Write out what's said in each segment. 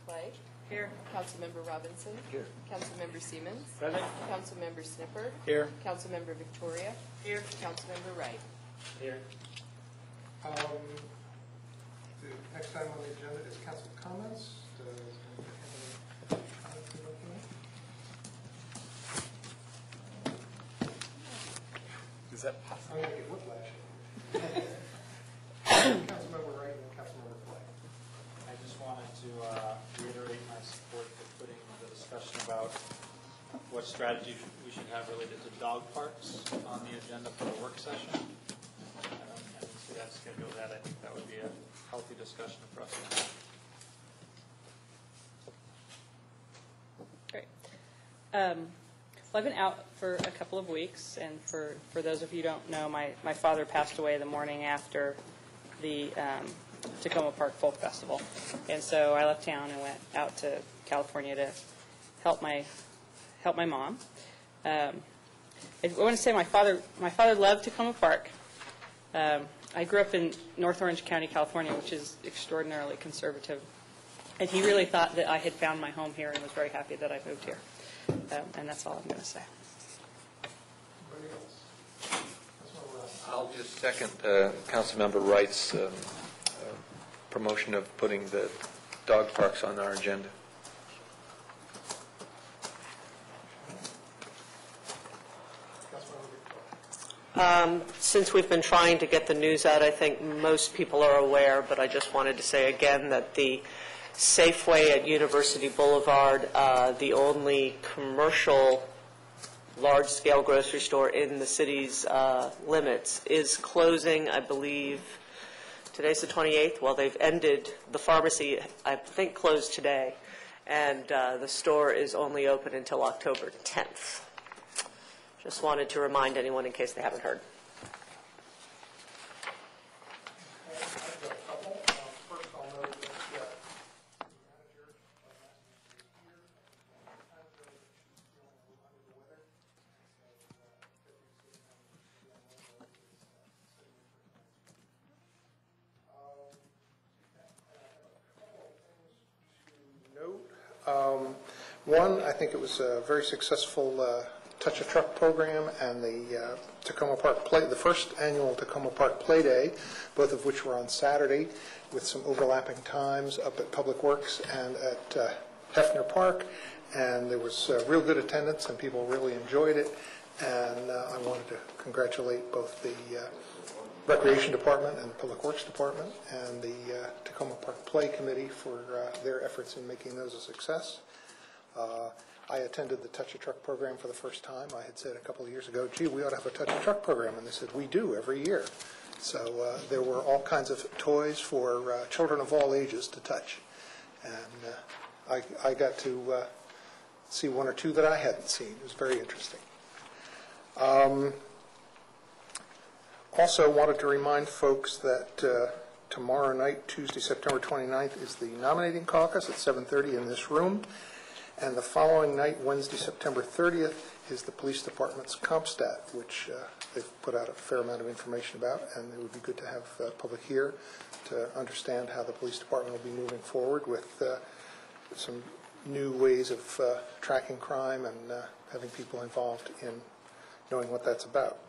Clay. Here. Councilmember Robinson. Here. Councilmember Siemens. Present. Councilmember Snipper. Here. Councilmember Victoria. Here. Councilmember Wright. Here. The next item on the agenda is council comments. Does anyone have any comments they'd like to make? Is that possible? I'm going to get whiplash. Councilmember Wright and Councilmember Clay. I just wanted to reiterate my support for putting the discussion about what strategy we should have related to dog parks on the agenda for the work session. I didn't see that schedule yet. I think that would be a healthy discussion for us to have. Great. Well, I've been out for a couple of weeks, and for those of you who don't know, my father passed away the morning after the Tacoma Park Folk Festival, and so I left town and went out to California to help my mom. I want to say my father loved Tacoma Park. I grew up in North Orange County, California, which is extraordinarily conservative, and he really thought that I had found my home here and was very happy that I moved here. And that's all I'm going to say. Anybody else? Councilmember Robinson. I'll just second Councilmember Wright's promotion of putting the dog parks on our agenda. Councilmember Victoria. Since we've been trying to get the news out, I think most people are aware, but I just wanted to say again that the Safeway at University Boulevard, the only commercial large-scale grocery store in the city's limits, is closing, I believe. Today's the 28th. Well, they've ended. The pharmacy, I think, closed today, and the store is only open until October 10th. Just wanted to remind anyone in case they haven't heard. I've got a couple. First, I'll note that the manager of Massachusetts is here. I'm feeling a little under the weather. So, Deputy City Manager Leon Lobo is sitting in for tonight's meeting. And I have a couple of things to note. One, I think it was a very successful Touch a Truck program and the Tacoma Park Play, the first annual Tacoma Park Play Day, both of which were on Saturday with some overlapping times up at Public Works and at Hefner Park. And there was real good attendance and people really enjoyed it. And I wanted to congratulate both the Recreation Department and the Public Works Department and the Tacoma Park Play Committee for their efforts in making those a success. I attended the Touch a Truck program for the first time. I had said a couple of years ago, gee, we ought to have a Touch a Truck program, and they said, we do every year. So there were all kinds of toys for children of all ages to touch. And I got to see one or two that I hadn't seen. It was very interesting. Also wanted to remind folks that tomorrow night, Tuesday, September 29th, is the nominating caucus at 7:30 in this room. And the following night, Wednesday, September 30th, is the police department's CompStat, which they've put out a fair amount of information about, and it would be good to have the public here to understand how the police department will be moving forward with some new ways of tracking crime and having people involved in knowing what that's about.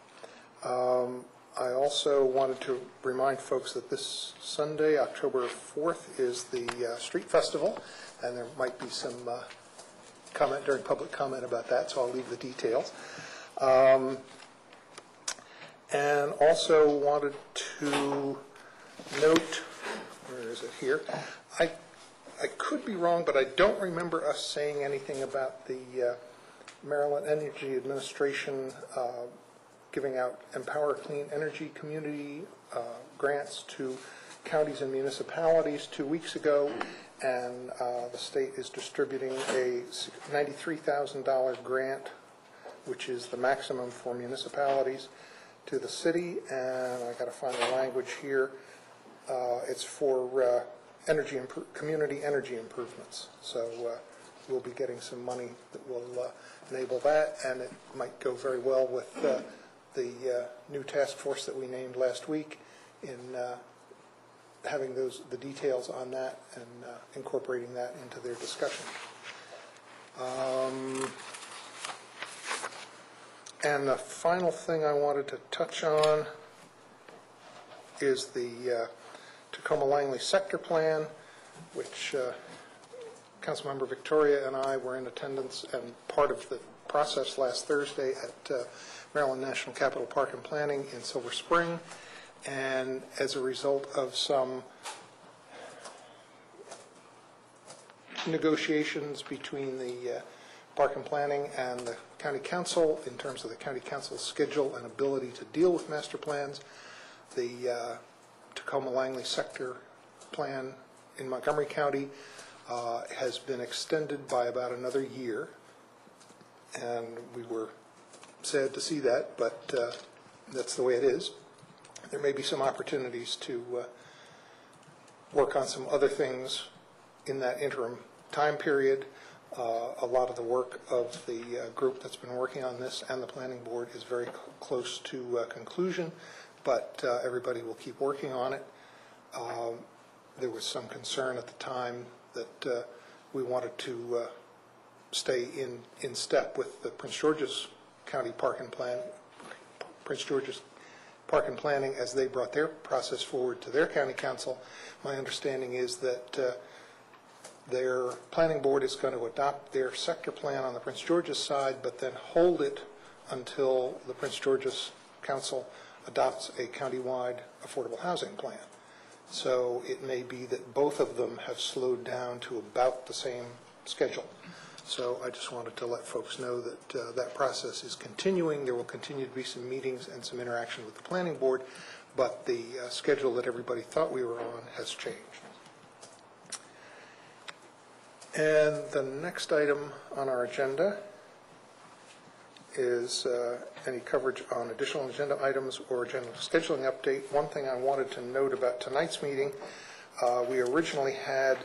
I also wanted to remind folks that this Sunday, October 4th, is the Street Festival, and there might be some comment during public comment about that, so I'll leave the details. And also wanted to note, where is it here? I could be wrong, but I don't remember us saying anything about the Maryland Energy Administration giving out Empower Clean Energy Community grants to counties and municipalities 2 weeks ago, and the state is distributing a $93,000 grant, which is the maximum for municipalities, to the city, and I got to find the language here. It's for community energy improvements. So we'll be getting some money that will enable that, and it might go very well with the new task force that we named last week in having the details on that and incorporating that into their discussion. And the final thing I wanted to touch on is the Tacoma Langley Sector Plan, which Councilmember Victoria and I were in attendance and part of the process last Thursday at Maryland National Capital Park and Planning in Silver Spring. And as a result of some negotiations between the Park and Planning and the County Council in terms of the County Council's schedule and ability to deal with master plans, the Tacoma Langley Sector Plan in Montgomery County has been extended by about another year. And we were sad to see that, but that's the way it is. There may be some opportunities to work on some other things in that interim time period. A lot of the work of the group that's been working on this and the planning board is very close to conclusion, but everybody will keep working on it. There was some concern at the time that we wanted to stay in step with the Prince George's County Park and Prince George's Park and Planning as they brought their process forward to their county council. My understanding is that their planning board is going to adopt their sector plan on the Prince George's side, but then hold it until the Prince George's Council adopts a countywide affordable housing plan. So it may be that both of them have slowed down to about the same schedule. So I just wanted to let folks know that that process is continuing. There will continue to be some meetings and some interaction with the planning board, but the schedule that everybody thought we were on has changed. And the next item on our agenda is any coverage on additional agenda items or agenda scheduling update. One thing I wanted to note about tonight's meeting, we originally had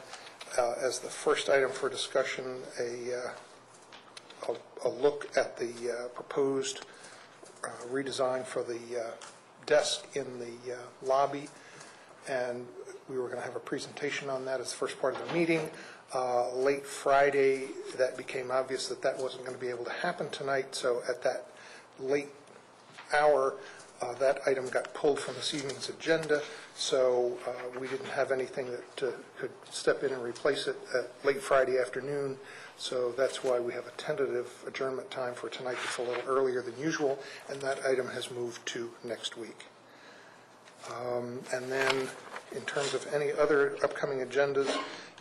as the first item for discussion a look at the proposed redesign for the desk in the lobby, and we were going to have a presentation on that as the first part of the meeting. Late Friday, that became obvious that that wasn't going to be able to happen tonight, so at that late hour, that item got pulled from this evening's agenda, so we didn't have anything that could step in and replace it at late Friday afternoon, so that's why we have a tentative adjournment time for tonight that's a little earlier than usual, and that item has moved to next week. And then in terms of any other upcoming agendas,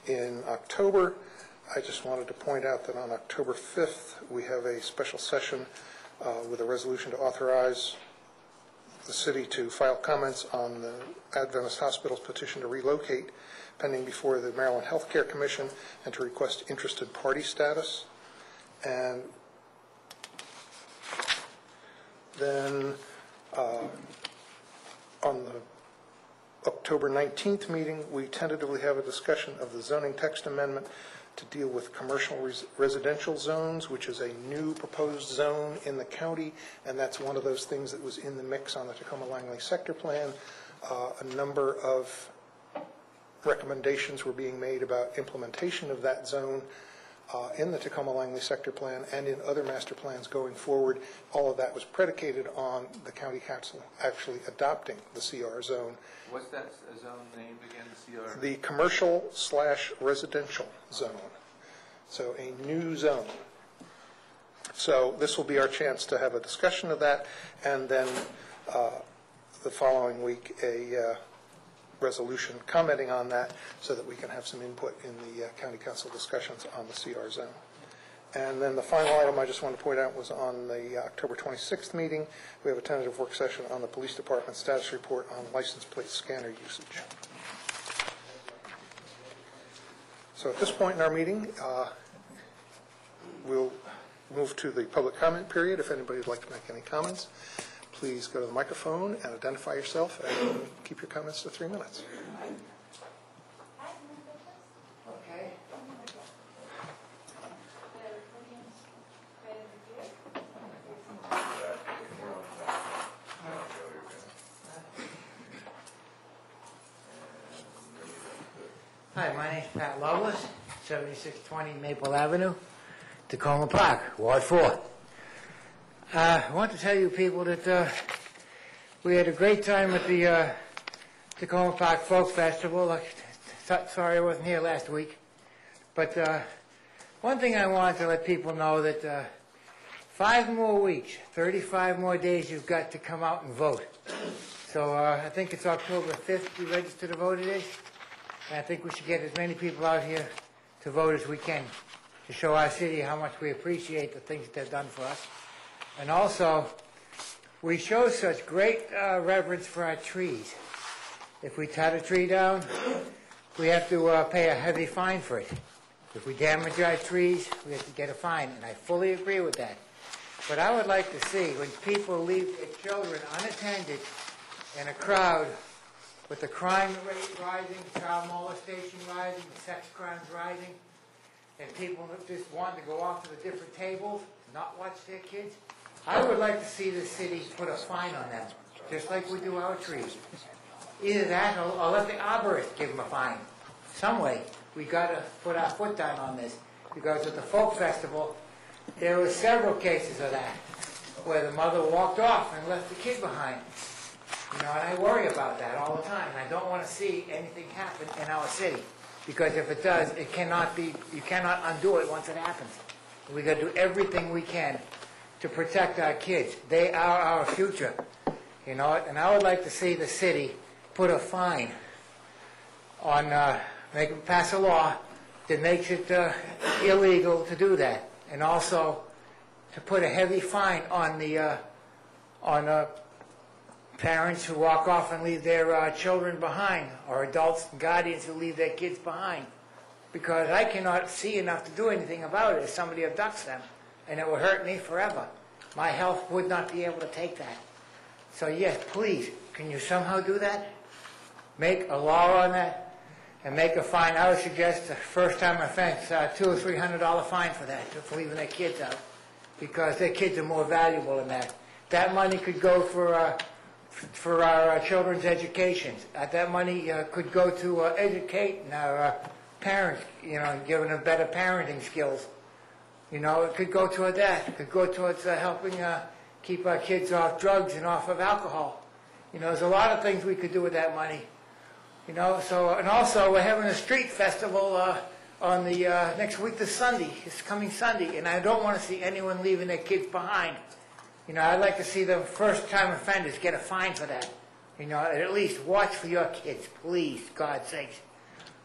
in October, I just wanted to point out that on October 5th, we have a special session with a resolution to authorize the city to file comments on the Adventist Hospital's petition to relocate pending before the Maryland Healthcare Commission and to request interested party status. And then on the October 19th meeting, we tentatively have a discussion of the zoning text amendment to deal with commercial residential zones, which is a new proposed zone in the county, and that's one of those things that was in the mix on the Tacoma Langley Sector Plan. A number of recommendations were being made about implementation of that zone in the Tacoma Langley Sector Plan and in other master plans going forward. All of that was predicated on the county council actually adopting the CR zone. What's that zone named again, CR? The commercial/residential zone. So a new zone. So this will be our chance to have a discussion of that, and then the following week a resolution commenting on that so that we can have some input in the county council discussions on the CR zone. And then the final item I just want to point out was on the October 26th meeting. We have a tentative work session on the police department status report on license plate scanner usage. So at this point in our meeting, we'll move to the public comment period. If anybody would like to make any comments, please go to the microphone and identify yourself and keep your comments to 3 minutes. Okay. Hi, my name's Pat Lovelace, 7620 Maple Avenue, Tacoma Park, Ward 4. I want to tell you people that we had a great time at the Tacoma Park Folk Festival. Sorry I wasn't here last week. But one thing I wanted to let people know that 5 more weeks, 35 more days you've got to come out and vote. So I think it's October 5th you register to vote today. And I think we should get as many people out here to vote as we can to show our city how much we appreciate the things that they've done for us. And also, we show such great reverence for our trees. If we cut a tree down, we have to pay a heavy fine for it. If we damage our trees, we have to get a fine, and I fully agree with that. But I would like to see when people leave their children unattended in a crowd with the crime rate rising, child molestation rising, sex crimes rising, and people just want to go off to the different tables, not watch their kids, I would like to see the city put a fine on them, just like we do our trees. Either that or let the arborists give them a fine. Some way, we got to put our foot down on this, because at the folk festival, there were several cases of that, where the mother walked off and left the kid behind. You know, and I worry about that all the time. I don't want to see anything happen in our city, because if it does, it cannot be, you cannot undo it once it happens. We got to do everything we can to protect our kids. They are our future, you know, and I would like to see the city put a fine on, pass a law that makes it illegal to do that, and also to put a heavy fine on the parents who walk off and leave their children behind, or adults and guardians who leave their kids behind, because I cannot see enough to do anything about it if somebody abducts them, and it will hurt me forever. My health would not be able to take that. So yes, please, can you somehow do that? Make a law on that and make a fine. I would suggest a first-time offense, $200 or $300 fine for that, for leaving their kids out, because their kids are more valuable than that. That money could go for our children's educations. That money could go to educating our parents, you know, and giving them better parenting skills. You know, it could go toward that. It could go towards helping keep our kids off drugs and off of alcohol. You know, there's a lot of things we could do with that money. You know, so, and also we're having a street festival on the next week, this Sunday. It's coming Sunday, and I don't want to see anyone leaving their kids behind. You know, I'd like to see the first-time offenders get a fine for that. You know, at least watch for your kids, please, God's sakes.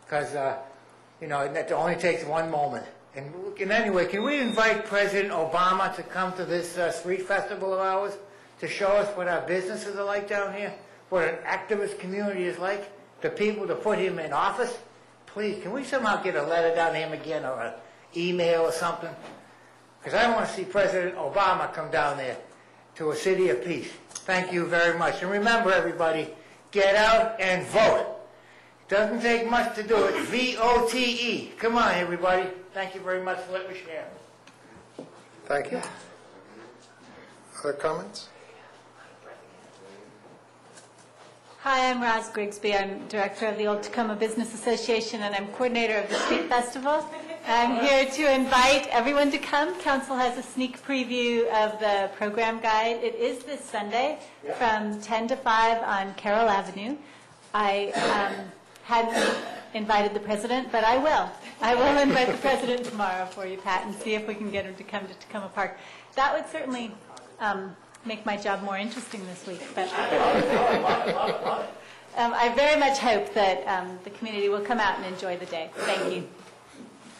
Because, you know, it only takes one moment. And anyway, can we invite President Obama to come to this street festival of ours to show us what our businesses are like down here, what an activist community is like, the people to put him in office? Please, can we somehow get a letter down to him again, or an email or something? Because I want to see President Obama come down there to a city of peace. Thank you very much. And remember, everybody, get out and vote. It doesn't take much to do it. V-O-T-E. Come on, everybody. Thank you very much for letting me share. Thank you. Other comments? Hi, I'm Roz Grigsby. I'm director of the Old Tacoma Business Association, and I'm coordinator of the Street Festival. I'm here to invite everyone to come. Council has a sneak preview of the program guide. It is this Sunday from 10 to 5 on Carroll Avenue. I hadn't invited the president, but I will. I will invite the president tomorrow for you, Pat, and see if we can get him to come to Tacoma Park. That would certainly make my job more interesting this week. But I very much hope that the community will come out and enjoy the day. Thank you.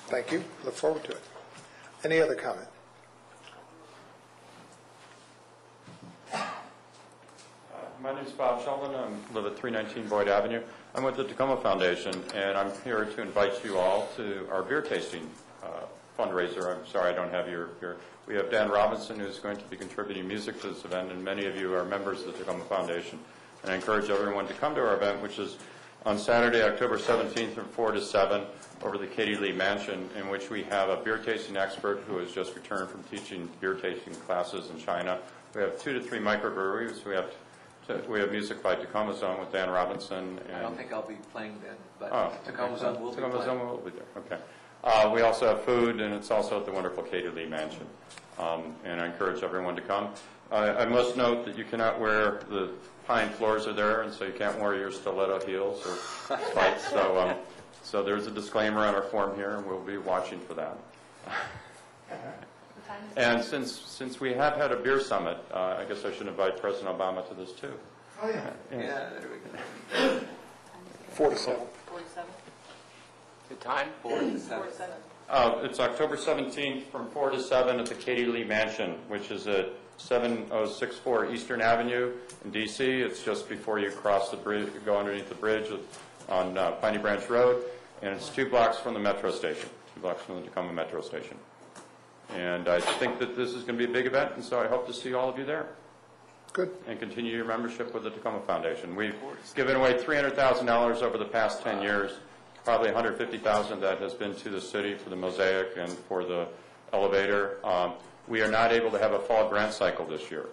Thank you. Look forward to it. Any other comment? My name is Bob Sheldon. I live at 319 Boyd Avenue. I'm with the Tacoma Foundation, and I'm here to invite you all to our beer tasting fundraiser. I'm sorry I don't have your beer. We have Dan Robinson, who's going to be contributing music to this event, and many of you are members of the Tacoma Foundation. And I encourage everyone to come to our event, which is on Saturday, October 17th from 4 to 7 over the Katie Lee Mansion, in which we have a beer tasting expert who has just returned from teaching beer tasting classes in China. We have 2 to 3 microbreweries. We have We have music by Tacoma Zone with Dan Robinson. I don't think I'll be playing then, but Oh, Tacoma Zone will be playing. Tacoma Zone will be there, okay. We also have food, and it's also at the wonderful Katie Lee Mansion. And I encourage everyone to come. I must note that you cannot wear, the pine floors are there, and so you can't wear your stiletto heels or spikes. So there's a disclaimer on our form here, and we'll be watching for that. And since we have had a beer summit, I guess I should invite President Obama to this too. Oh, yeah. Yeah, there we go. 4 to 7. 47? The time? 4 to 7. 47. It's October 17th from 4 to 7 at the Katie Lee Mansion, which is at 7064 Eastern Avenue in D.C. It's just before you cross the bridge, go underneath the bridge on Piney Branch Road, and it's 2 blocks from the metro station, 2 blocks from the Tacoma metro station. And I think that this is going to be a big event, and so I hope to see all of you there. Good. And continue your membership with the Tacoma Foundation. We've given away $300,000 over the past 10 years. Probably $150,000 that has been to the city for the mosaic and for the elevator. We are not able to have a fall grant cycle this year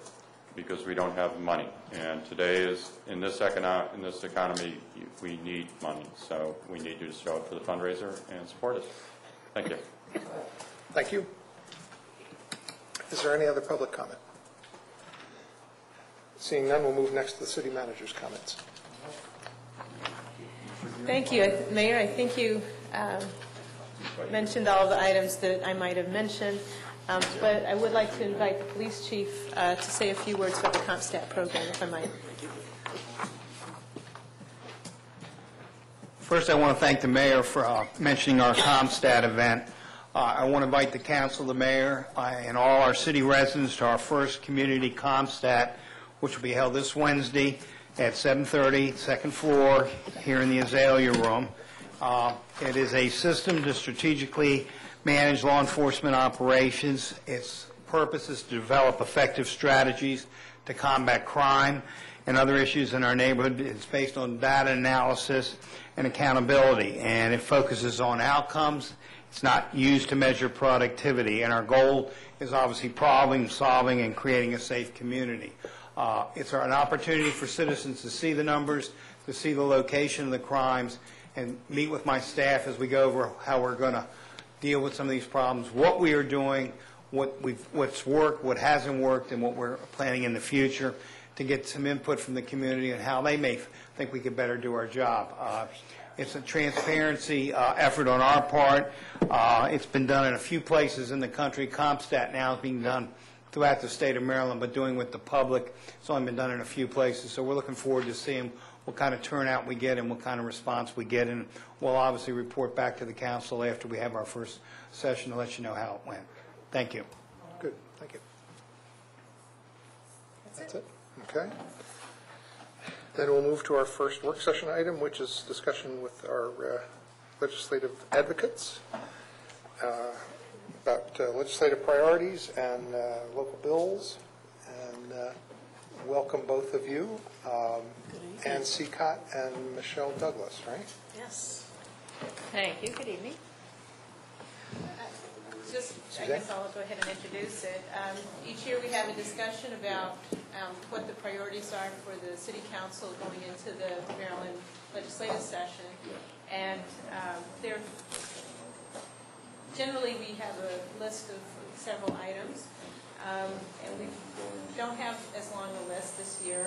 because we don't have money. And today is, in this economy, we need money. So we need you to show up for the fundraiser and support us. Thank you. Thank you. Is there any other public comment? Seeing none, we'll move next to the city manager's comments. Thank you, Mayor. I think you mentioned all of the items that I might have mentioned, but I would like to invite the police chief to say a few words about the CompStat program, if I might. First, I want to thank the mayor for mentioning our CompStat event. I want to invite the council, the mayor, and all our city residents to our first community CompStat, which will be held this Wednesday at 7:30, second floor, here in the Azalea Room. It is a system to strategically manage law enforcement operations. Its purpose is to develop effective strategies to combat crime and other issues in our neighborhood. It's based on data analysis and accountability, and it focuses on outcomes. It's not used to measure productivity, and our goal is obviously problem solving and creating a safe community. It's an opportunity for citizens to see the numbers, to see the location of the crimes, and meet with my staff as we go over how we're going to deal with some of these problems, what we are doing, what's worked, what hasn't worked, and what we're planning in the future, to get some input from the community and how they may think we could better do our job. It's a transparency effort on our part. It's been done in a few places in the country. CompStat now is being done throughout the state of Maryland, but doing with the public. It's only been done in a few places, so we're looking forward to seeing what kind of turnout we get and what kind of response we get, and we'll obviously report back to the council after we have our first session to let you know how it went. Thank you. Good, thank you. That's it. Okay. Then we'll move to our first work session item, which is discussion with our legislative advocates about legislative priorities and local bills. And welcome both of you, Ann Seacott and Michelle Douglas, right? Yes. Thank you. Good evening. I guess I'll go ahead and introduce it. Each year we have a discussion about what the priorities are for the City Council going into the Maryland legislative session. And generally we have a list of several items. And we don't have as long a list this year.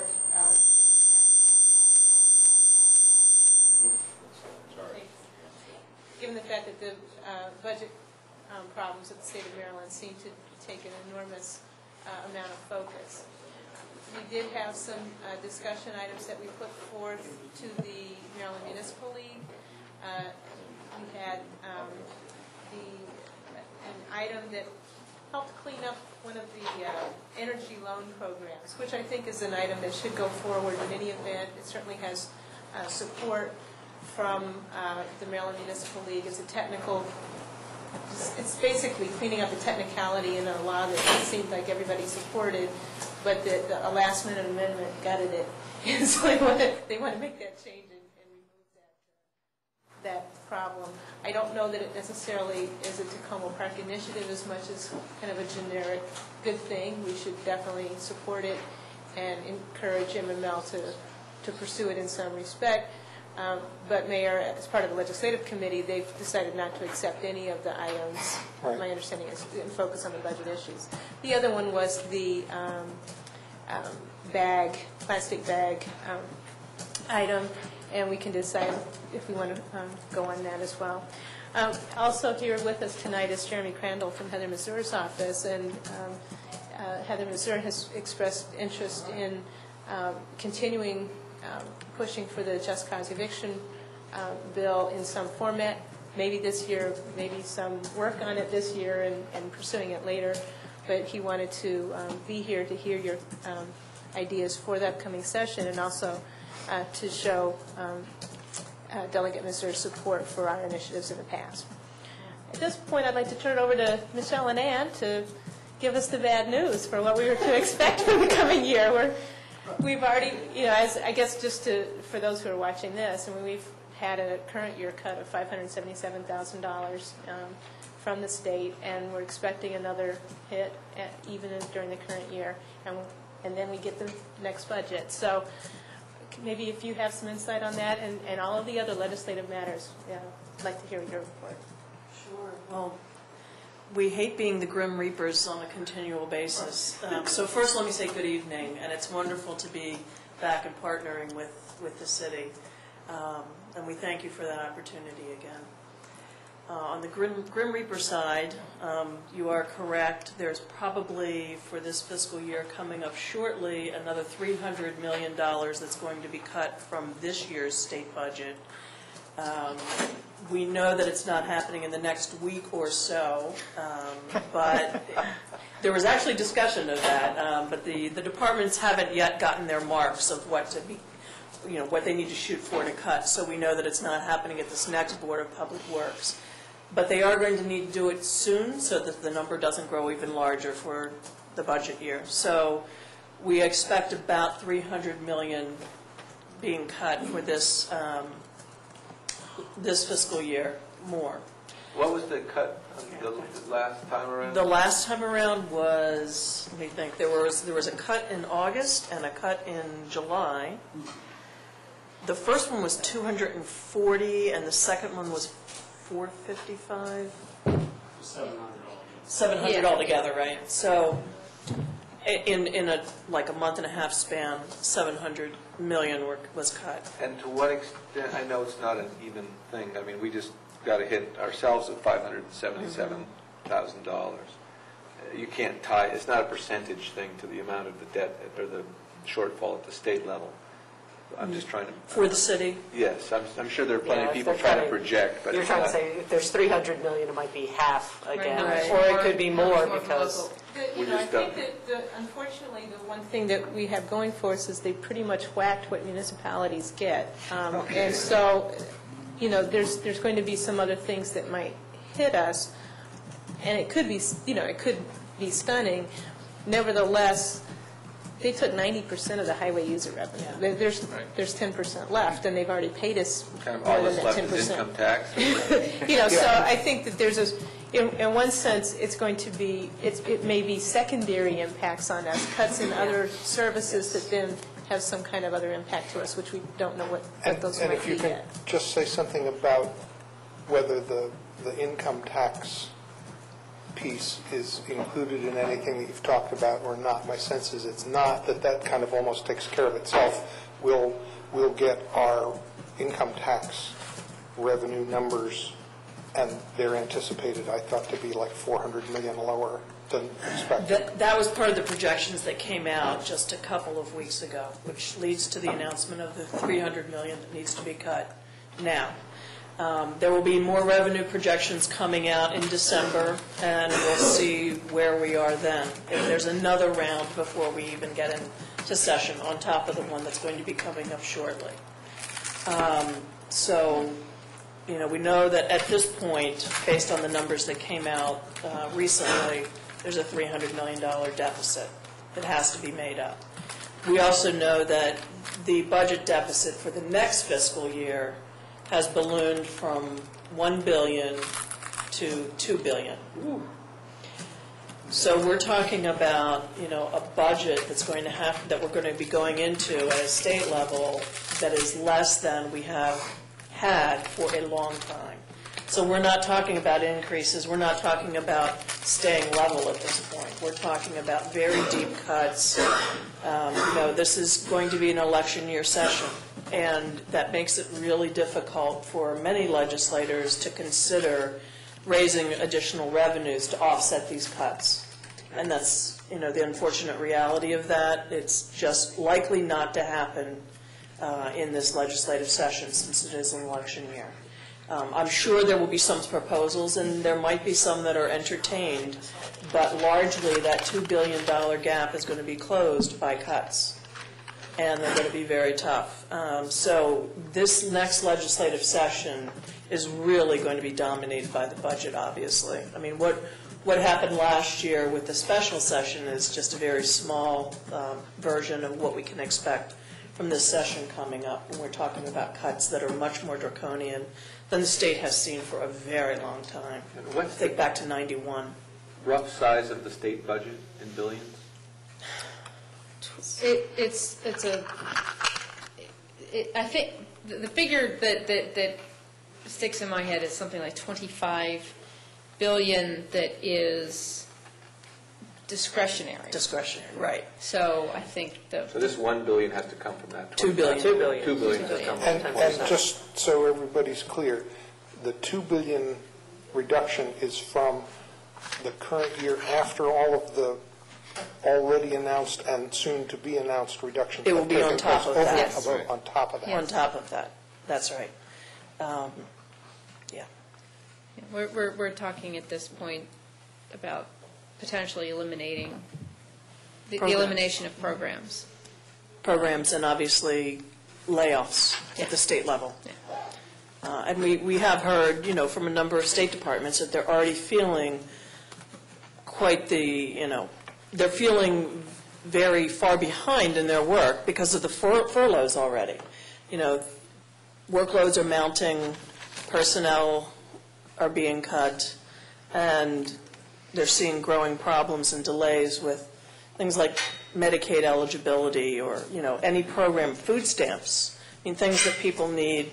Given the fact that the budget problems of the state of Maryland seem to take an enormous amount of focus. We did have some discussion items that we put forth to the Maryland Municipal League. We had an item that helped clean up one of the energy loan programs, which I think is an item that should go forward in any event. It certainly has support from the Maryland Municipal League. It's a technical. It's basically cleaning up the technicality in a law that it seemed like everybody supported, but a last-minute amendment gutted it. And so they want to make that change and remove that problem. I don't know that it necessarily is a Tacoma Park initiative as much as kind of a generic good thing. We should definitely support it. and encourage MML to pursue it in some respect. But Mayor, as part of the legislative committee, they've decided not to accept any of the items. Right. My understanding is, and focus on the budget issues. The other one was the plastic bag item, and we can decide if we want to go on that as well. Also here with us tonight is Jeremy Crandall from Heather Mazur's office, and Heather Mazur has expressed interest in continuing pushing for the just cause eviction bill in some format, maybe this year, maybe some work on it this year and pursuing it later. But he wanted to be here to hear your ideas for the upcoming session, and also to show Delegate Mazur's support for our initiatives in the past. At this point, I'd like to turn it over to Michelle and Ann to give us the bad news for what we were to expect for the coming year. We've already, as I guess just for those who are watching this, we've had a current year cut of $577,000 from the state, and we're expecting another hit even during the current year, and then we get the next budget. So maybe if you have some insight on that and all of the other legislative matters, I'd like to hear your report. Sure. Well, we hate being the Grim Reapers on a continual basis. So first, let me say good evening, and it's wonderful to be back and partnering with the city. And we thank you for that opportunity again. On the Grim Reaper side, you are correct. There's probably, for this fiscal year coming up shortly, another $300 million that's going to be cut from this year's state budget. We know that it's not happening in the next week or so, but there was actually discussion of that. But the departments haven't yet gotten their marks of what to be, what they need to shoot for to cut. So we know that it's not happening at this next Board of Public Works. But they are going to need to do it soon so that the number doesn't grow even larger for the budget year. So we expect about $300 million being cut for this this fiscal year more. What was the cut the last time around? The last time around was, let me think, there was a cut in August and a cut in July. The first one was 240 and the second one was 455? 700 altogether, right? So in a month and a half span, 700 million was cut. And to what extent, I know it's not an even thing, I mean, we just got to hit ourselves at $577,000. You can't tie, it's not a percentage thing to the amount of the debt or the shortfall at the state level. I'm just trying to... For the city? Yes, I'm sure there are plenty of people trying to project, but... You're trying to say if there's $300 million, it might be half again, Right. or it could be more because... I think that unfortunately, the one thing that we have going for us is they pretty much whacked what municipalities get. And so, there's going to be some other things that might hit us, and it could be, it could be stunning. Nevertheless, they took 90% of the highway user revenue. Yeah. There's 10% left, and they've already paid us kind of more all than that's that left 10%. is income tax. So I think that there's in one sense, it's going to be, it may be secondary impacts on us, cuts in other services that then have some kind of other impact to us, which we don't know what those And might if be you can yet. just say something about whether the income tax piece is included in anything that you've talked about or not. My sense is it's not, that kind of almost takes care of itself. We'll get our income tax revenue numbers, and they're anticipated, I thought, to be like $400 million lower than expected. That was part of the projections that came out just a couple of weeks ago, which leads to the announcement of the $300 million that needs to be cut now. There will be more revenue projections coming out in December, and we'll see where we are then. If there's another round before we even get into session, on top of the one that's going to be coming up shortly. So, we know that at this point, based on the numbers that came out recently, there's a $300 million deficit that has to be made up. We also know that the budget deficit for the next fiscal year has ballooned from $1 billion to $2 billion. So we're talking about, a budget that's going to have, that we're going to be going into at a state level that is less than we have had for a long time. So we're not talking about increases, we're not talking about staying level at this point. We're talking about very deep cuts. This is going to be an election year session, and that makes it really difficult for many legislators to consider raising additional revenues to offset these cuts. And that's, the unfortunate reality of that. It's just likely not to happen in this legislative session since it is an election year. I'm sure there will be some proposals, and there might be some that are entertained, but largely that $2 billion gap is going to be closed by cuts, and they're going to be very tough. So this next legislative session is really going to be dominated by the budget, obviously. I mean, what happened last year with the special session is just a very small version of what we can expect from this session coming up, when we're talking about cuts that are much more draconian than the state has seen for a very long time. What's Think back to '91. rough size of the state budget in billions? I think the figure that sticks in my head is something like 25 billion that is discretionary. Discretionary, right. So I think So this $1 billion has to come from that. $2 billion. $2 billion. $2 billion has to come from And 10%. just so everybody's clear, the $2 billion reduction is from the current year after all of the already announced and soon to be announced reductions. It will be on top of that. Yes. On top of that. On top of that. That's right. Yeah. we're talking at this point about potentially eliminating the elimination of programs. Programs and obviously layoffs at the state level. Yeah. And we have heard, from a number of state departments that they're already feeling quite they're feeling very far behind in their work because of the furloughs already. Workloads are mounting, personnel are being cut, and they're seeing growing problems and delays with things like Medicaid eligibility or, any program, food stamps. Things that people need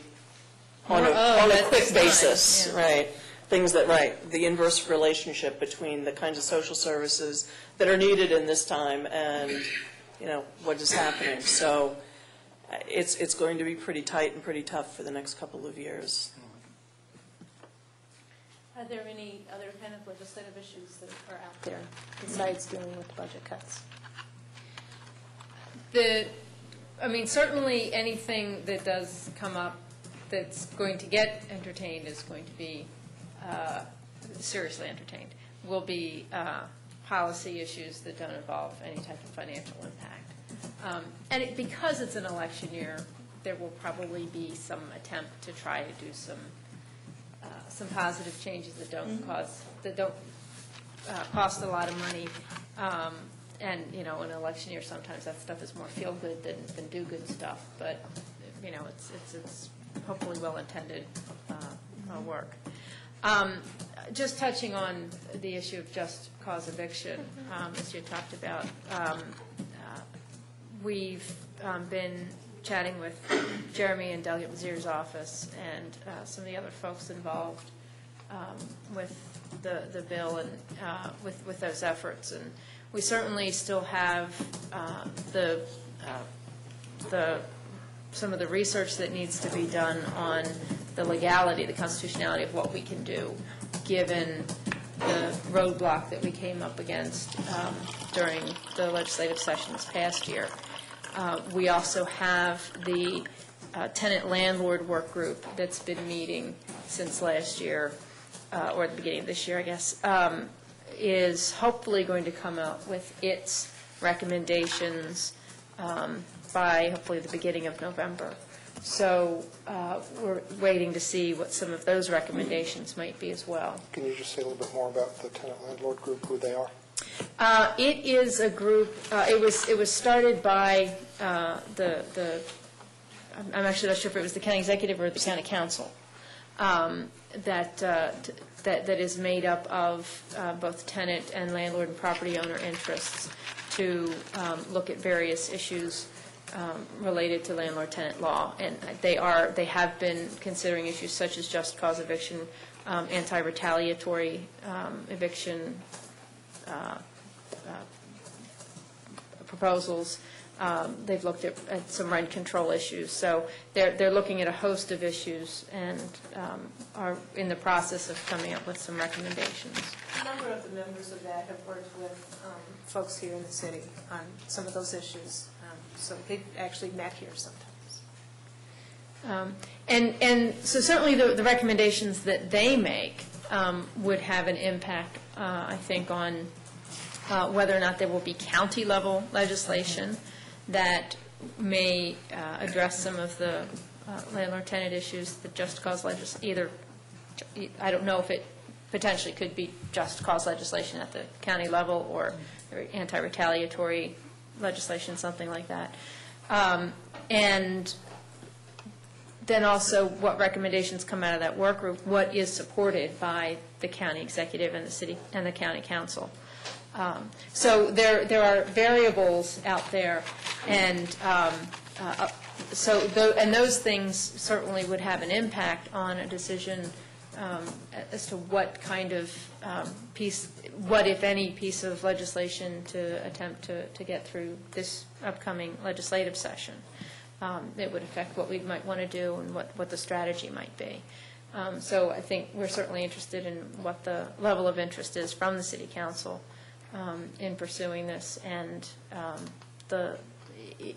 on a quick basis, yeah. Right? Things that, the inverse relationship between the kinds of social services that are needed in this time and, what is happening. So it's going to be pretty tight and pretty tough for the next couple of years. Are there any other kind of legislative issues that are out there besides dealing with budget cuts? Certainly anything that does come up that's going to get entertained is going to be seriously entertained. Will be policy issues that don't involve any type of financial impact. And because it's an election year, there will probably be some attempt to try to do some positive changes that don't cost a lot of money. And in an election year, sometimes that stuff is more feel good than do good stuff. But it's hopefully well intended work. Just touching on the issue of just cause eviction, as you talked about, we've been chatting with Jeremy and Delegate Mazir's office and some of the other folks involved with the bill and with those efforts. And we certainly still have some of the research that needs to be done on the legality, the constitutionality of what we can do, given the roadblock that we came up against during the legislative session this past year. We also have the tenant landlord work group that's been meeting since last year, or at the beginning of this year, I guess, is hopefully going to come out with its recommendations by hopefully the beginning of November. So we're waiting to see what some of those recommendations might be as well. Can you just say a little bit more about the tenant landlord group, who they are? It is a group. It was started by the. I'm actually not sure if it was the county executive or the county council that that is made up of both tenant and landlord and property owner interests to look at various issues related to landlord-tenant law. And they have been considering issues such as just cause eviction, anti-retaliatory eviction proposals. They've looked at some rent control issues. So they're looking at a host of issues and are in the process of coming up with some recommendations. A number of the members of that have worked with folks here in the city on some of those issues. So they've actually met here sometimes. And so certainly the recommendations that they make would have an impact, I think, on whether or not there will be county-level legislation that may address some of the landlord-tenant issues, the just cause legislation. I don't know if it potentially could be just cause legislation at the county level or anti-retaliatory legislation, something like that. And then also what recommendations come out of that work group, what is supported by the county executive and the city and the county council. So there are variables out there, and and those things certainly would have an impact on a decision as to what kind of what if any piece of legislation to attempt to get through this upcoming legislative session. It would affect what we might want to do and what the strategy might be. So I think we're certainly interested in what the level of interest is from the city council in pursuing this, and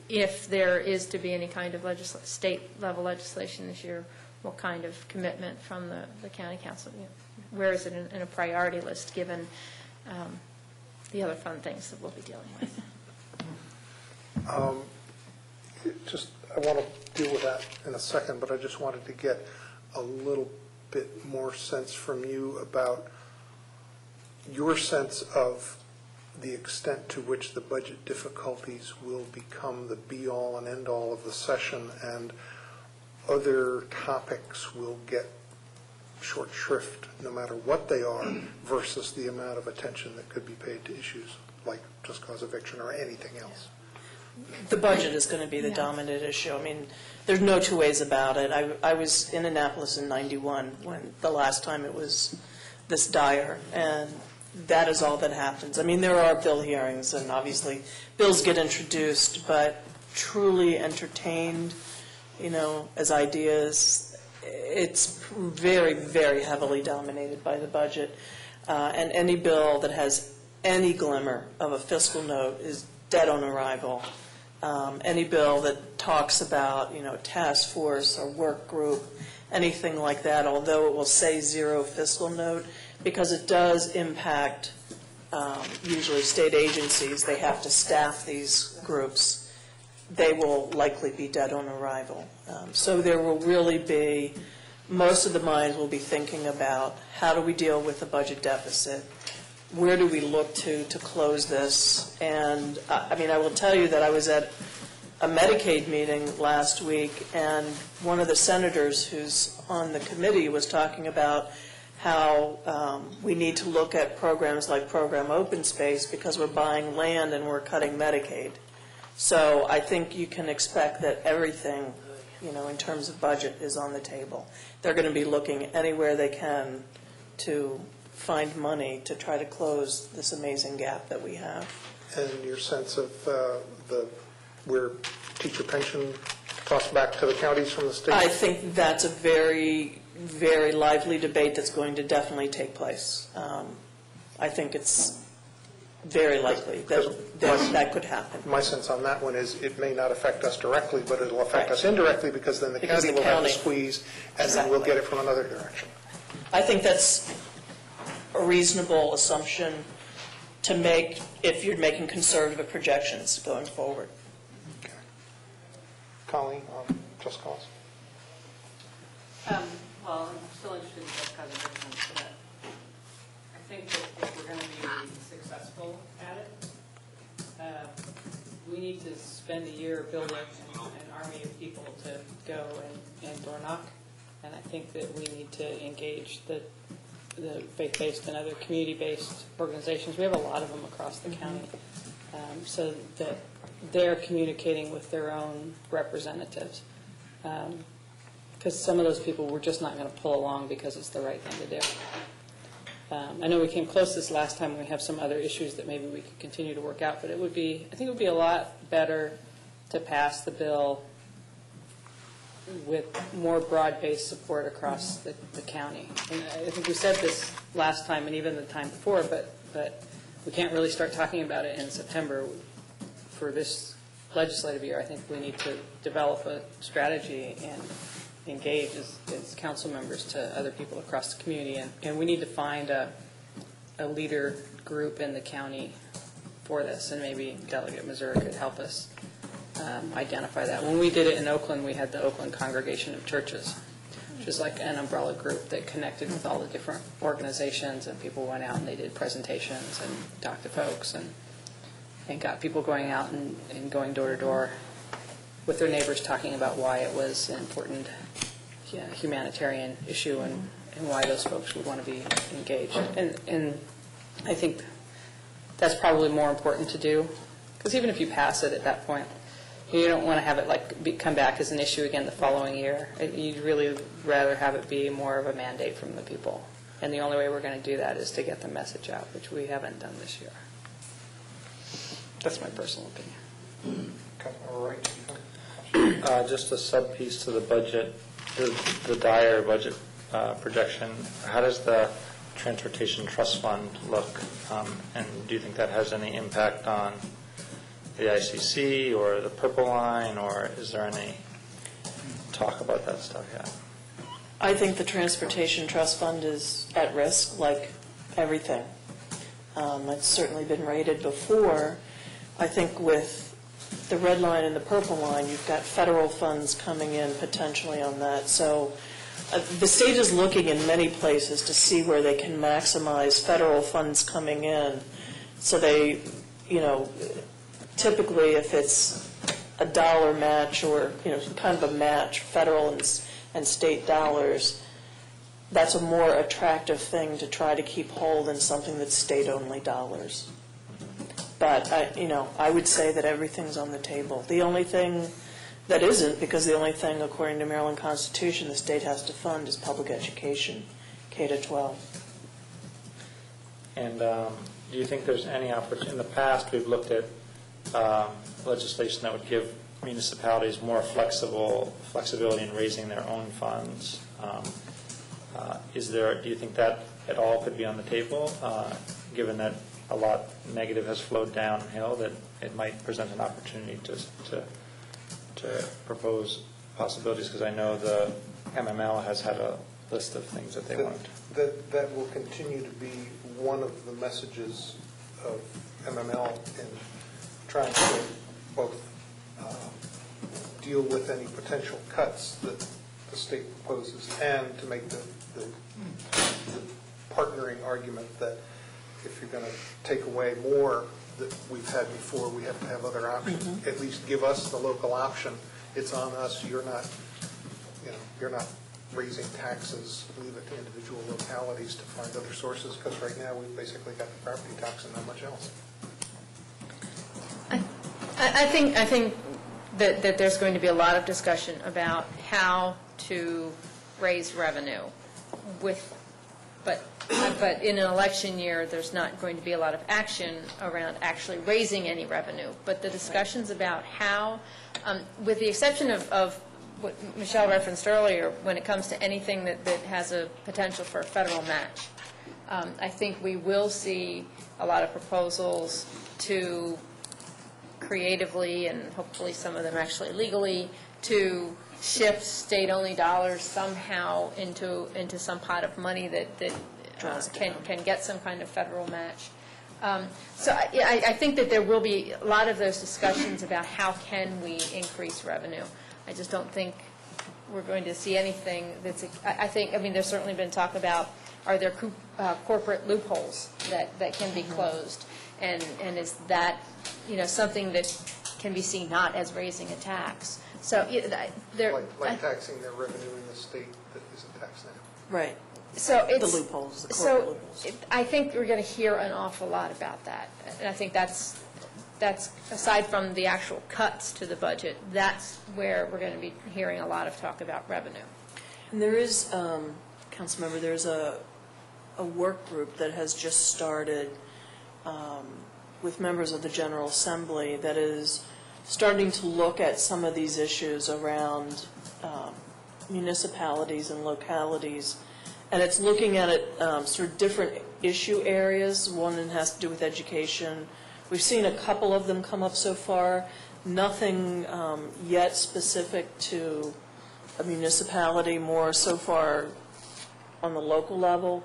if there is to be any kind of state-level legislation this year, what kind of commitment from the county council? Where is it in a priority list, given the other fun things that we'll be dealing with? I want to deal with that in a second, but I just wanted to get a little bit more sense from you about your sense of the extent to which the budget difficulties will become the be-all and end-all of the session, and other topics will get short shrift no matter what they are, versus the amount of attention that could be paid to issues like just cause eviction or anything else. The budget is going to be the dominant issue. I mean, there's no two ways about it. I was in Annapolis in '91 when the last time it was this dire, and that is all that happens. I mean, there are bill hearings, and obviously bills get introduced, but truly entertained, as ideas, it's very, very heavily dominated by the budget. And any bill that has any glimmer of a fiscal note is dead on arrival. Any bill that talks about, task force or work group, anything like that, although it will say zero fiscal note, because it does impact usually state agencies, they have to staff these groups, they will likely be dead on arrival. So there will really be, most of the minds will be thinking about how do we deal with the budget deficit, where do we look to close this? And I mean, I will tell you that I was at a Medicaid meeting last week, and one of the senators who's on the committee was talking about how we need to look at programs like Program Open Space because we're buying land and we're cutting Medicaid. So I think you can expect that everything, in terms of budget is on the table. They're going to be looking anywhere they can to find money to try to close this amazing gap that we have. And your sense of where teacher pension tossed back to the counties from the state? I think that's a very, very lively debate that's going to definitely take place. I think it's very likely that could happen. My sense on that one is it may not affect us directly, but it will affect us indirectly, because then the county will have to squeeze, and then we'll get it from another direction. I think that's a reasonable assumption to make if you're making conservative projections going forward. Okay. Colleen, just cause. Well, I'm still interested in just cause eviction, but I think that if we're going to be successful at it, we need to spend a year building an army of people to go and door knock, and I think that we need to engage the the faith-based and other community-based organizations. We have a lot of them across the county, so that they're communicating with their own representatives. Because some of those people we're just not going to pull along because it's the right thing to do. I know we came close this last time, and we have some other issues that maybe we could continue to work out, but I think it would be a lot better to pass the bill with more broad-based support across the county. And I think we said this last time and even the time before, but we can't really start talking about it in September for this legislative year. I think we need to develop a strategy and engage as council members to other people across the community, and we need to find a leader group in the county for this, and maybe Delegate Missouri could help us identify that. When we did it in Oakland, we had the Oakland Congregation of Churches, which is like an umbrella group that connected with all the different organizations, and people went out and they did presentations and talked to folks and got people going out and going door to door with their neighbors, talking about why it was an important humanitarian issue and why those folks would want to be engaged. And I think that's probably more important to do, because even if you pass it at that point, you don't want to have it come back as an issue again the following year. You'd really rather have it be more of a mandate from the people. And the only way we're going to do that is to get the message out, which we haven't done this year. That's my personal opinion. All right. Just a sub-piece to the budget, the dire budget projection. How does the Transportation Trust Fund look? And do you think that has any impact on the ICC or the Purple Line, or is there any talk about that stuff yet? I think the Transportation Trust Fund is at risk, like everything. It's certainly been rated before. I think with the Red Line and the Purple Line, you've got federal funds coming in potentially on that. So the state is looking in many places to see where they can maximize federal funds coming in. So they, typically if it's a dollar match or, some kind of a match, federal and state dollars, that's a more attractive thing to try to keep hold than something that's state-only dollars. But, I would say that everything's on the table. The only thing that isn't, because the only thing, according to Maryland Constitution, the state has to fund is public education, K-12. And do you think there's any opportunity? In the past, we've looked at legislation that would give municipalities more flexibility in raising their own funds. Do you think that at all could be on the table, given that a lot negative has flowed downhill, that it might present an opportunity to propose possibilities? Because I know the MML has had a list of things that they want. That will continue to be one of the messages of MML in trying to both deal with any potential cuts that the state proposes and to make the partnering argument that if you're going to take away more that we've had before, we have to have other options. Mm-hmm. At least give us the local option. It's on us. You're not raising taxes. Leave it to individual localities to find other sources, because right now we've basically got the property tax and not much else. I think that there's going to be a lot of discussion about how to raise revenue but in an election year, there's not going to be a lot of action around actually raising any revenue. But the discussions about how, with the exception of what Michelle referenced earlier, when it comes to anything that has a potential for a federal match, I think we will see a lot of proposals to creatively, and hopefully some of them actually legally, to shift state-only dollars somehow into some pot of money that can get some kind of federal match. So I think that there will be a lot of those discussions about how can we increase revenue. I just don't think we're going to see anything that's, I mean, there's certainly been talk about, are there corporate loopholes that can be closed? And is that, something that can be seen not as raising a tax? So like taxing their revenue in the state that isn't taxed now. Right. So the it's. loopholes, the corporate So loopholes. I think we're going to hear an awful lot about that. And I think that's, aside from the actual cuts to the budget, that's where we're going to be hearing a lot of talk about revenue. And there is, Councilmember, there's a work group that has just started with members of the General Assembly that is starting to look at some of these issues around municipalities and localities. And it's looking at it sort of different issue areas. One has to do with education. We've seen a couple of them come up so far. Nothing yet specific to a municipality, more so far on the local level.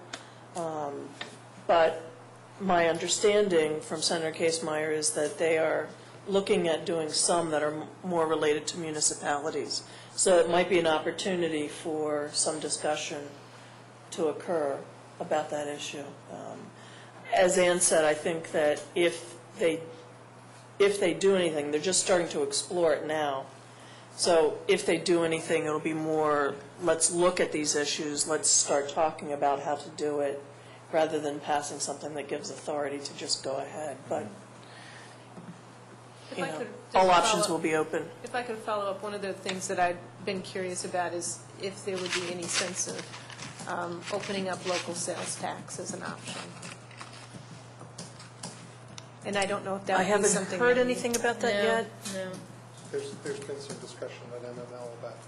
But my understanding from Senator Casemeyer is that they are looking at doing some that are more related to municipalities. So it might be an opportunity for some discussion to occur about that issue. As Ann said, I think that if they do anything, they're just starting to explore it now. So if they do anything, it'll be more, let's look at these issues, let's start talking about how to do it, rather than passing something that gives authority to just go ahead. But, If you I know, could just all follow options up- will be open. If I could follow up, one of the things that I've been curious about is if there would be any sense of opening up local sales tax as an option. And I don't know if that I would be haven't something. heard anything about that yet. No. There's been some discussion at MML about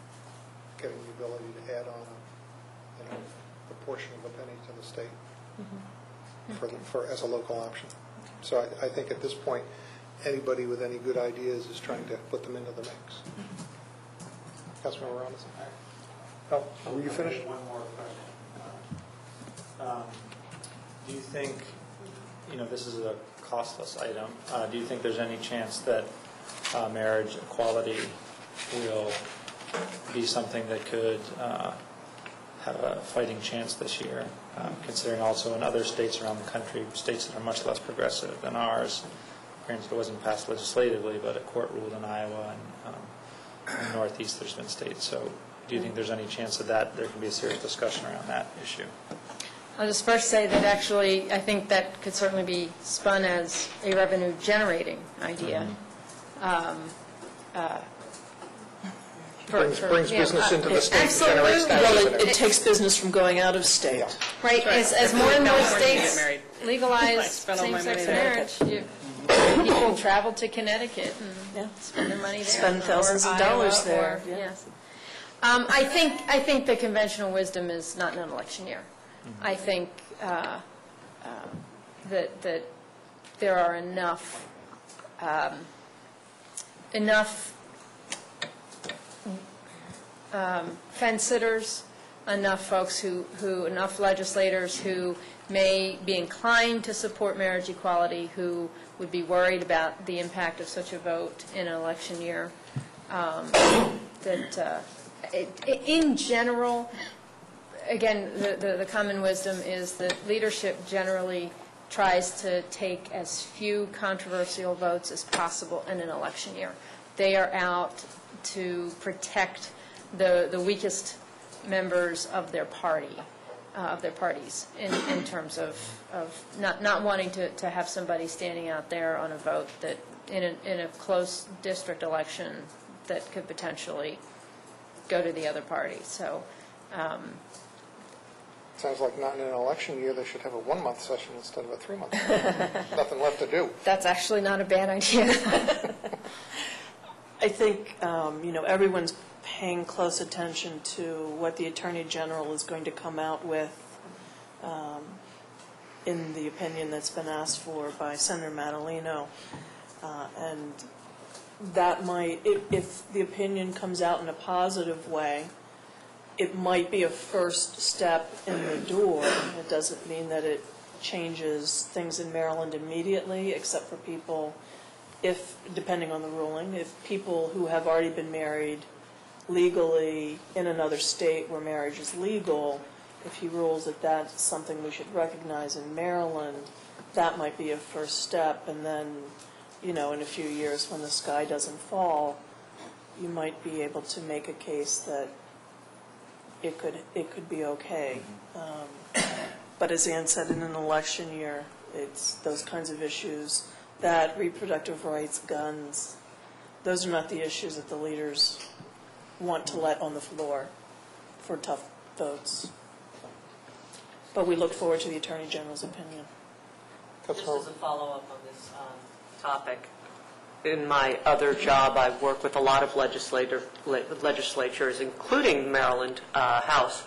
getting the ability to add on a portion of a penny to the state as a local option. So I think at this point, anybody with any good ideas is trying to put them into the mix. Councilmember Robinson? Oh, were you finished? One more question. Do you think, this is a costless item, do you think there's any chance that marriage equality will be something that could have a fighting chance this year, considering also in other states around the country, states that are much less progressive than ours? Granted, it wasn't passed legislatively, but a court ruled in Iowa and in the Northeast there's been states. So do you think there's any chance of that there can be a serious discussion around that issue? I'll just first say that actually, I think that could certainly be spun as a revenue-generating idea. Brings business into the state and generates tax Well, revenue. it takes business from going out of state. Right, as more and more states married. legalize spend all my same-sex money there. marriage, people travel to Connecticut and spend their money there. Spend thousands or of dollars Iowa, there, or- yeah. Yes. I think the conventional wisdom is not in an election year. I think that there are enough fence sitters, enough folks enough legislators who may be inclined to support marriage equality, who would be worried about the impact of such a vote in an election year, in general, again, the common wisdom is that leadership generally tries to take as few controversial votes as possible in an election year. They are out to protect the weakest members of their party, of their parties, in terms of not wanting to have somebody standing out there on a vote that in a close district election that could potentially go to the other party. So. Sounds like not in an election year, they should have a 1-month session instead of a 3-month. Nothing left to do. That's actually not a bad idea. I think, everyone's paying close attention to what the Attorney General is going to come out with in the opinion that's been asked for by Senator Madaleno. And that might, if the opinion comes out in a positive way, it might be a first step in the door. It doesn't mean that it changes things in Maryland immediately, except for people, depending on the ruling, if people who have already been married legally in another state where marriage is legal, if he rules that that's something we should recognize in Maryland, that might be a first step. And then, in a few years when the sky doesn't fall, you might be able to make a case that it could be okay. But as Ann said, in an election year, it's those kinds of issues, that reproductive rights, guns, those are not the issues that the leaders want to let on the floor for tough votes. But we look forward to the Attorney General's opinion. Just as a follow-up on this topic, in my other job, I work with a lot of legislatures, including Maryland House,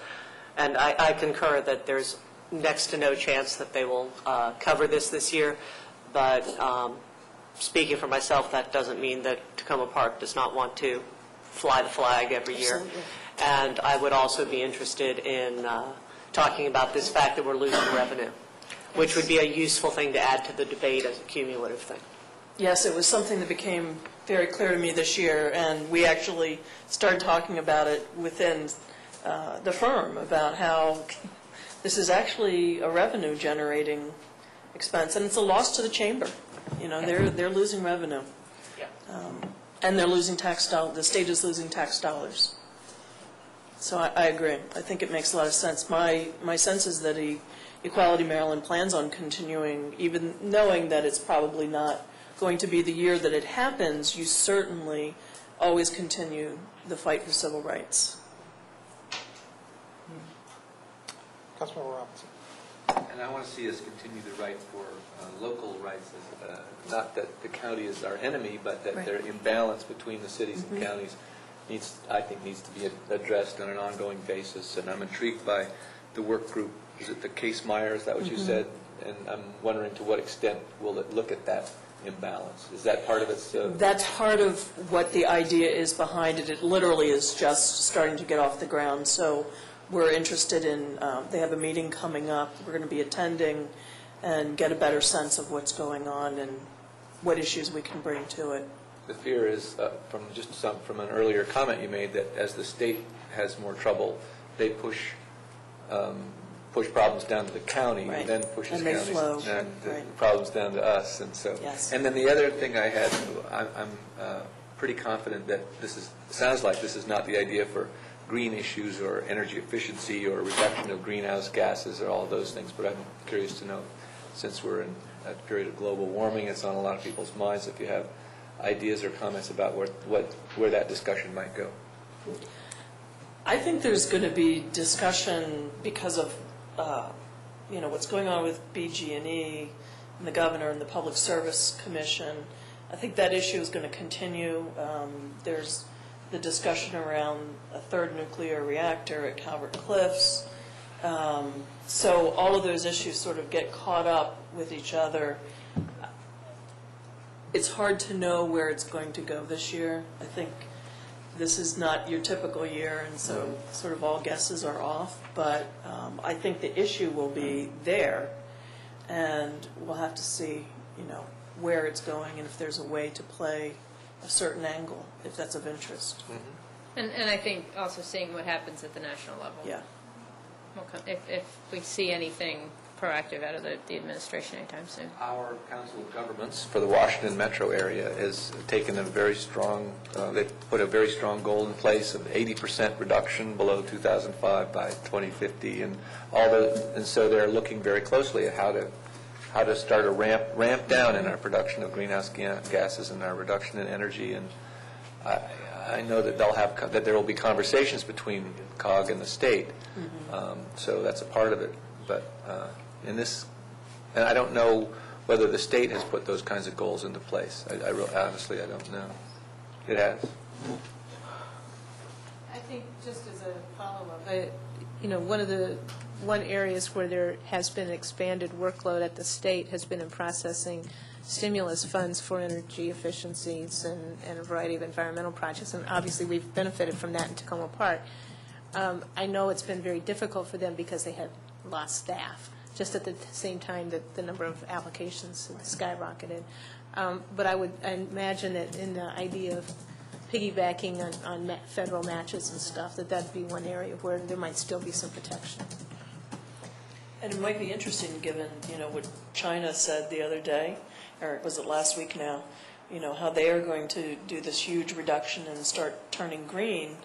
and I concur that there's next to no chance that they will cover this year, but speaking for myself, that doesn't mean that Tacoma Park does not want to fly the flag every year. Absolutely. And I would also be interested in talking about this fact that we're losing revenue, which would be a useful thing to add to the debate as a cumulative thing. Yes, it was something that became very clear to me this year, and we actually started talking about it within the firm, about how this is actually a revenue-generating expense, and it's a loss to the chamber. You know, they're losing revenue. Yeah. And they're losing tax dollars, the state is losing tax dollars. So I agree. I think it makes a lot of sense. My sense is that Equality Maryland plans on continuing, even knowing that it's probably not going to be the year that it happens. You certainly always continue the fight for civil rights. Councilmember Robinson. And I want to see us continue the right for local rights, not that the county is our enemy, but that their imbalance between the cities and counties I think needs to be addressed on an ongoing basis. And I'm intrigued by the work group. Is it the Case Meyer? Is that what you said? And I'm wondering to what extent will it look at that imbalance? Is that part of its... That's part of what the idea is behind it. It literally is just starting to get off the ground. So we're interested in, they have a meeting coming up. We're going to be attending and get a better sense of what's going on and what issues we can bring to it. The fear is, from an earlier comment you made, that as the state has more trouble, they push problems down to the county, Right. then pushes And they counties flow. the problems down to us, and so. Yes. And then the other thing I had, I'm pretty confident that sounds like this is not the idea for green issues or energy efficiency or reduction of greenhouse gases or all of those things, but I'm curious to know, since we're in a period of global warming, it's on a lot of people's minds, if you have ideas or comments about where that discussion might go. I think there's going to be discussion because of what's going on with BG&E and the governor and the Public Service Commission. I think that issue is going to continue. There's the discussion around a third nuclear reactor at Calvert Cliffs. So all of those issues sort of get caught up with each other. It's hard to know where it's going to go this year. I think this is not your typical year, and so sort of all guesses are off. But I think the issue will be there, and we'll have to see, where it's going and if there's a way to play a certain angle, if that's of interest. And I think also seeing what happens at the national level. Yeah. If we see anything proactive out of the administration anytime soon. Our Council of Governments for the Washington metro area has taken a very strong, they put a very strong goal in place of 80% reduction below 2005 by 2050, and and so they're looking very closely at how to start a ramp down in our production of greenhouse gases and our reduction in energy. And I know that that there will be conversations between COG and the state, so that's a part of it. But and I don't know whether the state has put those kinds of goals into place. Honestly, I don't know. It has. I think just as a follow-up, one areas where there has been expanded workload at the state has been in processing stimulus funds for energy efficiencies and a variety of environmental projects, and obviously we've benefited from that in Tacoma Park. I know it's been very difficult for them because they have lost staff, just at the same time that the number of applications skyrocketed. But I imagine that in the idea of piggybacking on federal matches and stuff, that'd be one area where there might still be some protection. And it might be interesting, given, what China said the other day, or was it last week now, how they are going to do this huge reduction and start turning green,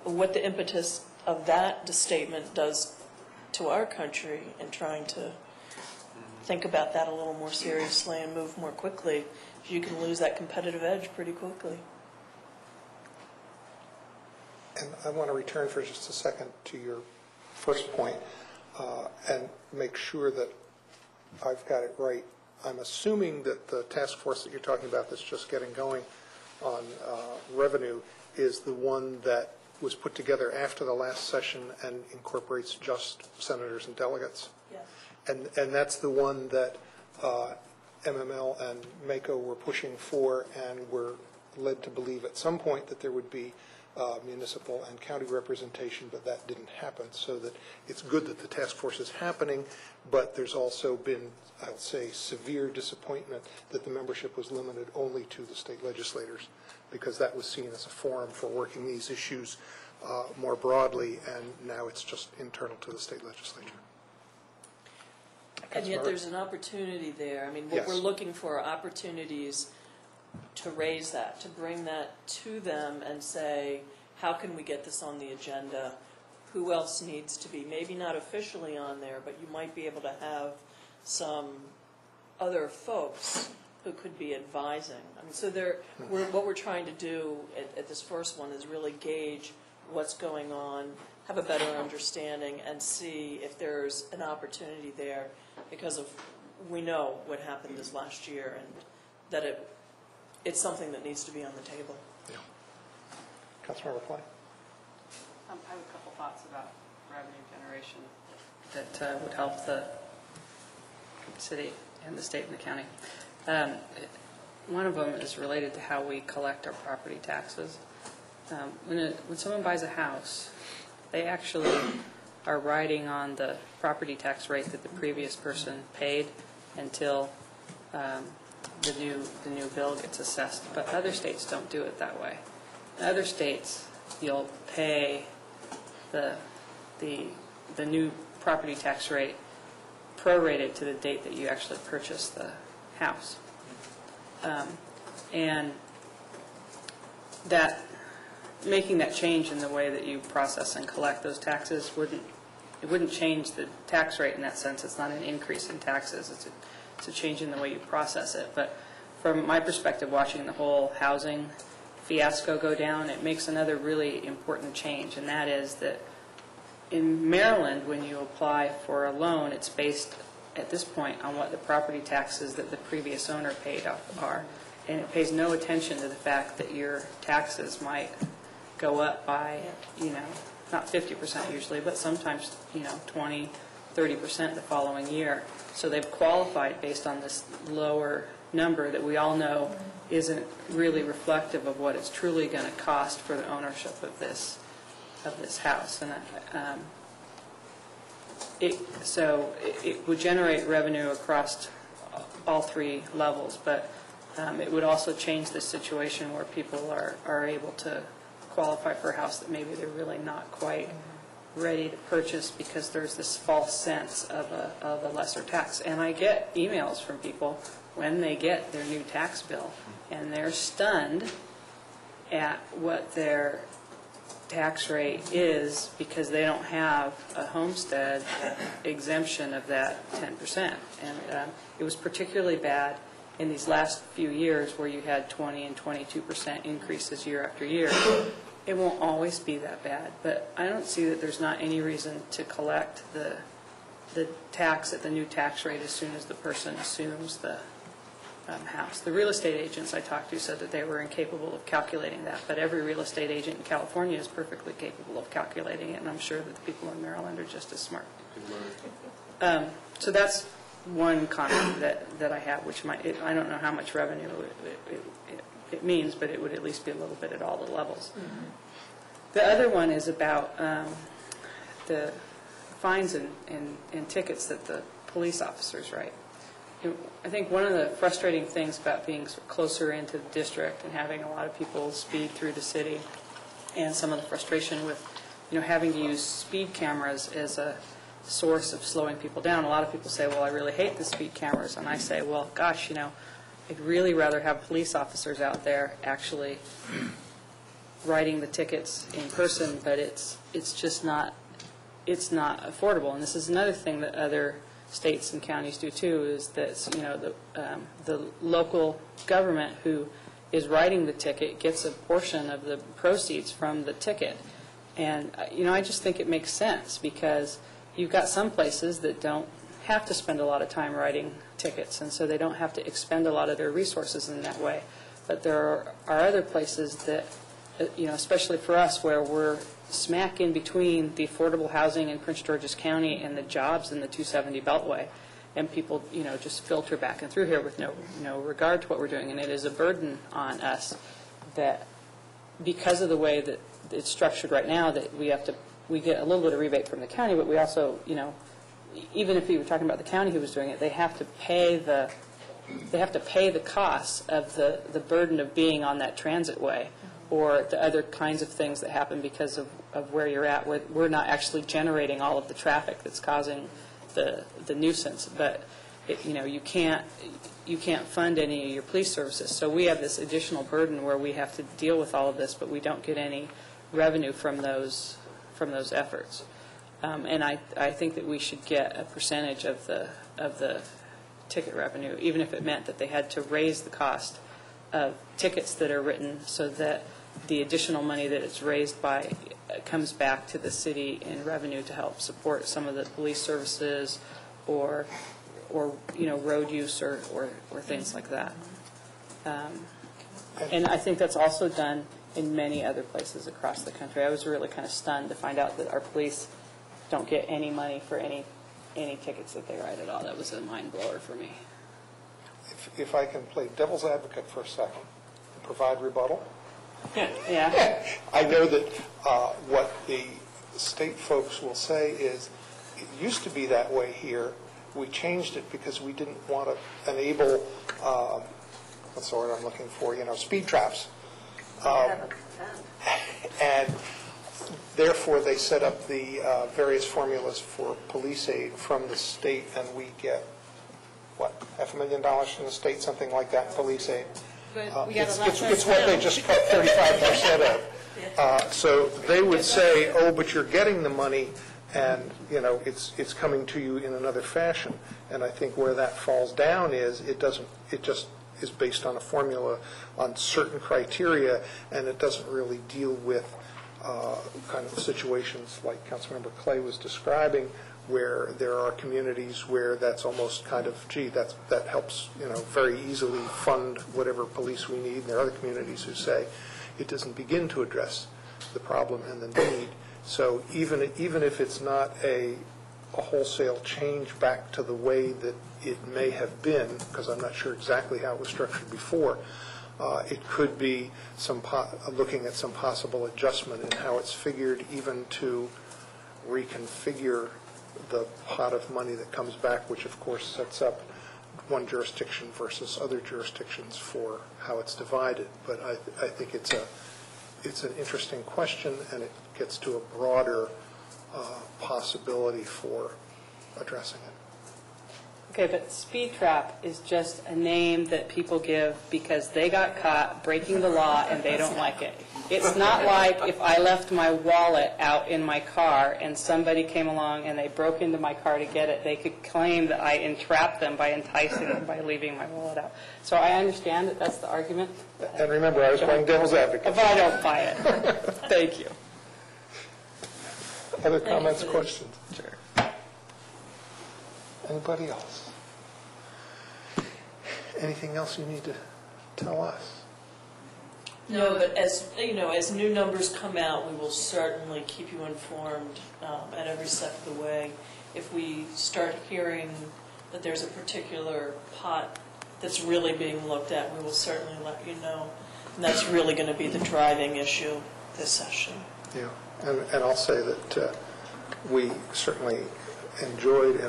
what the impetus of that statement does to our country and trying to think about that a little more seriously and move more quickly, you can lose that competitive edge pretty quickly. And I want to return for just a second to your first point and make sure that I've got it right. I'm assuming that the task force that you're talking about that's just getting going on revenue is the one that was put together after the last session and incorporates just senators and delegates? Yes. And that's the one that MML and MACO were pushing for and were led to believe at some point that there would be municipal and county representation, but that didn't happen. So that it's good that the task force is happening, but there's also been, I'll say, severe disappointment that the membership was limited only to the state legislators, because that was seen as a forum for working these issues more broadly, and now it's just internal to the state legislature. And yet there's an opportunity there. I mean, what we're looking for are opportunities to raise that, to bring that to them and say, how can we get this on the agenda? Who else needs to be, maybe not officially on there, but you might be able to have some other folks who could be advising. I mean, so what we're trying to do at this first one is really gauge what's going on, have a better understanding, and see if there's an opportunity there, because we know what happened this last year, and that it's something that needs to be on the table. Yeah. Councilmember Clay. I have a couple thoughts about revenue generation that would help the city and the state and the county. One of them is related to how we collect our property taxes. When someone buys a house, they actually are riding on the property tax rate that the previous person paid until the new bill gets assessed. But other states don't do it that way. In other states, you'll pay the new property tax rate prorated to the date that you actually purchased the house. And that making that change in the way that you process and collect those taxes wouldn't change the tax rate in that sense. It's not an increase in taxes. It's a change in the way you process it. But from my perspective, watching the whole housing fiasco go down, it makes another really important change, and that is that in Maryland, when you apply for a loan, it's based at this point on what the property taxes that the previous owner paid are, and it pays no attention to the fact that your taxes might go up by, not 50% usually, but sometimes, 20, 30% the following year. So they've qualified based on this lower number that we all know isn't really reflective of what it's truly going to cost for the ownership of this house. And it would generate revenue across all three levels, but it would also change the situation where people are able to qualify for a house that maybe they're really not quite ready to purchase because there's this false sense of a lesser tax. And I get emails from people when they get their new tax bill, and they're stunned at what their tax rate is because they don't have a homestead exemption of that 10%. And it was particularly bad in these last few years where you had 20 and 22% increases year after year. It won't always be that bad, but I don't see that there's not any reason to collect the tax at the new tax rate as soon as the person assumes the house. The real estate agents I talked to said that they were incapable of calculating that, but every real estate agent in California is perfectly capable of calculating it, and I'm sure that the people in Maryland are just as smart. So that's one comment that I have, which I don't know how much revenue it means, but it would at least be a little bit at all the levels. Mm-hmm. The other one is about the fines and tickets that the police officers write. I think one of the frustrating things about being closer into the district and having a lot of people speed through the city, and some of the frustration with having to use speed cameras as a source of slowing people down. A lot of people say, well, I really hate the speed cameras. And I say, well, gosh, I'd really rather have police officers out there actually writing the tickets in person, but it's just not, it's not affordable. And this is another thing that other states and counties do too, is that, you know, the local government who is writing the ticket gets a portion of the proceeds from the ticket. And, you know, I just think it makes sense, because you've got some places that don't have to spend a lot of time writing tickets, and so they don't have to expend a lot of their resources in that way. But there are other places that, you know, especially for us, where we're smack in between the affordable housing in Prince George's County and the jobs in the 270 Beltway, and people, you know, just filter back and through here with no regard to what we're doing. And it is a burden on us that, because of the way that it's structured right now, that we get a little bit of rebate from the county, but we also, you know, even if you were talking about the county who was doing it, they have to pay the costs of the burden of being on that transit way, or the other kinds of things that happen because of where you're at. We're not actually generating all of the traffic that's causing the nuisance, but you know, you can't fund any of your police services. So we have this additional burden where we have to deal with all of this, but we don't get any revenue from those efforts. And I think that we should get a percentage of the ticket revenue, even if it meant that they had to raise the cost of tickets that are written, so that the additional money that it's raised by comes back to the city in revenue to help support some of the police services, or you know, road use, or things like that. And I think that's also done in many other places across the country. I was really kind of stunned to find out that our police don't get any money for any tickets that they write at all. That was a mind blower for me. If I can play devil's advocate for a second and provide rebuttal. Yeah. I know that what the state folks will say is, it used to be that way here. We changed it because we didn't want to enable, what's the word I'm looking for, you know, speed traps. And therefore, they set up the various formulas for police aid from the state, and we get, what, $500,000 from the state, something like that, police aid. It's what they just cut 35% of. So they would say, oh, but you're getting the money, and, you know, it's coming to you in another fashion. And I think where that falls down is it just is based on a formula on certain criteria, and it doesn't really deal with kind of situations like Councilmember Clay was describing, where there are communities where that's almost kind of, gee, that helps, you know, very easily fund whatever police we need. And there are other communities who say it doesn't begin to address the problem and the need. So even if it's not a wholesale change back to the way that it may have been, because I'm not sure exactly how it was structured before, it could be looking at some possible adjustment in how it's figured, even to reconfigure the pot of money that comes back, which of course sets up one jurisdiction versus other jurisdictions for how it's divided. But I think it's an interesting question, and it gets to a broader possibility for addressing it. Okay, but speed trap is just a name that people give because they got caught breaking the law and they don't like it. It's not like if I left my wallet out in my car and somebody came along and they broke into my car to get it, they could claim that I entrapped them by enticing them by leaving my wallet out. So I understand that that's the argument. And remember, I was playing devil's advocate. But I don't buy it. Thank you. Other comments, questions? Sure. Anybody else? Anything else you need to tell us? No, but as, you know, as new numbers come out, we will certainly keep you informed at every step of the way. If we start hearing that there's a particular pot that's really being looked at, we will certainly let you know. And that's really going to be the driving issue this session. Yeah, and I'll say that we certainly enjoyed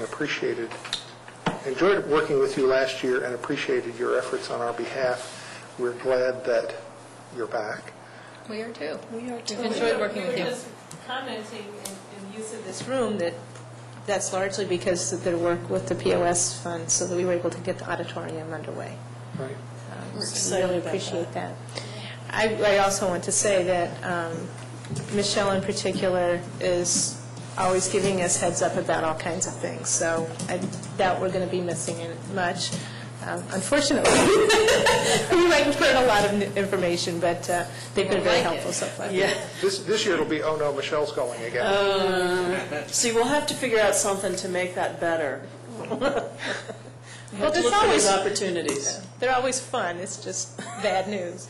working with you last year and appreciated your efforts on our behalf. We're glad that you're back. We are too. We are too. We've enjoyed working with you. We were just commenting in use of this room that that's largely because of their work with the POS fund, so that we were able to get the auditorium underway. Right. We really appreciate that. I also want to say that Michelle in particular is always giving us heads up about all kinds of things, so I doubt we're going to be missing it much. Unfortunately, we might learn a lot of information, but they've been very helpful so far. Yeah. This year it'll be, oh no, Michelle's going again. See, we'll have to figure out something to make that better. Well, Look for these opportunities. They're always fun, it's just bad news.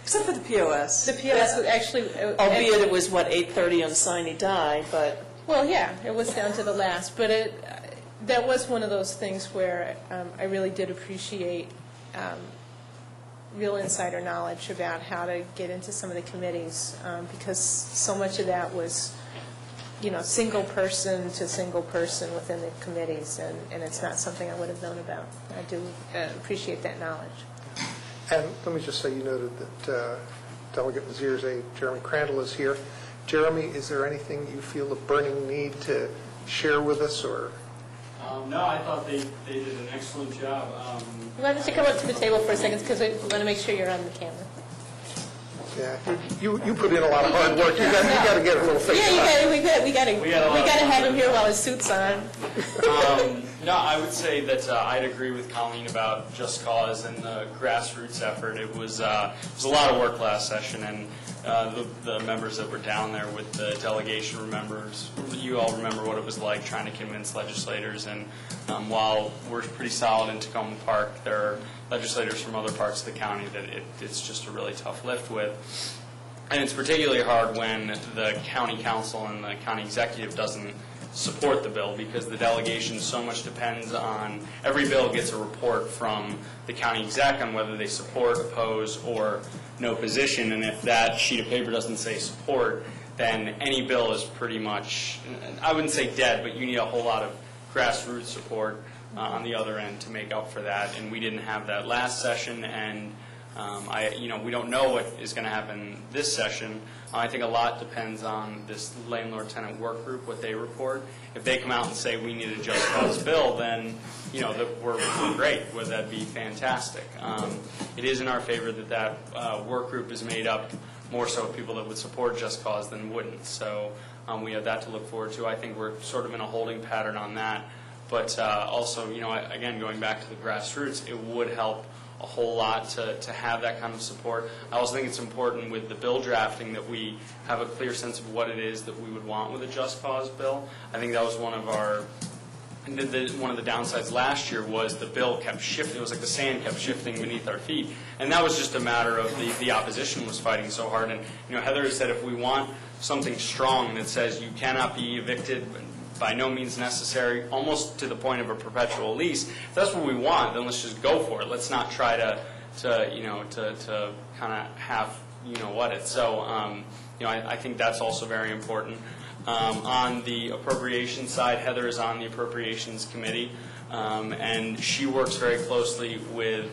Except for the POS. The POS was actually... Albeit it was, 8:30 on Sine Die, but... Well, yeah, it was down to the last, but that was one of those things where I really did appreciate real insider knowledge about how to get into some of the committees, because so much of that was, single person to single person within the committees, and it's not something I would have known about. I do appreciate that knowledge. And let me just say, you noted that Delegate Nazir's aide, Jeremy Crandall, is here. Jeremy, is there anything you feel a burning need to share with us, or? No, I thought they did an excellent job. Why don't you come up to the table for a second, because we want to make sure you're on the camera. Yeah, you put in a lot of hard work. You got to get a little face. Yeah, we got to have him here while his suit's on. No, I would say that I'd agree with Colleen about Just Cause and the grassroots effort. It was a lot of work last session, and the members that were down there with the delegation remembers. You all remember what it was like trying to convince legislators. And while we're pretty solid in Tacoma Park, there are legislators from other parts of the county that it's just a really tough lift with. And it's particularly hard when the county council and the county executive doesn't support the bill, because the delegation so much depends on, every bill gets a report from the county exec on whether they support, oppose, or no position. And if that sheet of paper doesn't say support, then any bill is pretty much, I wouldn't say dead, but you need a whole lot of grassroots support on the other end to make up for that. And we didn't have that last session, and we don't know what is going to happen this session. I think a lot depends on this landlord-tenant work group, what they report. If they come out and say we need a Just Cause bill, then we're great. Would that be fantastic? It is in our favor that work group is made up more so of people that would support Just Cause than wouldn't. So we have that to look forward to. I think we're sort of in a holding pattern on that. But also, again, going back to the grassroots, it would help a whole lot to have that kind of support. I also think it's important with the bill drafting that we have a clear sense of what it is that we would want with a Just Cause bill. I think that was one of the downsides last year was the bill kept shifting. It was like the sand kept shifting beneath our feet. And that was just a matter of the opposition was fighting so hard. And Heather has said if we want something strong that says you cannot be evicted, by no means necessary, almost to the point of a perpetual lease. If that's what we want, then let's just go for it. Let's not try to kind of have what it. So I think that's also very important. On the appropriations side, Heather is on the appropriations committee, and she works very closely with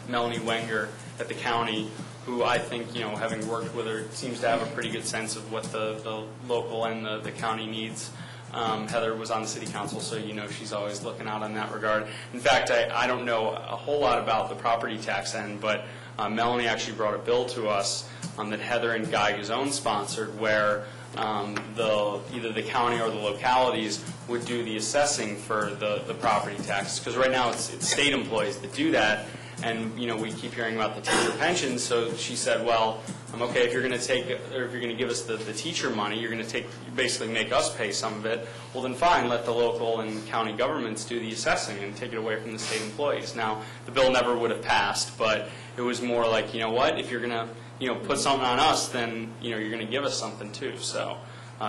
Melanie Wenger at the county, who I think, having worked with her, seems to have a pretty good sense of what the local and the county needs. Heather was on the city council, so she's always looking out on that regard. In fact, I don't know a whole lot about the property tax end, but Melanie actually brought a bill to us that Heather and Guy Gazone sponsored, where either the county or the localities would do the assessing for the property tax. Because right now it's state employees that do that, and we keep hearing about the teacher pensions. So she said, well, okay, if you're going to give us the teacher money, you're going to basically make us pay some of it. Well, then fine, let the local and county governments do the assessing and take it away from the state employees. Now, the bill never would have passed, but it was more like, what, if you're going to put something on us, then you're going to give us something too. So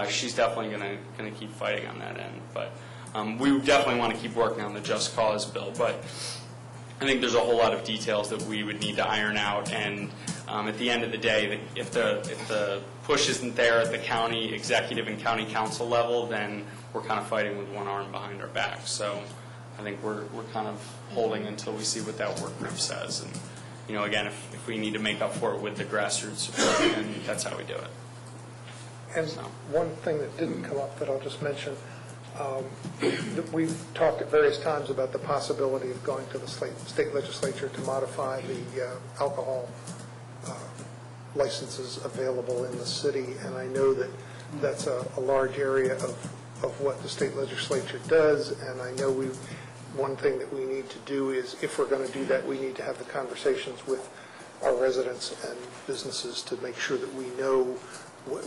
she's definitely going to keep fighting on that end. But we definitely want to keep working on the Just Cause bill. But I think there's a whole lot of details that we would need to iron out, and at the end of the day, if the push isn't there at the county executive and county council level, then we're kind of fighting with one arm behind our back. So I think we're kind of holding until we see what that work group says. And again, if we need to make up for it with the grassroots support, then that's how we do it. And one thing that didn't come up that I'll just mention, We've talked at various times about the possibility of going to the state legislature to modify the alcohol licenses available in the city, and I know that that's a large area of what the state legislature does, and I know one thing that we need to do is, if we're going to do that, we need to have the conversations with our residents and businesses to make sure that we know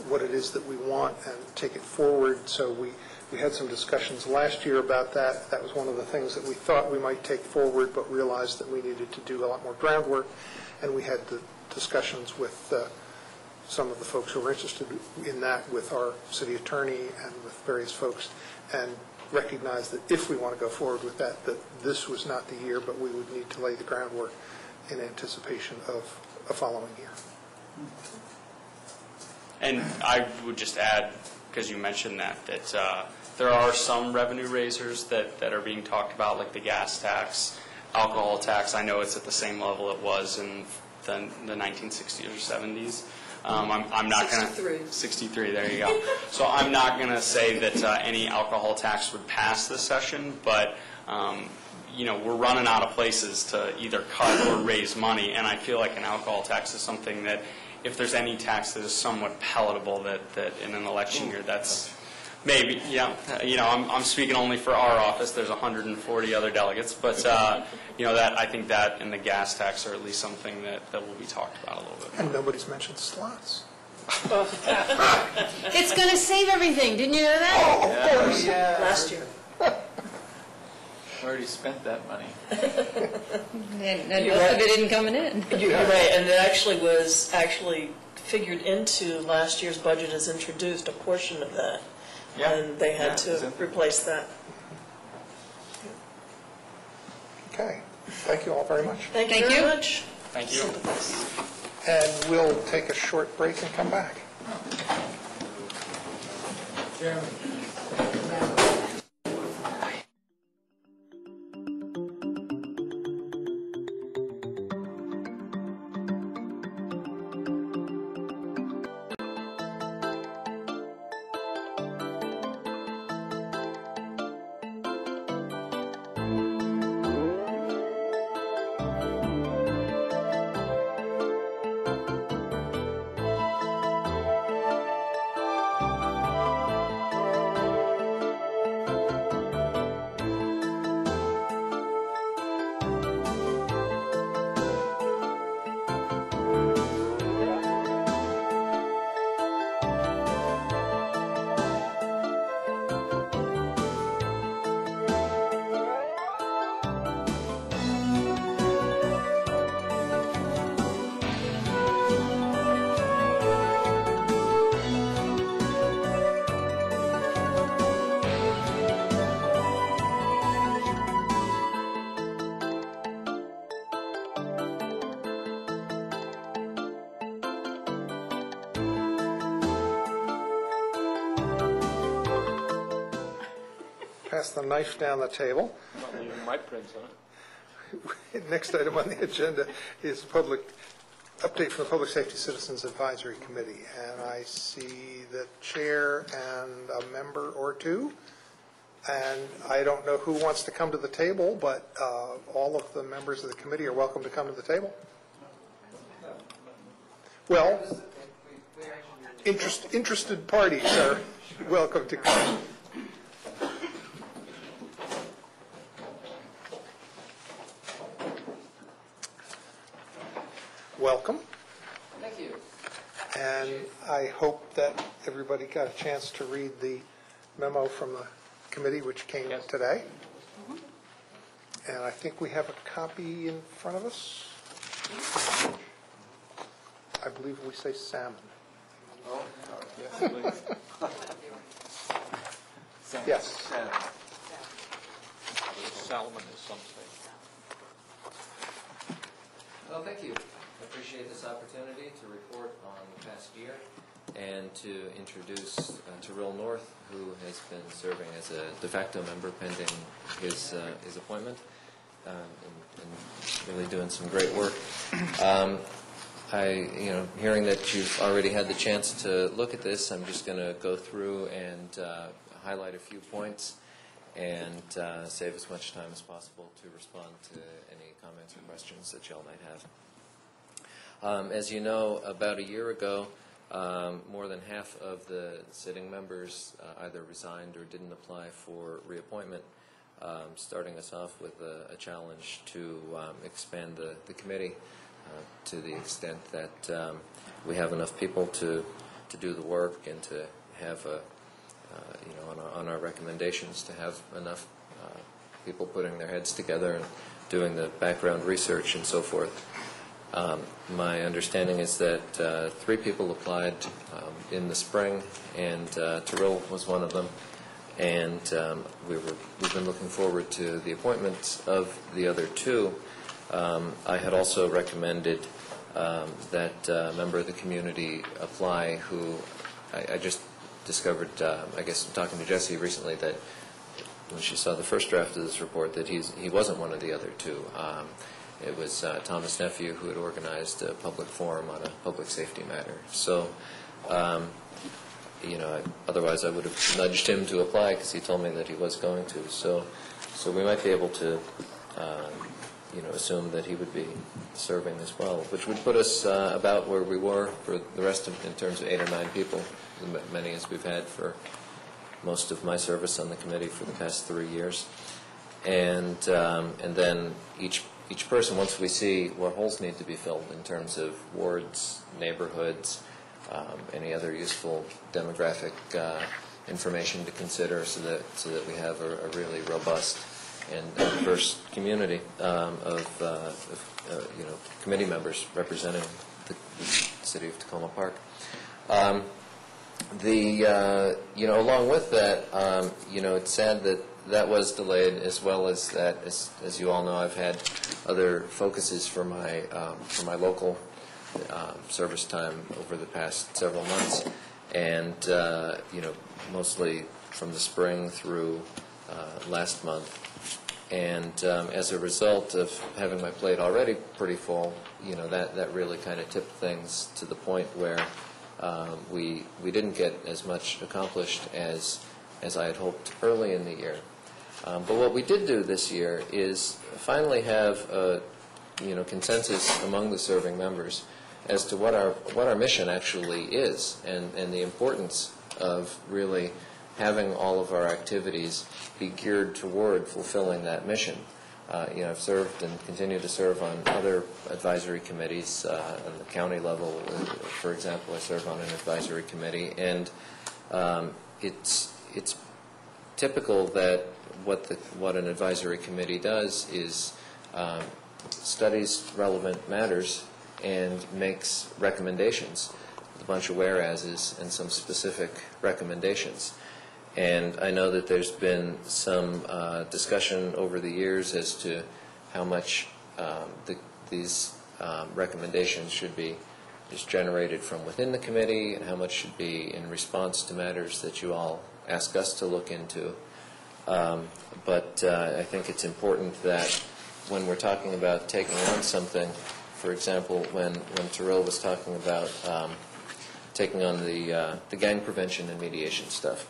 what it is that we want and take it forward. So we had some discussions last year about that. That was one of the things that we thought we might take forward, but realized that we needed to do a lot more groundwork, and we had the discussions with some of the folks who were interested in that, with our city attorney and with various folks, and recognized that if we want to go forward with that this was not the year, but we would need to lay the groundwork in anticipation of a following year. And I would just add, because you mentioned that there are some revenue raisers that are being talked about, like the gas tax, alcohol tax. I know it's at the same level it was in the 1960s or 70s. I'm not going to... 63, there you go. So I'm not going to say that any alcohol tax would pass this session, but we're running out of places to either cut or raise money, and I feel like an alcohol tax is something that, if there's any tax that is somewhat palatable, that in an election year, that's maybe, I'm speaking only for our office. There's 140 other delegates, but that I think that and the gas tax are at least something that will be talked about a little bit. And nobody's mentioned slots. It's going to save everything. Didn't you know that? Oh, of course. Yeah. Last year. Already spent that money. And most of it isn't coming in. You're right, and it actually was figured into last year's budget as introduced, a portion of that. Yeah. And they had to replace that. Okay. Thank you all very much. Thank you very much. Thank you. And we'll take a short break and come back. Chairman. Pass the knife down the table. Not leaving my prints on it. Next item on the agenda is update from the Public Safety Citizens Advisory Committee. And I see the chair and a member or two. And I don't know who wants to come to the table, but all of the members of the committee are welcome to come to the table. Well, interested parties are welcome to come. Welcome. Thank you. And I hope that everybody got a chance to read the memo from the committee, which came in today. And I think we have a copy in front of us. I believe we say salmon. Oh, yes, please. Yes. Salmon. Salmon is something. Well, thank you. I appreciate this opportunity to report on the past year and to introduce Terrell North, who has been serving as a de facto member pending his appointment, and really doing some great work. Hearing that you've already had the chance to look at this, I'm just going to go through and highlight a few points and save as much time as possible to respond to any comments or questions that y'all might have. As you know, about a year ago, more than half of the sitting members either resigned or didn't apply for reappointment, starting us off with a challenge to expand the committee to the extent that we have enough people to do the work and to have on our recommendations to have enough people putting their heads together and doing the background research and so forth. My understanding is that 3 people applied in the spring, and Terrell was one of them. And we've been looking forward to the appointment of the other 2. I had also recommended that a member of the community apply who I just discovered, I guess talking to Jessie recently, that when she saw the first draft of this report that he wasn't one of the other 2. It was Thomas Nephew who had organized a public forum on a public safety matter. So, otherwise I would have nudged him to apply because he told me that he was going to. So we might be able to, assume that he would be serving as well, which would put us about where we were for the rest of, in terms of 8 or 9 people, as many as we've had for most of my service on the committee for the past 3 years. And then each person, once we see where holes need to be filled in terms of wards, neighborhoods, any other useful demographic information to consider, so that we have a really robust and diverse community of committee members representing the city of Tacoma Park. Along with that, it's sad that was delayed, as well as that, as you all know, I've had other focuses for my local service time over the past several months, and mostly from the spring through last month. And as a result of having my plate already pretty full, that really kind of tipped things to the point where we didn't get as much accomplished as I had hoped early in the year. But what we did do this year is finally have a consensus among the serving members as to what our mission actually is, and the importance of really having all of our activities be geared toward fulfilling that mission. I've served and continue to serve on other advisory committees on the county level. For example, I serve on an advisory committee, and it's typical that what an advisory committee does is studies relevant matters and makes recommendations, with a bunch of whereases and some specific recommendations. And I know that there's been some discussion over the years as to how much these recommendations should be just generated from within the committee, and how much should be in response to matters that you all ask us to look into. But I think it's important that when we're talking about taking on something, for example, when Terrell was talking about taking on the gang prevention and mediation stuff,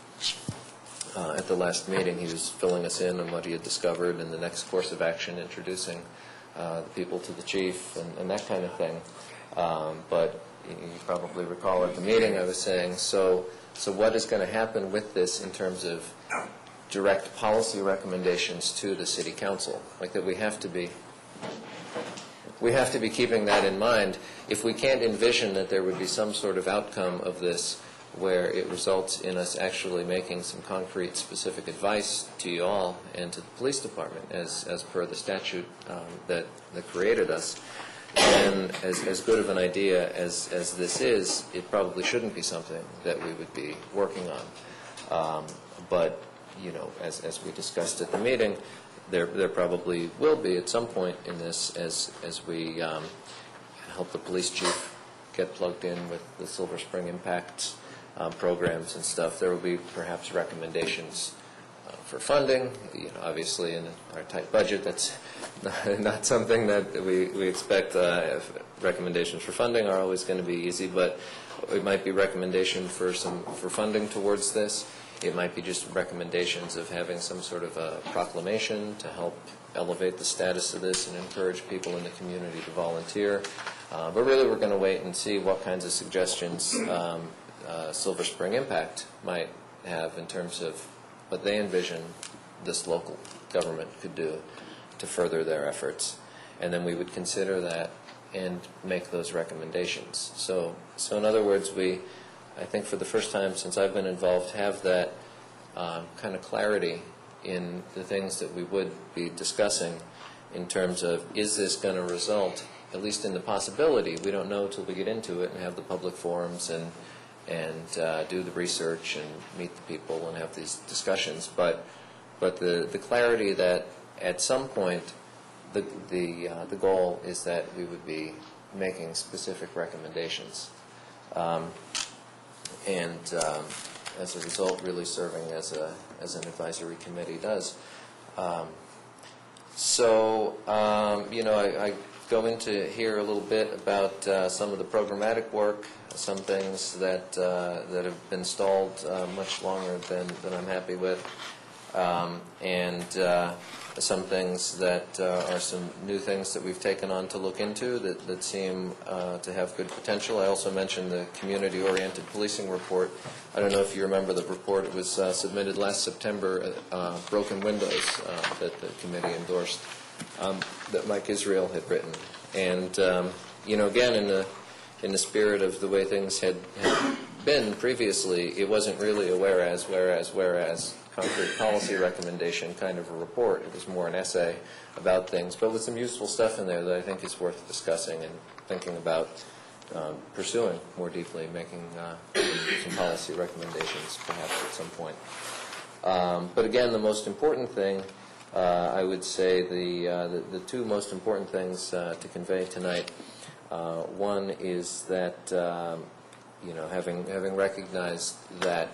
at the last meeting, he was filling us in on what he had discovered and the next course of action, introducing the people to the chief and that kind of thing. But you probably recall at the meeting I was saying, so what is going to happen with this in terms of direct policy recommendations to the city council? Like that we have to be keeping that in mind. If we can't envision that there would be some sort of outcome of this where it results in us actually making some concrete, specific advice to you all and to the police department, as per the statute that created us, then as good of an idea as this is, it probably shouldn't be something that we would be working on. But, as we discussed at the meeting, there probably will be at some point in this, as we help the police chief get plugged in with the Silver Spring Impact programs and stuff. There will be perhaps recommendations for funding. Obviously, in our tight budget, that's not something that we expect. Recommendations for funding are always going to be easy, but it might be recommendation for funding towards this. It might be just recommendations of having some sort of a proclamation to help elevate the status of this and encourage people in the community to volunteer. But really, we're going to wait and see what kinds of suggestions Silver Spring Impact might have in terms of what they envision this local government could do to further their efforts. And then we would consider that and make those recommendations. So in other words, I think for the first time since I've been involved, have that kind of clarity in the things that we would be discussing in terms of, is this going to result, at least in the possibility, we don't know till we get into it and have the public forums and do the research and meet the people and have these discussions, but the clarity that at some point the goal is that we would be making specific recommendations, and as a result, really serving as an advisory committee does. I go into here a little bit about some of the programmatic work, some things that have been stalled much longer than I'm happy with, and some things that are some new things that we've taken on to look into that seem to have good potential. I also mentioned the community-oriented policing report. I don't know if you remember the report. It was submitted last September, Broken Windows, that the committee endorsed, that Mike Israel had written. And, again, in the spirit of the way things had been previously, it wasn't really a whereas, concrete policy recommendation kind of a report. It was more an essay about things, but with some useful stuff in there that I think is worth discussing and thinking about pursuing more deeply, making some policy recommendations perhaps at some point. But again, the most important thing, I would say the two most important things to convey tonight, one is that having recognized that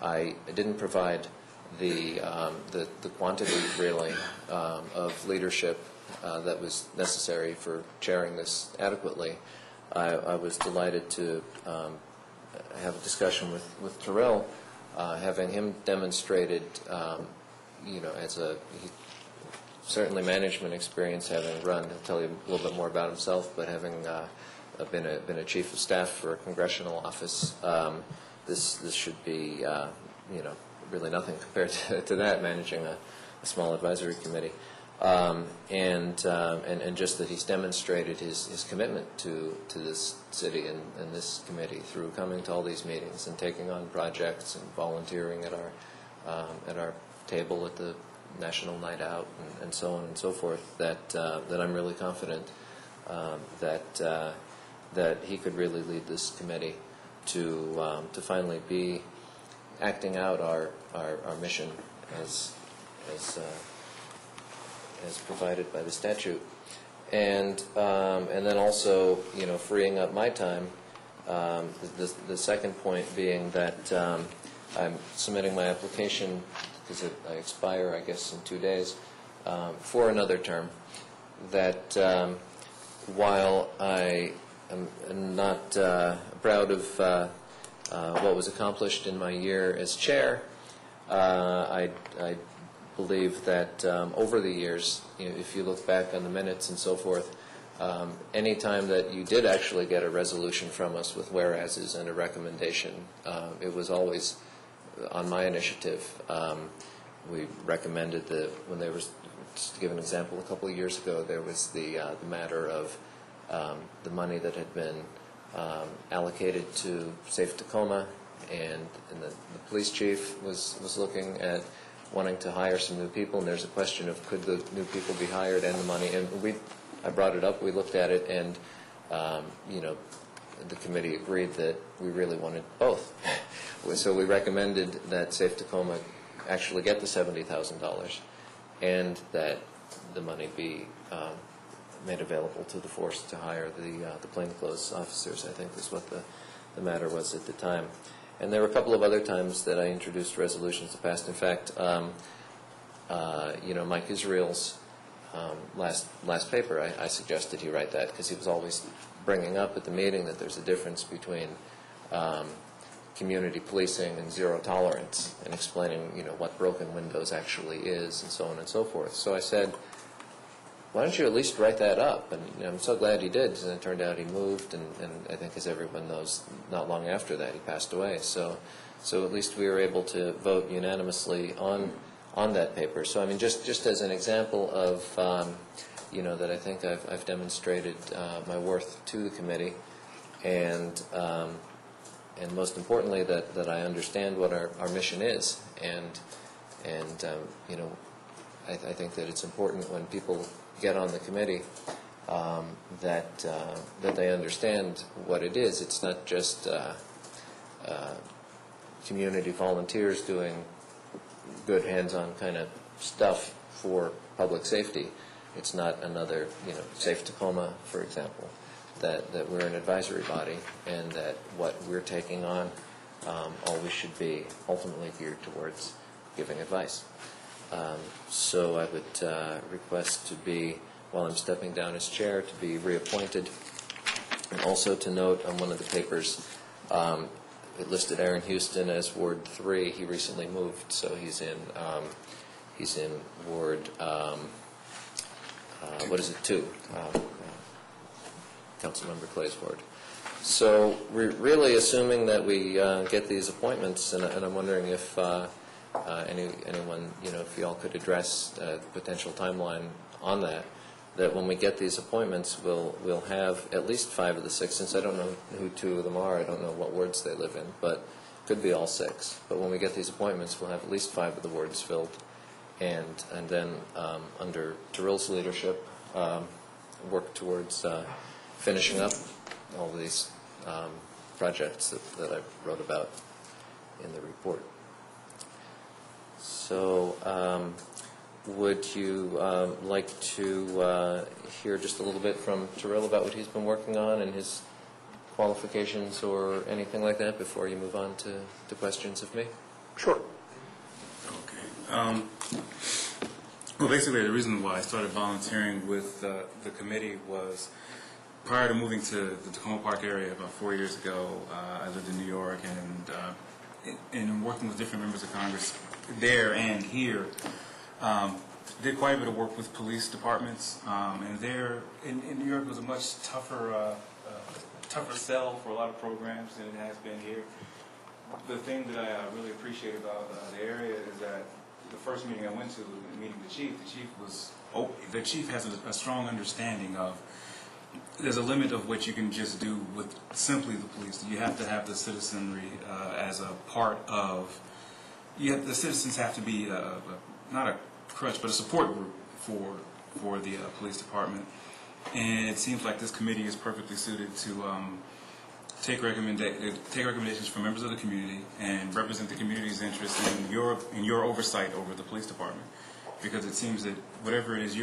I didn't provide the quantity, really, of leadership that was necessary for chairing this adequately, I was delighted to have a discussion with Terrell, having him demonstrated, certainly management experience, having run, he'll tell you a little bit more about himself, but having been a chief of staff for a congressional office, this should be, really nothing compared to that, managing a small advisory committee. And just that he's demonstrated his commitment to this city and this committee through coming to all these meetings and taking on projects and volunteering at our table at the National Night Out and so on and so forth, that I'm really confident that he could really lead this committee to finally be acting out our mission as provided by the statute, and then also freeing up my time. The second point being that I'm submitting my application, because I expire, I guess, in 2 days, for another term. That while I am not proud of what was accomplished in my year as chair, I believe that over the years, if you look back on the minutes and so forth, any time that you did actually get a resolution from us with whereases and a recommendation, it was always on my initiative. We recommended that when there was, just to give an example, a couple of years ago, there was the matter of the money that had been allocated to Safe Tacoma, and the police chief was looking at wanting to hire some new people, and there's a question of could the new people be hired and the money, and I brought it up, we looked at it, and the committee agreed that we really wanted both. So we recommended that Safe Tacoma actually get the $70,000 and that the money be made available to the force to hire the plainclothes officers, I think is what the matter was at the time. And there were a couple of other times that I introduced resolutions to pass. In fact, Mike Israel's last paper, I suggested he write that because he was always bringing up at the meeting that there's a difference between community policing and zero tolerance, and explaining, what broken windows actually is, and so on and so forth. So I said, why don't you at least write that up? And I'm so glad he did, and it turned out he moved, and I think, as everyone knows, not long after that he passed away. So at least we were able to vote unanimously on that paper. So I mean, just as an example of, that I think I've demonstrated my worth to the committee, and most importantly that I understand what our mission is, and I think that it's important when people get on the committee that they understand what it is. It's not just community volunteers doing good hands-on kind of stuff for public safety. It's not another, Safe Tacoma, for example, that we're an advisory body, and that what we're taking on always should be ultimately geared towards giving advice. So I would request to be, while I'm stepping down as chair, to be reappointed, and also to note on one of the papers, it listed Aaron Houston as Ward 3. He recently moved, so he's in Ward, 2, Councilmember Clay's ward. So we're really assuming that we get these appointments, and I'm wondering if anyone, if you all could address the potential timeline on that when we get these appointments, we'll have at least 5 of the 6, since I don't know who 2 of them are. I don't know what wards they live in, but could be all 6. But when we get these appointments, we'll have at least 5 of the wards filled, and then under Terrell's leadership, work towards finishing up all these projects that I wrote about in the report. So would you like to hear just a little bit from Terrell about what he's been working on and his qualifications or anything like that before you move on to questions of me? Sure. Okay. Well, basically, the reason why I started volunteering with the committee was prior to moving to the Tacoma Park area about 4 years ago. I lived in New York, and working with different members of Congress there and here, did quite a bit of work with police departments. And there in New York was a much tougher sell for a lot of programs than it has been here. The thing that I really appreciate about the area is that the first meeting I went to, meeting the chief has a strong understanding of there's a limit of what you can just do with simply the police. You have to have the citizenry as a part of. The citizens have to be not a crutch, but a support group for the police department. And it seems like this committee is perfectly suited to take recommendations from members of the community and represent the community's interest in your oversight over the police department. Because it seems that whatever it is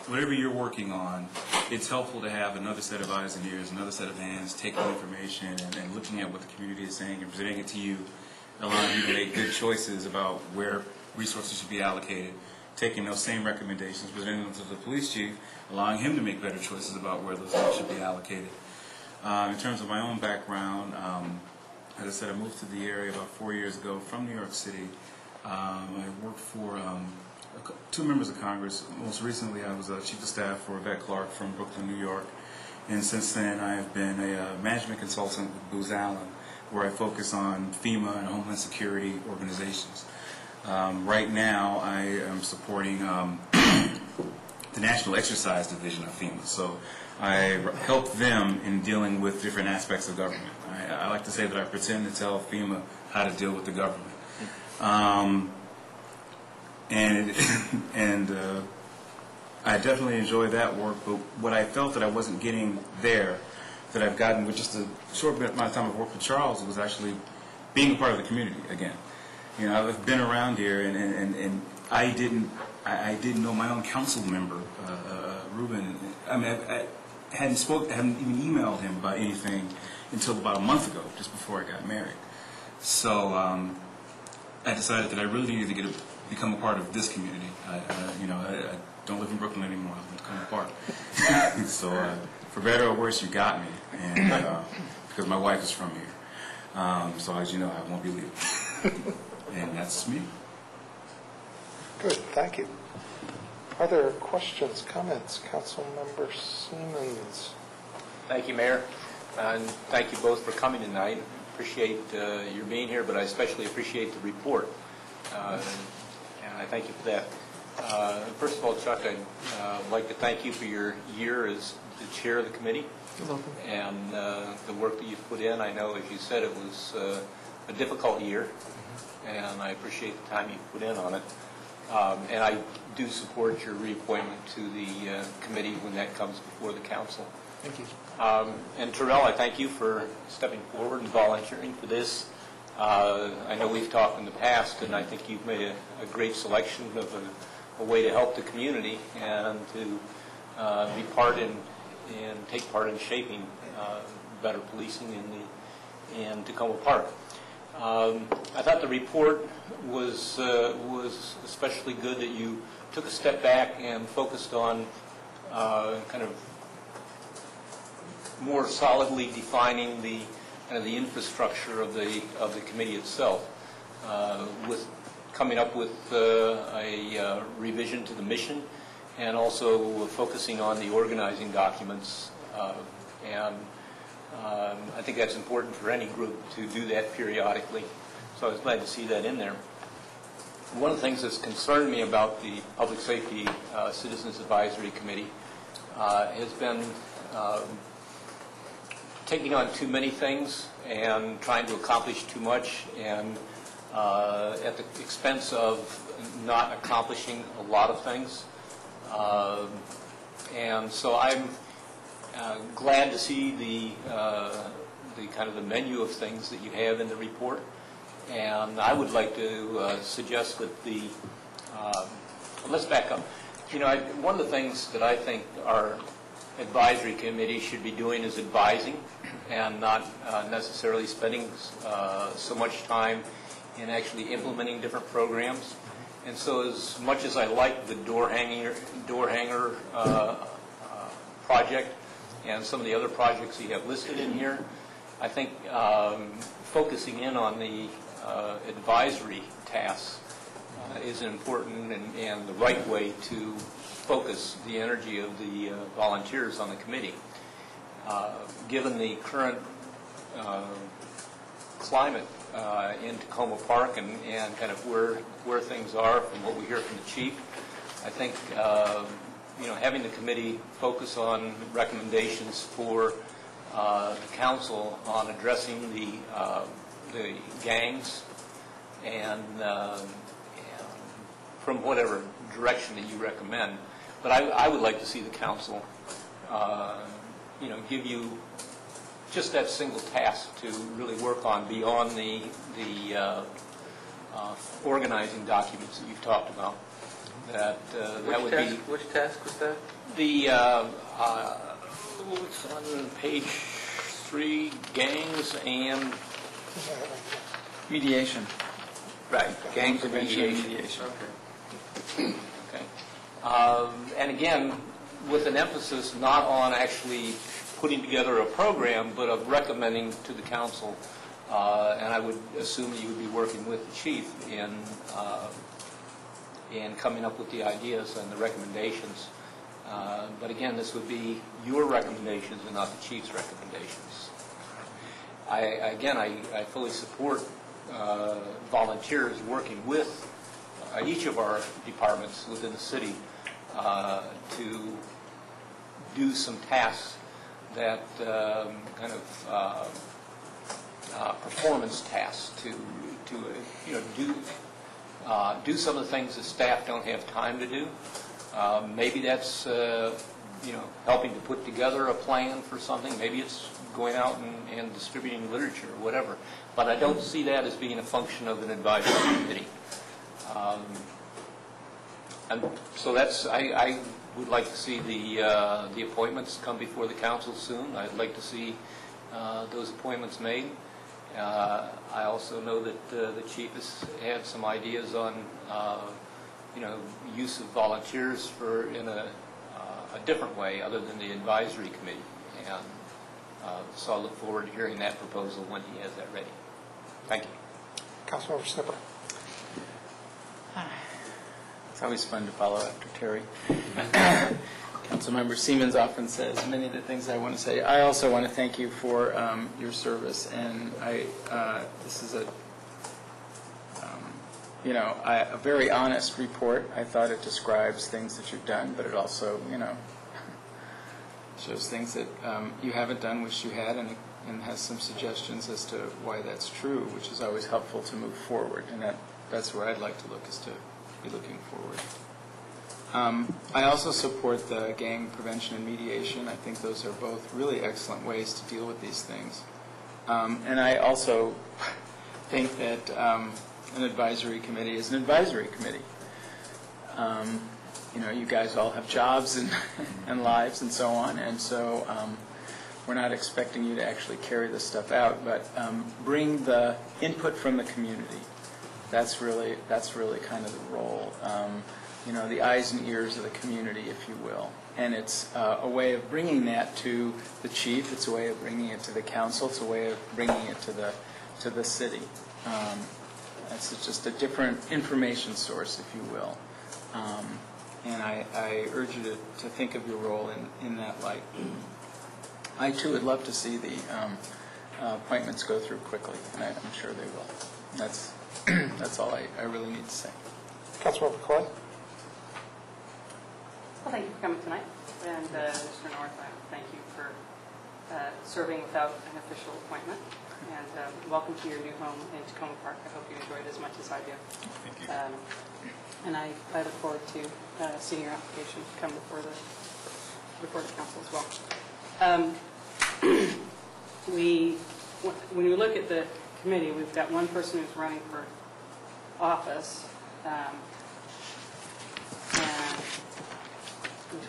whatever you're working on, it's helpful to have another set of eyes and ears, another set of hands taking information and looking at what the community is saying and presenting it to you, allowing you to make good choices about where resources should be allocated, taking those same recommendations, presenting them to the police chief, allowing him to make better choices about where those funds should be allocated. In terms of my own background, as I said, I moved to the area about 4 years ago from New York City. I worked for 2 members of Congress. Most recently, I was Chief of Staff for Yvette Clarke from Brooklyn, New York. And since then, I have been a management consultant with Booz Allen, where I focus on FEMA and Homeland Security organizations. Right now, I am supporting the National Exercise Division of FEMA. So I help them in dealing with different aspects of government. I like to say that I pretend to tell FEMA how to deal with the government. And I definitely enjoy that work, but what I felt that I wasn't getting there, that I've gotten with just a short amount of time of work with Charles, was actually being a part of the community again. I've been around here, and I didn't know my own council member, Ruben. I mean, I hadn't even emailed him about anything until about a month ago, just before I got married. So I decided that I really needed to become a part of this community. I don't live in Brooklyn anymore. I live in Tacoma Park. So for better or worse, you got me. And because my wife is from here. So as you know, I won't be leaving. And that's me. Good, thank you. Are there questions, comments? Councilmember Siemens. Thank you, Mayor, and thank you both for coming tonight. Appreciate your being here, but I especially appreciate the report, and I thank you for that. First of all, Chuck, I'd like to thank you for your year as the chair of the committee. You're welcome. And the work that you've put in. I know, as you said, it was a difficult year, and I appreciate the time you've put in on it. And I do support your reappointment to the committee when that comes before the council. Thank you. And Terrell, I thank you for stepping forward and volunteering for this. I know we've talked in the past, and I think you've made a great selection of a way to help the community and to be part in and take part in shaping better policing in Tacoma Park. I thought the report was especially good that you took a step back and focused on kind of more solidly defining the kind of the infrastructure of the committee itself, with coming up with a revision to the mission, and also focusing on the organizing documents. And I think that's important for any group to do that periodically. So I was glad to see that in there. One of the things that's concerned me about the Public Safety Citizens Advisory Committee has been taking on too many things and trying to accomplish too much, and at the expense of not accomplishing a lot of things. And so I'm glad to see the kind of the menu of things that you have in the report. And I would like to suggest that let's back up. You know, one of the things that I think our advisory committee should be doing is advising, and not necessarily spending so much time in actually implementing different programs. And so as much as I like the door hanger project and some of the other projects you have listed in here, I think focusing in on the advisory tasks is important and the right way to focus the energy of the volunteers on the committee. Given the current climate in Tacoma Park and kind of where things are from what we hear from the chief, I think having the committee focus on recommendations for the council on addressing the gangs and from whatever direction that you recommend. But I would like to see the council, give you just that single task to really work on beyond the organizing documents that you've talked about. That would be Which task was that? the it's on page 3, gangs and Mediation. right, gangs and mediation. Okay. Okay. And again, with an emphasis not on actually putting together a program, but of recommending to the council, and I would assume that you would be working with the chief in coming up with the ideas and the recommendations. But again, this would be your recommendations and not the chief's recommendations. I fully support volunteers working with each of our departments within the city to do some tasks that kind of performance tasks to do some of the things that staff don't have time to do. Maybe that's helping to put together a plan for something. Maybe it's going out and distributing literature or whatever. But I don't see that as being a function of an advisory committee. And so I would like to see the appointments come before the council soon. I'd like to see those appointments made. I also know that the chief has had some ideas on use of volunteers in a different way other than the advisory committee. And So I look forward to hearing that proposal when he has that ready. Thank you. Councilmember Snipper. It's always fun to follow after Terry. Councilmember Siemens often says many of the things I want to say. I also want to thank you for your service, and this is a very honest report. I thought it describes things that you've done, but it also, shows things that you haven't done, which you had, and has some suggestions as to why that's true, which is always helpful to move forward. And that's where I'd like to look, is to be looking forward. I also support the gang prevention and mediation. I think those are both really excellent ways to deal with these things. And I also think that an advisory committee is an advisory committee. You guys all have jobs and lives and so on, and so we're not expecting you to actually carry this stuff out, but bring the input from the community. That's really kind of the role. The eyes and ears of the community, if you will. And it's a way of bringing that to the chief. It's a way of bringing it to the council. It's a way of bringing it to the city. It's just a different information source, if you will. And I urge you to think of your role in that light. I, too, would love to see the appointments go through quickly, and I'm sure they will. That's all I really need to say. Councilmember Clay. Well, thank you for coming tonight. And Mr. North, I thank you for serving without an official appointment. And welcome to your new home in Tacoma Park. I hope you enjoyed it as much as I do. Thank you. And I look forward to seeing your application come before the council as well. When we look at the committee, we've got one person who's running for office,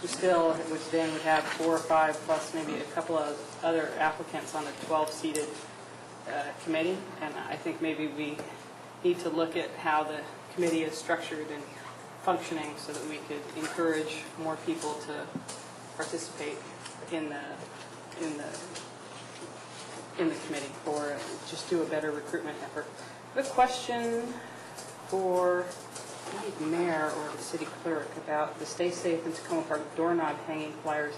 which then would have 4 or 5 plus maybe a couple of other applicants on a 12-seated committee. And I think maybe we need to look at how the committee is structured and functioning so that we could encourage more people to participate in the committee, or just do a better recruitment effort. I have a question for the mayor or the city clerk about the Stay Safe in Tacoma Park doorknob hanging flyers.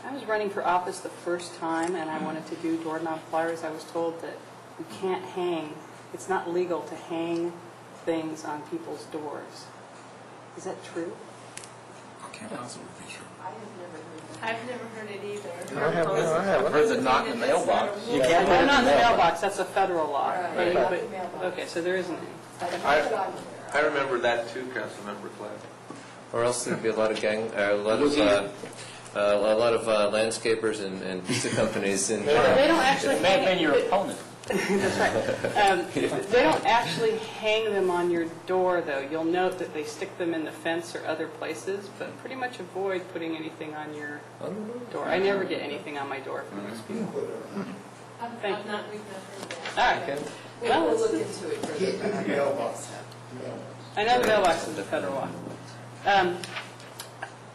I was running for office the first time and I wanted to do doorknob flyers. I was told that you can't hang, it's not legal to hang things on people's doors. Is that true? I can't possibly be true. I've never heard it either. I haven't. I've heard the knock in the mailbox. You can't put it in the mailbox. That's a federal law. Okay, so there isn't any. I remember that too, Councilmember Clay. Or else there'd be a lot of landscapers and pizza companies in. They don't actually. It may have been your opponent. That's right. They don't actually hang them on your door, though. You'll note that they stick them in the fence or other places, but pretty much avoid putting anything on your door. I never get anything on my door from those people. Thank you. All right. Well, We'll look into it further. I know the mailbox is a federal law.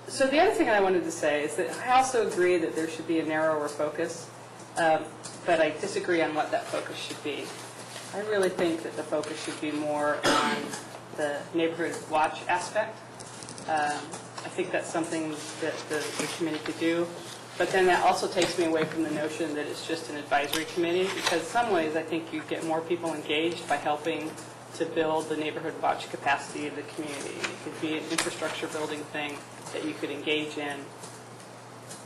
So the other thing I wanted to say is that I also agree that there should be a narrower focus, but I disagree on what that focus should be. I really think that the focus should be more on the neighborhood watch aspect. I think that's something that the committee could do. But then that also takes me away from the notion that it's just an advisory committee, because in some ways I think you get more people engaged by helping to build the neighborhood watch capacity of the community. It could be an infrastructure building thing that you could engage in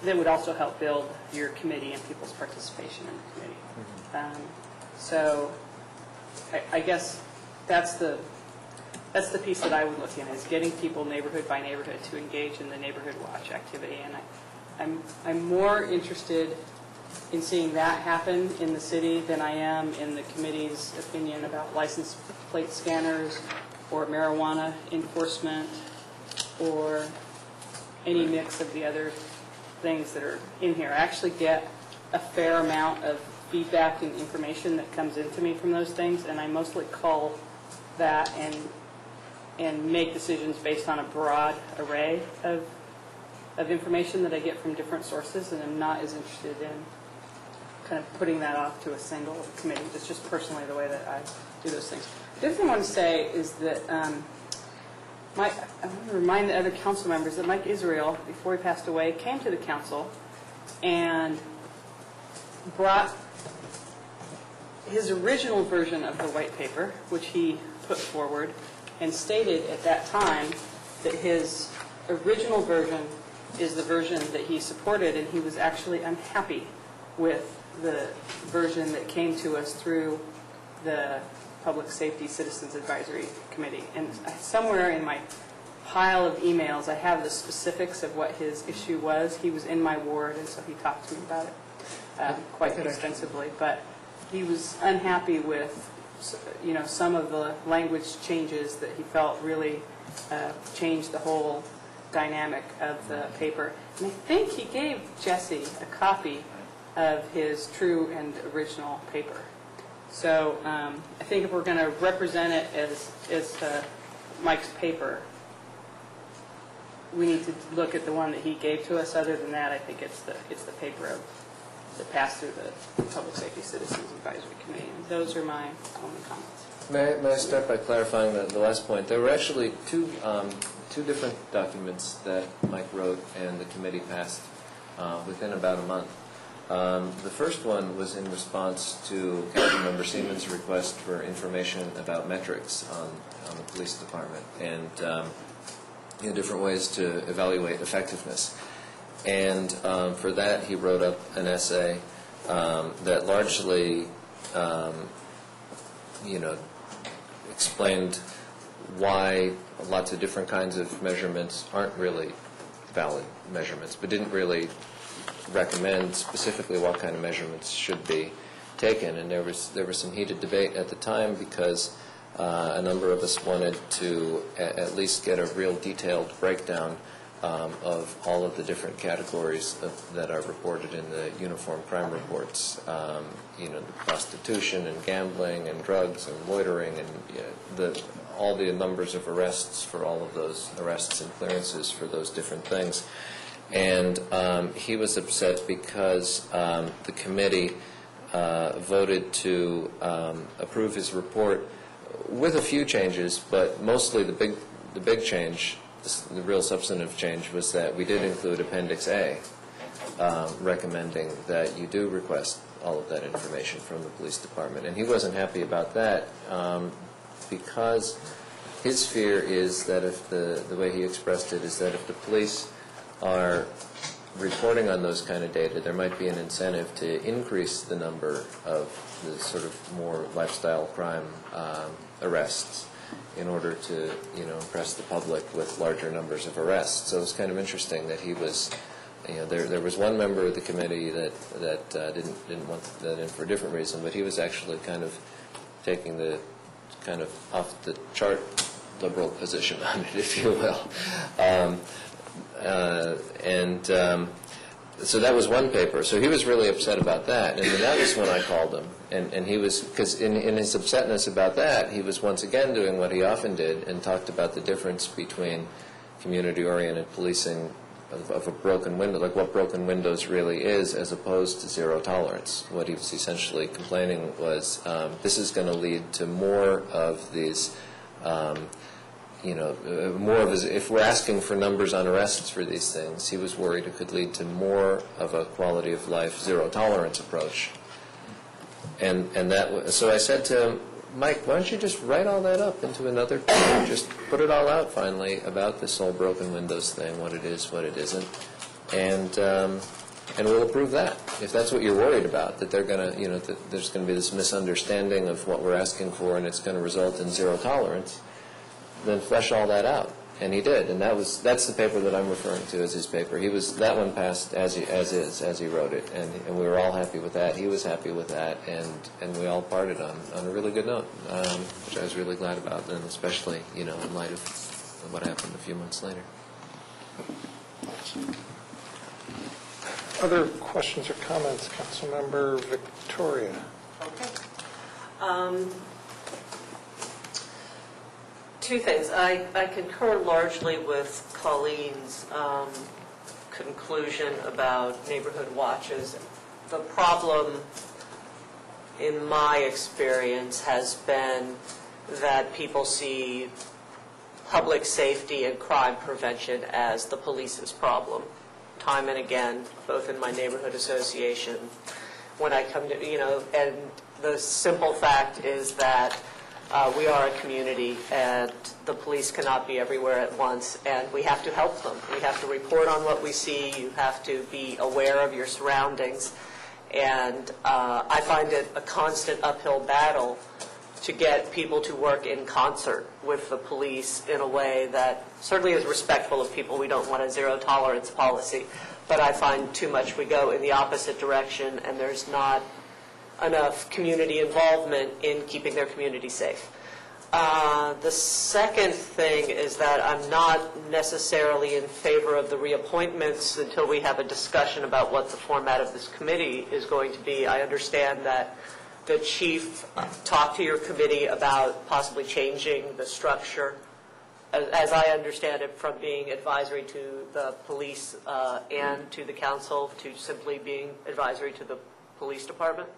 that would also help build your committee and people's participation in the committee. So I guess that's the piece that I would look in, is getting people neighborhood by neighborhood to engage in the neighborhood watch activity. And I'm more interested in seeing that happen in the city than I am in the committee's opinion about license plate scanners or marijuana enforcement or any mix of the other things that are in here. I actually get a fair amount of feedback and information that comes into me from those things, and I mostly cull that and make decisions based on a broad array of information that I get from different sources, and I'm not as interested kind of putting that off to a single committee. That's just personally the way that I do those things. The other thing I want to say is that I want to remind the other council members that Mike Israel, before he passed away, came to the council and brought his original version of the white paper, which he put forward, and stated at that time that his original version is the version that he supported, and he was actually unhappy with the version that came to us through the Public Safety Citizens Advisory Committee. And somewhere in my pile of emails, I have the specifics of what his issue was. He was in my ward, and so he talked to me about it quite extensively. But he was unhappy with, some of the language changes that he felt really changed the whole dynamic of the paper. And I think he gave Jesse a copy of his true and original paper. So I think if we're going to represent it as Mike's paper, we need to look at the one that he gave to us. Other than that, I think it's the paper that passed through the Public Safety Citizens Advisory Committee. And those are my only comments. May I start by clarifying the last point? There were actually two different documents that Mike wrote and the committee passed within about a month. The first one was in response to Councilmember Seaman's request for information about metrics on the police department and different ways to evaluate effectiveness. And for that, he wrote up an essay that largely, explained why lots of different kinds of measurements aren't really valid measurements, but didn't really recommend specifically what kind of measurements should be taken. And there was some heated debate at the time because a number of us wanted to at least get a real detailed breakdown of all of the different categories that are reported in the uniform crime reports, the prostitution and gambling and drugs and loitering and all the numbers of arrests for all of those arrests and clearances for those different things. And he was upset because the committee voted to approve his report with a few changes, but mostly the big change, the real substantive change, was that we did include Appendix A, recommending that you do request all of that information from the police department. And he wasn't happy about that because his fear is that if the way he expressed it is that if the police are reporting on those kind of data, there might be an incentive to increase the number of the sort of more lifestyle crime arrests in order to, impress the public with larger numbers of arrests. So it's kind of interesting that he was, there was one member of the committee that didn't want that in for a different reason, but he was actually kind of taking the kind of off the chart liberal position on it, if you will. So that was one paper. So he was really upset about that. And then that was when I called him. And he was, because in his upsetness about that, he was once again doing what he often did and talked about the difference between community-oriented policing of a broken window, like what broken windows really is, as opposed to zero tolerance. What he was essentially complaining was this is going to lead to more of these more of his, if we're asking for numbers on arrests for these things, he was worried it could lead to more of a quality of life, zero tolerance approach. And so I said to him, Mike, why don't you just write all that up into another paper, just put it all out finally about this whole broken windows thing, what it is, what it isn't, and we'll approve that. If that's what you're worried about, that they're going to, that there's going to be this misunderstanding of what we're asking for and it's going to result in zero tolerance, then flesh all that out. And he did, and that's the paper that I'm referring to as his paper. That one passed as he wrote it, and we were all happy with that. He was happy with that, and we all parted on a really good note, which I was really glad about, and especially in light of what happened a few months later. Other questions or comments, Councilmember Victoria? Okay. Two things. I concur largely with Colleen's conclusion about neighborhood watches the problem, in my experience, has been that people see public safety and crime prevention as the police's problem, time and again, both in my neighborhood association, when I come to, and the simple fact is that we are a community, and the police cannot be everywhere at once, and we have to help them. We have to report on what we see. You have to be aware of your surroundings. And I find it a constant uphill battle to get people to work in concert with the police in a way that certainly is respectful of people. We don't want a zero-tolerance policy, but I find too much we go in the opposite direction, and there's not enough community involvement in keeping their community safe. The second thing is that I'm not necessarily in favor of the reappointments until we have a discussion about what the format of this committee is going to be. I understand that the chief talked to your committee about possibly changing the structure, as I understand it, from being advisory to the police and to the council to simply being advisory to the police department.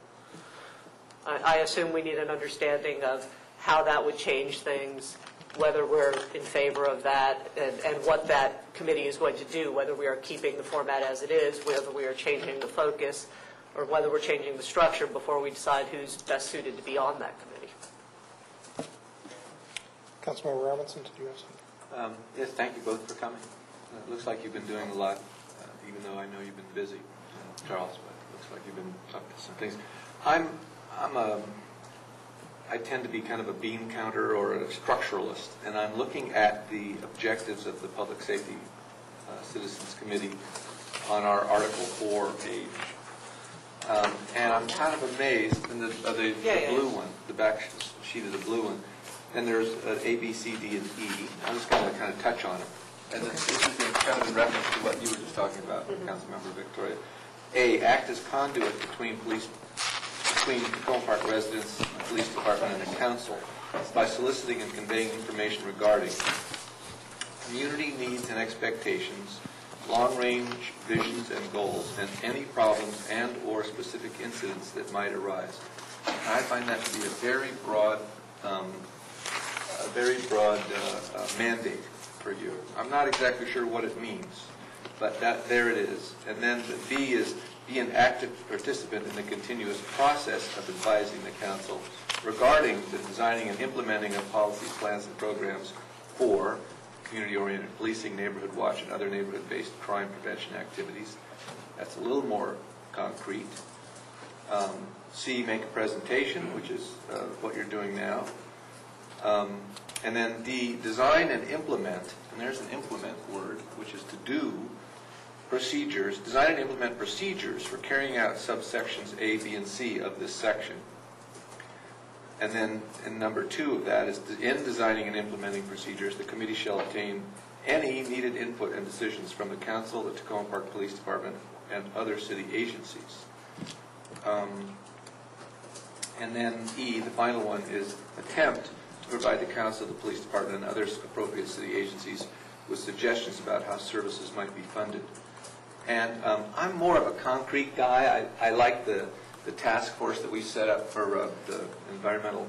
I assume we need an understanding of how that would change things, whether we're in favor of that, and what that committee is going to do, whether we are keeping the format as it is, whether we are changing the focus, or whether we're changing the structure before we decide who's best suited to be on that committee. Councilmember Robinson, did you have something? Yes, thank you both for coming. It looks like you've been doing a lot, even though I know you've been busy, Charles, but it looks like you've been up to some things. I tend to be kind of a bean counter or a structuralist, and I'm looking at the objectives of the Public Safety Citizens Committee on our Article 4 page. And I'm kind of amazed in the blue one, the back sheet of the blue one, and there's A, B, C, D, and E. I'm just going to kind of touch on them. And this is kind of in reference to what you were just talking about, Councilmember Victoria. A, act as conduit between Tacoma Park residents, the police department, and the council by soliciting and conveying information regarding community needs and expectations, long-range visions and goals, and any problems and or specific incidents that might arise. And I find that to be a very broad mandate for you. I'm not exactly sure what it means, but there it is. And then the B is be an active participant in the continuous process of advising the council regarding the designing and implementing of policies, plans, and programs for community-oriented policing, neighborhood watch, and other neighborhood-based crime prevention activities. That's a little more concrete. C, make a presentation, which is what you're doing now. And then D, design and implement, and there's an implement word, which is to do procedures, design and implement procedures for carrying out subsections A, B, and C of this section. And then in number 2 of that is, in designing and implementing procedures, the committee shall obtain any needed input and decisions from the council, the Tacoma Park Police Department, and other city agencies. And then E, the final one, is attempt to provide the council, the police department, and other appropriate city agencies with suggestions about how services might be funded. And I'm more of a concrete guy. I like the task force that we set up for the environmental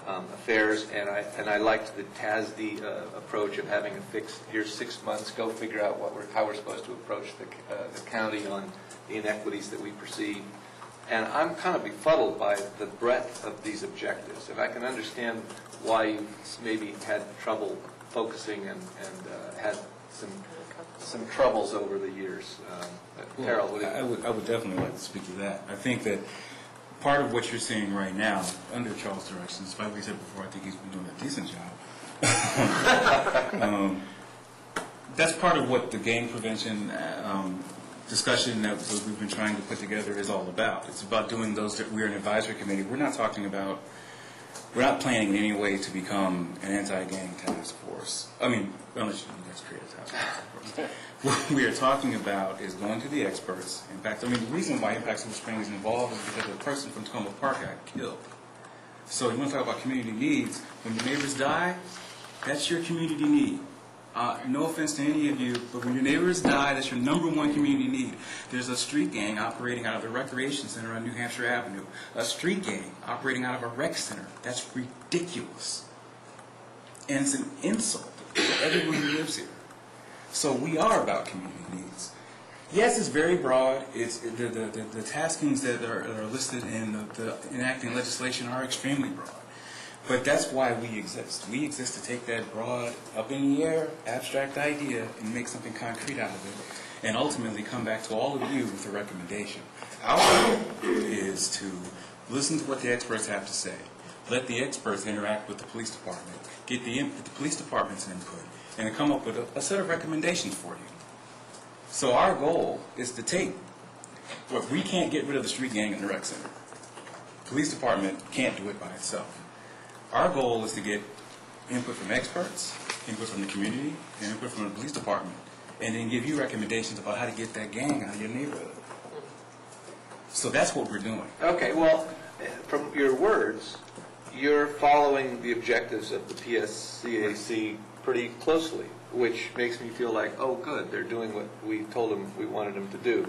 affairs, and I liked the TASD approach of having a fixed, here's 6 months, go figure out how we're supposed to approach the county on the inequities that we perceive. And I'm kind of befuddled by the breadth of these objectives, and I can understand why you maybe had trouble focusing and had some troubles over the years. Carol, I would definitely like to speak to that. I think that part of what you're seeing right now, under Charles' direction, despite what he said before, I think he's been doing a decent job. That's part of what the gang prevention discussion that we've been trying to put together is all about. It's about doing those. We're an advisory committee. We're not planning in any way to become an anti-gang task force. I mean, unless you guys create a task force. What we are talking about is going to the experts. In fact, I mean, the reason why Impact Silver Spring is involved is because a person from Tacoma Park got killed. So you want to talk about community needs. When your neighbors die, that's your community need. No offense to any of you, but when your neighbors die, that's your #1 community need. There's a street gang operating out of the recreation center on New Hampshire Avenue. A street gang operating out of a rec center. That's ridiculous. And it's an insult to everyone who lives here. So we are about community needs. Yes, it's very broad. It's the taskings that are listed in the enacting legislation are extremely broad. But that's why we exist. We exist to take that broad, up in the air, abstract idea and make something concrete out of it, and ultimately come back to all of you with a recommendation. Our goal is to listen to what the experts have to say, let the experts interact with the police department, get the police department's input, and come up with a set of recommendations for you. So our goal is to take, well, we can't get rid of the street gang in the rec center. The police department can't do it by itself. Our goal is to get input from experts, input from the community, and input from the police department, and then give you recommendations about how to get that gang out of your neighborhood. So that's what we're doing. Okay, well, from your words, you're following the objectives of the PSCAC pretty closely, which makes me feel like, oh, good, they're doing what we told them we wanted them to do.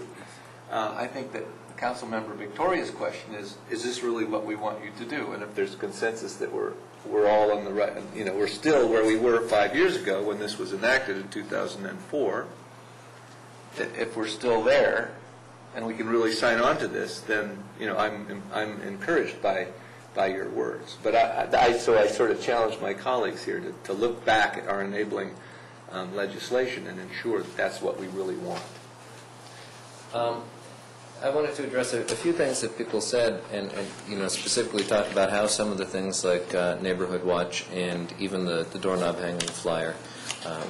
I think that Councilmember Victoria's question is this really what we want you to do? And if there's consensus that we're all on the right, you know, we're still where we were 5 years ago when this was enacted in 2004, that if we're still there and we can really sign on to this, then, you know, I'm encouraged by your words. But so I sort of challenge my colleagues here to look back at our enabling legislation and ensure that that's what we really want. I wanted to address a few things that people said, and you know, specifically talk about how some of the things like Neighborhood Watch and even the doorknob hanging flyer,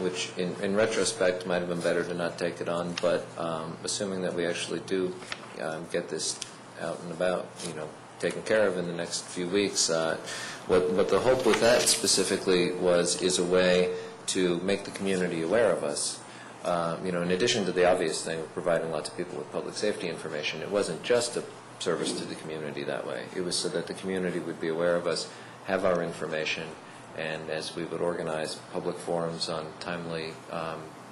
which in retrospect might have been better to not take it on, but assuming that we actually do get this out and about, you know, taken care of in the next few weeks, what the hope with that specifically is a way to make the community aware of us. You know, in addition to the obvious thing of providing lots of people with public safety information, it wasn't just a service to the community that way. It was so that the community would be aware of us, have our information, and as we would organize public forums on timely,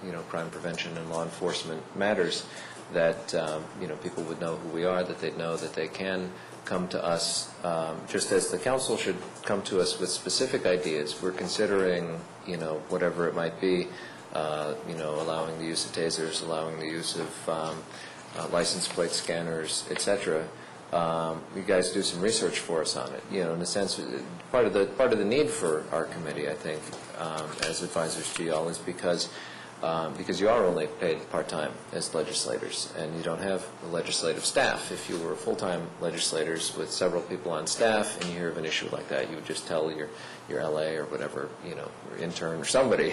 you know, crime prevention and law enforcement matters, that, you know, people would know who we are, that they'd know that they can come to us, just as the council should come to us with specific ideas. We're considering, you know, whatever it might be, you know, allowing the use of tasers, allowing the use of license plate scanners, etc. You guys do some research for us on it. You know, in a sense, part of the need for our committee, I think, as advisors to y'all, is because you are only paid part-time as legislators, and you don't have a legislative staff. If you were full-time legislators with several people on staff, and you hear of an issue like that, you would just tell your LA or whatever, you know, or intern or somebody,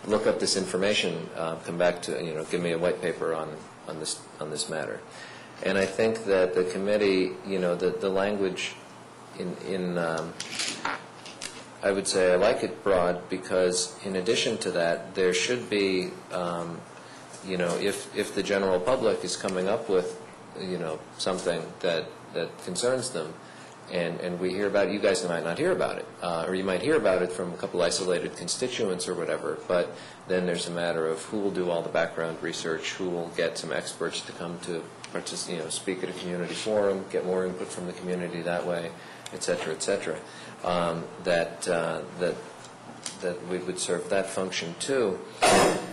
look up this information, come back to, you know, give me a white paper on this matter. And I think that the committee, you know, the language in I would say I like it broad because in addition to that, there should be, you know, if the general public is coming up with, you know, something that concerns them, and we hear about it, you guys might not hear about it, or you might hear about it from a couple isolated constituents or whatever, but then there's a matter of who will do all the background research, who will get some experts to come to you know, speak at a community forum, get more input from the community that way, et cetera, that we would serve that function too,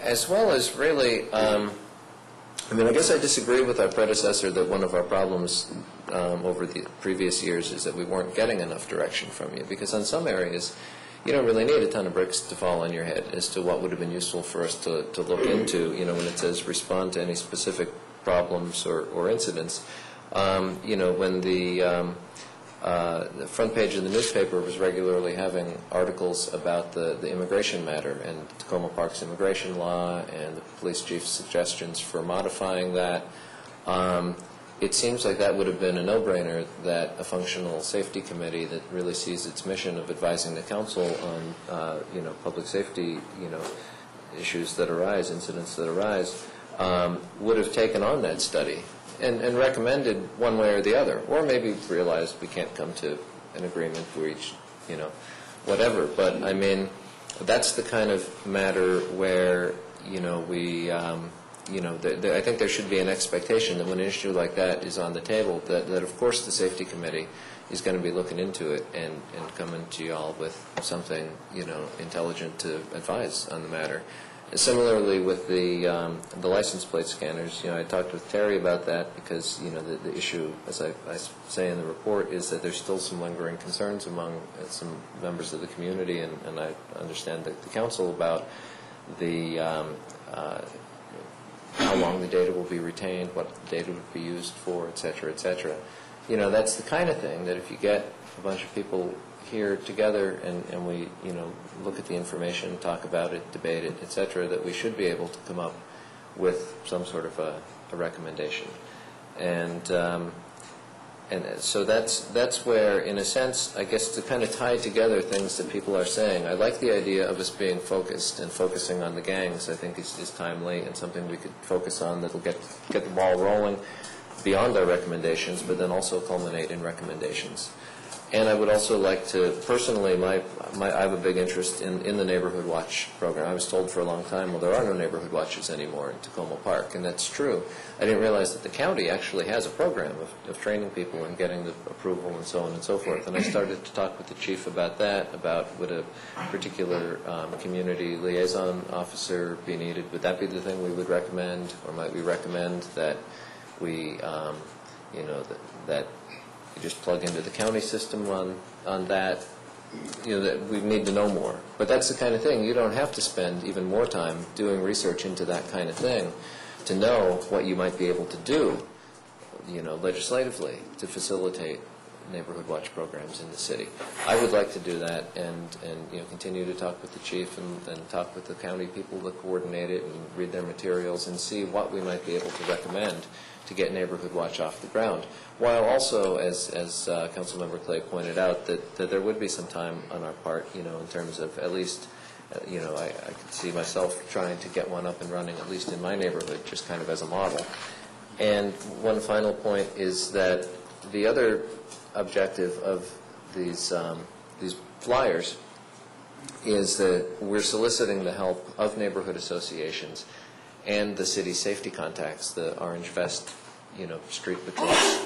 as well as really, I mean, I guess I disagree with our predecessor that one of our problems over the previous years is that we weren't getting enough direction from you, because on some areas you don't really need a ton of bricks to fall on your head as to what would have been useful for us to look into, you know, when it says respond to any specific problems or incidents. You know, when the front page of the newspaper was regularly having articles about the immigration matter and Tacoma Park's immigration law and the police chief's suggestions for modifying that. It seems like that would have been a no-brainer that a functional safety committee that really sees its mission of advising the council on, you know, public safety, you know, issues that arise, incidents that arise, would have taken on that study and recommended one way or the other, or maybe realized we can't come to an agreement for each, you know, whatever. But I mean, that's the kind of matter where, we, I think there should be an expectation that when an issue like that is on the table, that of course the Safety Committee is going to be looking into it and coming to you all with something, intelligent to advise on the matter. Similarly with the license plate scanners, I talked with Terry about that because, the issue, as I say in the report, is that there's still some lingering concerns among some members of the community, and I understand the council about the how long the data will be retained, what the data would be used for, et cetera, et cetera. That's the kind of thing that if you get a bunch of people here together and we, look at the information, talk about it, debate it, et cetera, that we should be able to come up with some sort of a recommendation. And so that's where, in a sense, I guess to kind of tie together things that people are saying, I like the idea of us being focused and focusing on the gangs. I think is timely and something we could focus on that'll get the ball rolling beyond our recommendations, but then also culminate in recommendations. And I would also like to, personally, I have a big interest in the Neighborhood Watch program. I was told for a long time, well, there are no Neighborhood Watches anymore in Tacoma Park, and that's true. I didn't realize that the county actually has a program of training people and getting the approval and so on and so forth. And I started to talk with the chief about that, about would a particular community liaison officer be needed. Would that be the thing we would recommend, or might we recommend that we, that you just plug into the county system on that, that we need to know more. But that's the kind of thing. You don't have to spend even more time doing research into that kind of thing to know what you might be able to do, legislatively to facilitate Neighborhood Watch programs in the city. I would like to do that and continue to talk with the chief and talk with the county people that coordinate it and read their materials and see what we might be able to recommend to get Neighborhood Watch off the ground. While also, as Councilmember Clay pointed out, that there would be some time on our part, in terms of at least, I could see myself trying to get one up and running, at least in my neighborhood, just kind of as a model. And one final point is that the other objective of these flyers is that we're soliciting the help of neighborhood associations and the city safety contacts, the Orange Vest, street patrols,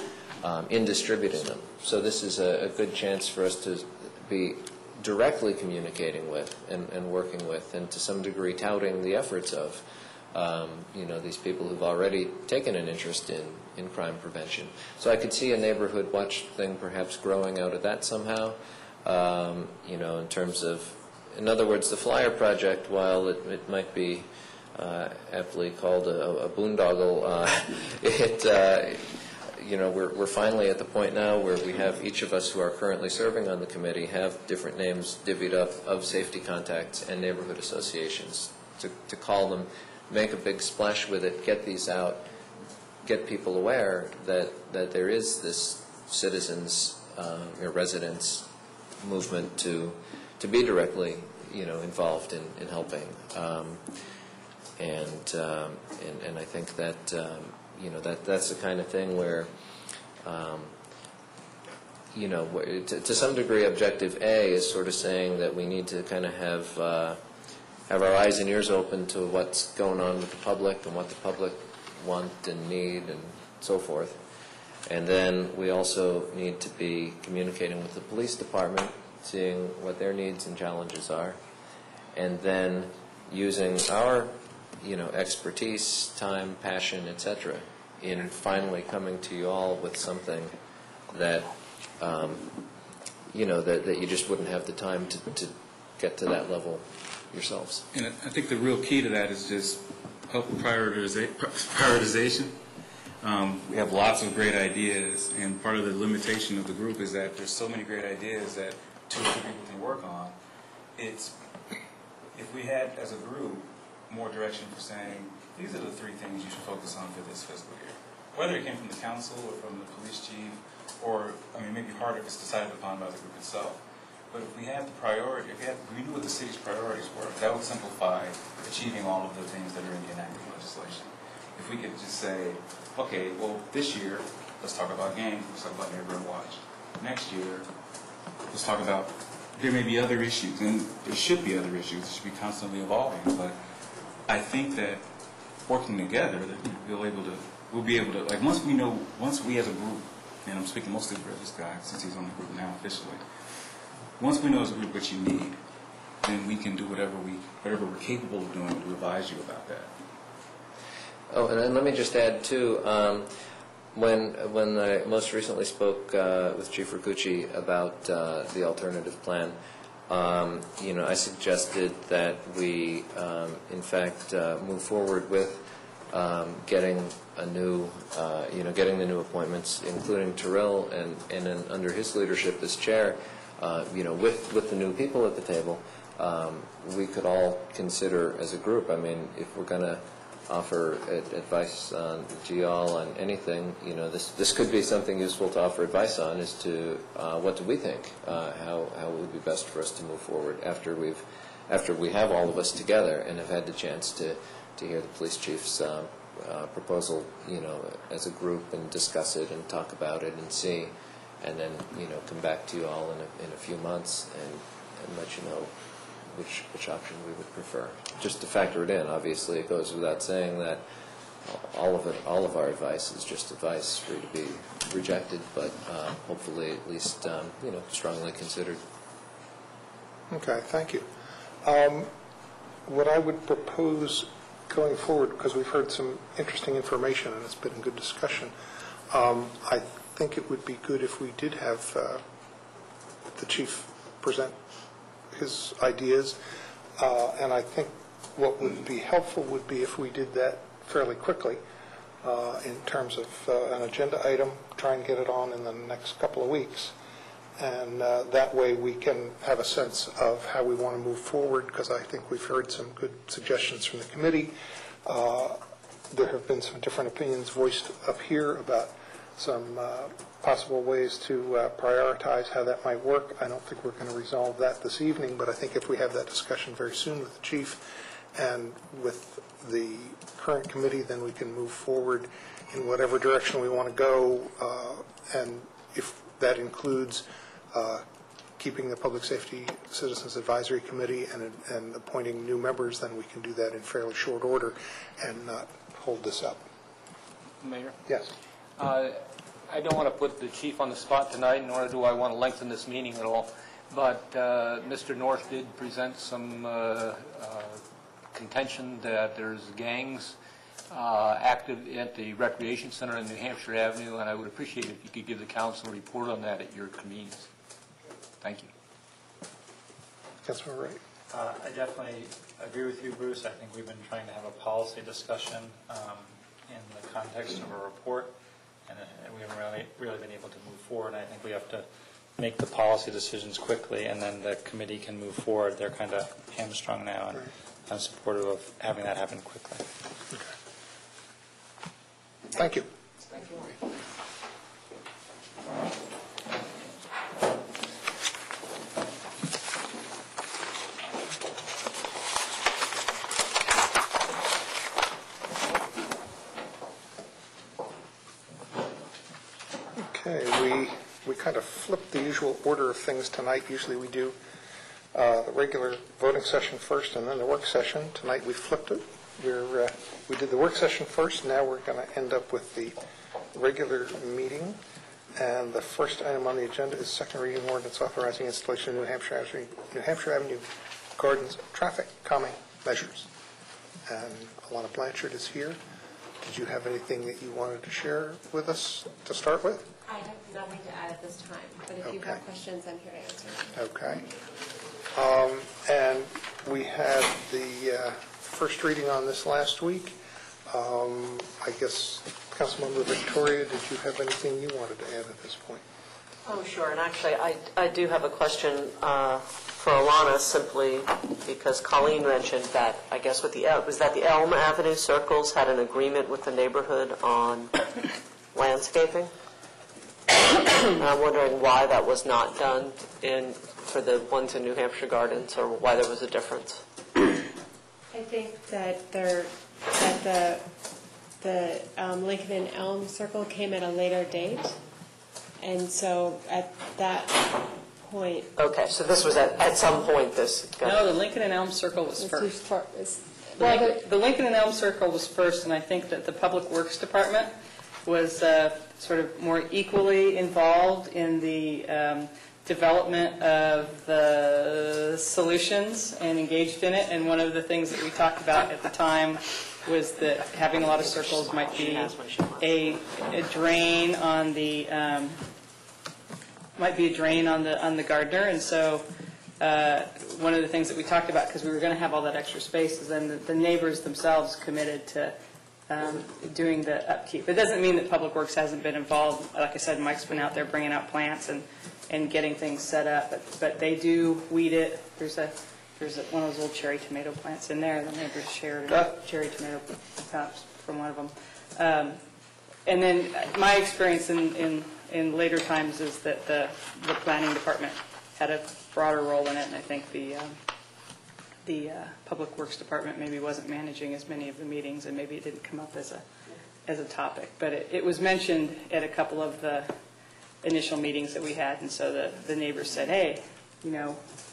in distributing them. So this is a good chance for us to be directly communicating with and working with, and to some degree touting the efforts of, these people who've already taken an interest in crime prevention. So I could see a Neighborhood Watch thing perhaps growing out of that somehow, in terms of, in other words, the flyer project, while it might be aptly called a boondoggle, we're finally at the point now where we have each of us who are currently serving on the committee have different names divvied up of safety contacts and neighborhood associations to call them, make a big splash with it, get these out, get people aware that there is this citizens, residents movement to be directly, involved in helping. And I think that that's the kind of thing where to some degree objective A is sort of saying that we need to kind of have our eyes and ears open to what's going on with the public and what the public want and need and so forth. And then we also need to be communicating with the police department, seeing what their needs and challenges are, and then using our expertise, time, passion, etc., in finally coming to you all with something that, that you just wouldn't have the time to get to that level yourselves. And I think the real key to that is just prioritization. We have lots of great ideas, and part of the limitation of the group is that there's so many great ideas that two or three people can work on. If we had, as a group, more direction for saying, these are the three things you should focus on for this fiscal year. Whether it came from the council or from the police chief, or, maybe harder if it's decided upon by the group itself. But if we had the priority, if we knew what the city's priorities were, that would simplify achieving all of the things that are in the enacted legislation. If we could just say, okay, well, this year, let's talk about gangs, let's talk about Neighborhood Watch. Next year, let's talk about there may be other issues, and there should be other issues. It should be constantly evolving. But I think that working together, that we'll be able to, like, once we as a group, and I'm speaking mostly for this guy since he's on the group now officially, once we know as a group what you need, then we can do whatever we're capable of doing to advise you about that. Oh, and then let me just add too, when I most recently spoke with Chief Rakucci about the alternative plan, I suggested that we, in fact, move forward with getting a new, getting the new appointments, including Terrell, and then under his leadership as chair, with the new people at the table, we could all consider as a group. I mean, if we're going to offer advice to y'all on anything, this could be something useful to offer advice on, as to what do we think, how it would be best for us to move forward after we have all of us together and have had the chance to hear the police chief's proposal, as a group, and discuss it and talk about it and see, and then come back to you all in a few months and let you know which option we would prefer. Just to factor it in, obviously, it goes without saying that all of our advice is just advice, free to be rejected, but hopefully at least strongly considered. Okay, thank you. What I would propose going forward, because we've heard some interesting information and it's been a good discussion, I think it would be good if we did have the chief present his ideas, and I think what would be helpful would be if we did that fairly quickly in terms of an agenda item, try and get it on in the next couple of weeks, and that way we can have a sense of how we want to move forward, because I think we've heard some good suggestions from the committee. There have been some different opinions voiced up here about some possible ways to prioritize how that might work. I don't think we're going to resolve that this evening, but I think if we have that discussion very soon with the chief and with the current committee, then we can move forward in whatever direction we want to go, and if that includes keeping the Public Safety Citizens Advisory Committee and appointing new members, then we can do that in fairly short order and not hold this up. Mayor? Yes. I don't want to put the chief on the spot tonight, nor do I want to lengthen this meeting at all, but Mr. North did present some contention that there's gangs active at the Recreation Center on New Hampshire Avenue, and I would appreciate it if you could give the council a report on that at your convenience. Thank you. Councilor Wright. I definitely agree with you, Bruce. I think we've been trying to have a policy discussion in the context of a report, and we haven't really been able to move forward. I think we have to make the policy decisions quickly, and then the committee can move forward. They're kind of hamstrung now, and I'm supportive of having that happen quickly. Okay. Thank you. Thank you. Okay, we kind of flipped the usual order of things tonight. Usually we do the regular voting session first and then the work session. Tonight we flipped it. We did the work session first. Now we're going to end up with the regular meeting. And the first item on the agenda is second reading ordinance authorizing installation of New Hampshire Avenue Gardens traffic calming measures. And Alana Blanchard is here. Did you have anything that you wanted to share with us to start with? I have nothing to add at this time, but if you have questions, I'm here to answer. Okay. And we had the first reading on this last week. I guess, Councilmember Victoria, did you have anything you wanted to add at this point? Oh, sure. And actually, I do have a question for Alana, simply because Colleen mentioned that, I guess, with was that the Elm Avenue Circles had an agreement with the neighborhood on landscaping? And I'm wondering why that was not done for the ones in New Hampshire Gardens, or why there was a difference. I think that the Lincoln and Elm Circle came at a later date, and so at that point. Okay, so this was at some point this got... No, the Lincoln and Elm Circle was first. The Lincoln and Elm Circle was first, and I think that the Public Works Department was sort of more equally involved in the development of the solutions and engaged in it. And one of the things that we talked about at the time was that having a lot of circles might be a drain on the Gardner. And so one of the things that we talked about, because we were going to have all that extra space, is then the neighbors themselves committed to doing the upkeep. It doesn't mean that Public Works hasn't been involved. Like I said, Mike's been out there bringing out plants and getting things set up, but they do weed it. There's one of those little cherry tomato plants in there. The neighbors shared cherry tomato tops from one of them. And then my experience in later times is that the planning department had a broader role in it, and I think the Public Works Department maybe wasn't managing as many of the meetings, and maybe it didn't come up as a topic. But it was mentioned at a couple of the initial meetings that we had, and so the neighbors said, hey,